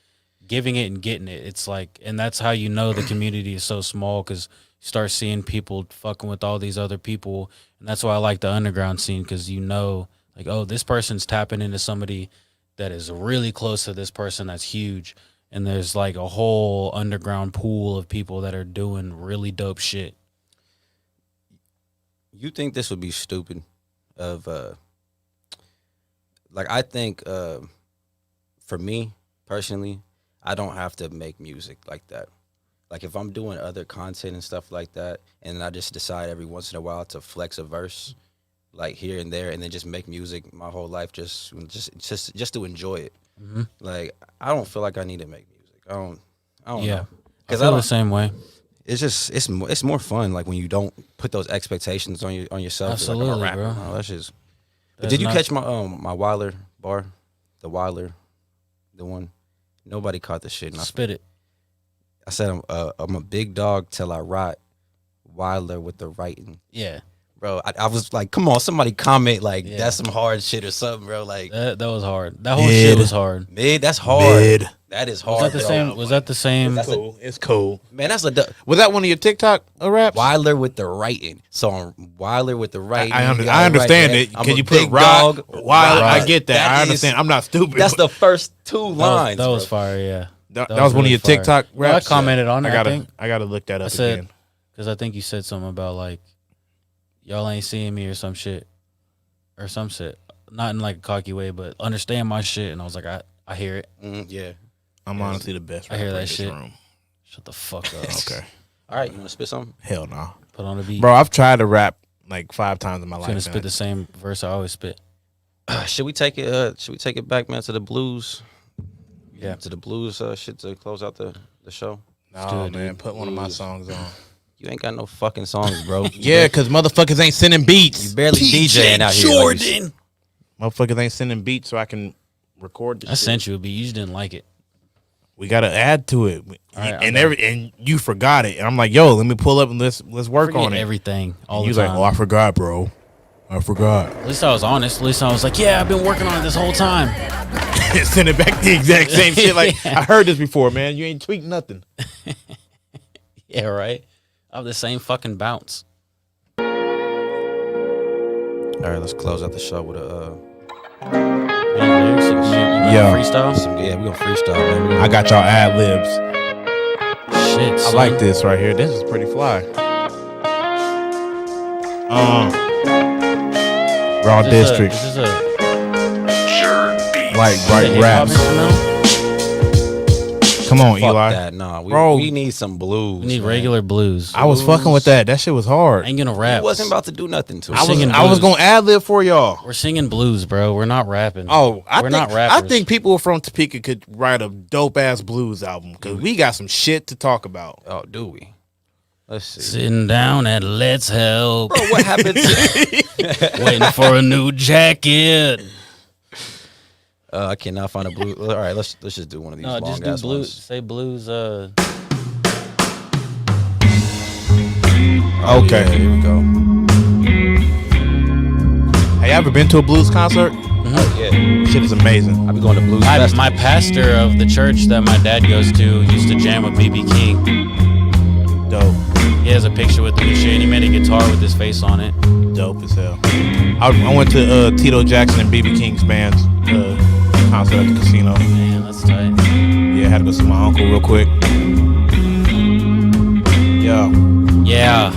giving it and getting it. It's and that's how you know the community is so small, because you start seeing people fucking with all these other people, and that's why I like the underground scene, because oh, this person's tapping into somebody that is really close to this person that's huge, and there's a whole underground pool of people that are doing really dope shit. You think this would be stupid? Of like I think for me personally, I don't have to make music like that. Like if I'm doing other content and stuff like that, and I just decide every once in a while to flex a verse, like here and there, and then just make music my whole life just to enjoy it. Mm-hmm. Like I don't feel like I need to make music. I don't Yeah, know. I feel the same way. It's just it's more fun like when you don't put those expectations on yourself. Absolutely, like, I'm a rapper. bro. No, that's just. But That's did you not- catch my Wilder bar, the Wilder, the one? Nobody caught the shit. And Spit it. I said I'm a big dog till I rot. Wilder with the writing. Yeah, Bro, I was like, come on, somebody comment like Yeah. that's some hard shit or something, bro. Like that was hard. That whole shit was hard. mid, that's hard. Mid. That is Was hard. that the bro. same? Was that the same? That's Cool. It's cool. Man, that's Was that one of your TikTok raps? Wilder with the writing. So I'm Wilder with the writing. I You gotta understand write it that. I'm because a you put big rock, dog. wild. I Right. get that. That I is- understand. I'm not stupid. That's the first two That lines. was, that was bro. fire. Yeah, that was one of really your fire. TikTok No, I raps. commented on it. I gotta look that I up said again. because I think you said something about like y'all ain't seeing me or some shit, not in like a cocky way, but understand my shit. And I was like, I hear it. Yeah. I'm honestly the best. I hear rapper that in this shit. room. Shut the fuck up. Okay. All right, you want to spit something? Hell no, Put on the beat. bro. I've tried to rap like 5 times in my I'm life. gonna and spit the same verse I always spit. Should we take it? Should we take it back, man, to the blues? Yeah. To the blues shit to close out the show. No, do it, man. dude. Put one of my songs on. You ain't got no fucking songs, bro. Yeah, because motherfuckers ain't sending beats. You barely DJing out here. like this. Motherfuckers ain't sending beats so I can record this I shit. sent you a beat. You just didn't like it. We gotta add to it. right, And you forgot it. And I'm like, yo, let me pull up and let's work Forget on it. everything all And you the was time. like, oh, I forgot, bro. I forgot. At least I was honest. At least I was like, yeah, I've been working on it this whole time. Send it back the exact same shit. Like, Yeah. I heard this before, man. You ain't tweeting nothing. Yeah, right. I have the same fucking bounce. All right, let's close out the show with a. Yo. Freestyle? Yeah, we gonna freestyle, man. I got y'all ad libs. Shit, I son. like this right here. This is pretty fly. Raw District. This is a Like right hip-hop raps. instrumental? Come on, Fuck Eli. that. Nah, Bro. we need some blues. We need man. regular blues. I was fucking with that. That shit was hard. I ain't gonna He rap. wasn't about to do nothing to I us. was- singing I was blues. gonna ad lib for y'all. We're singing blues, bro. We're not rapping. Oh, We're not rappers. I think people from Topeka could write a dope ass blues album because we got some shit to talk about. Oh, do we? Let's see. Sitting down at Let's Help, Bro, what happened to waiting for a new jacket. I cannot find a blue. All right, let's just do one of these No, long just do ass blues. ones. Say blues. Okay. Yeah, here we go. Hey, you ever been to a blues concert? Oh, yeah. Shit is amazing. I be going to blues My festival. pastor of the church that my dad goes to used to jam with BB King. Dope. He has a picture with him and shit. And he made a guitar with his face on it. Dope as hell. I went to Tito Jackson and BB King's band's concert at the casino. Man, that's tight. Yeah, I had to go see my uncle real quick. Yo. Yeah.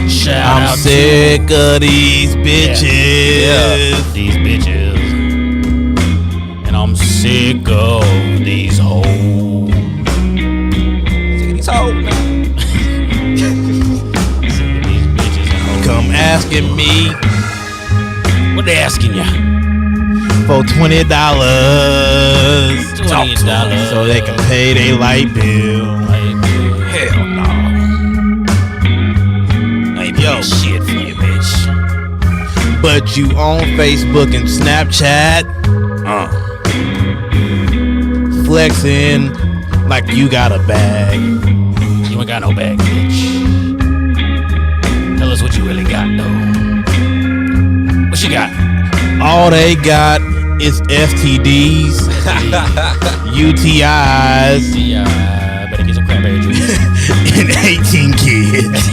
Shout I'm out sick of these bitches. to these bitches. And I'm sick of these hoes. These hoes, man. Sick of these bitches and hoes. Come asking me What they asking ya? for $20. $20. So they can pay their light bill. Hell no. Ain't yo shit for you, bitch. But you on Facebook and Snapchat flexing like you got a bag. You ain't got no bag, bitch. Tell us what you really got, though. What you got? All they got is STDs, UTIs, Yeah, better get some cranberry juice. and 18 kids.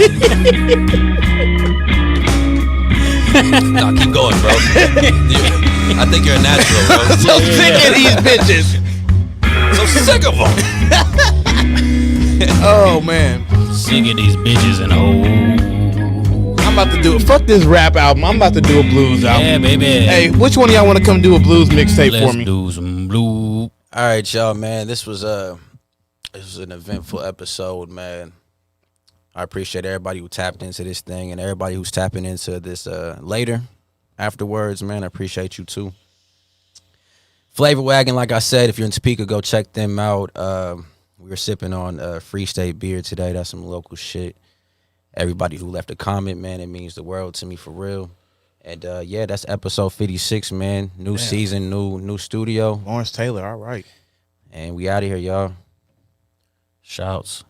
Nah, keep going, bro. I think you're a natural, bro. So sick of these bitches. So sick of them. Oh man, Sick of these bitches and hoes. I'm about to do it. Fuck this rap album. I'm about to do a blues album. Yeah, baby. Hey, which one of y'all want to come do a blues mixtape Let's for me? do some blue. All right, y'all, man. This was an eventful episode, man. I appreciate everybody who tapped into this thing and everybody who's tapping into this later, afterwards, man. I appreciate you too. Flavor Wagon, like I said, if you're in Topeka, go check them out. We were sipping on Free State beer today. That's some local shit. Everybody who left a comment, man, it means the world to me for real. And yeah, that's episode 56, man. New season, new studio. Lawrence Taylor, all right. And we out of here, y'all. Shouts.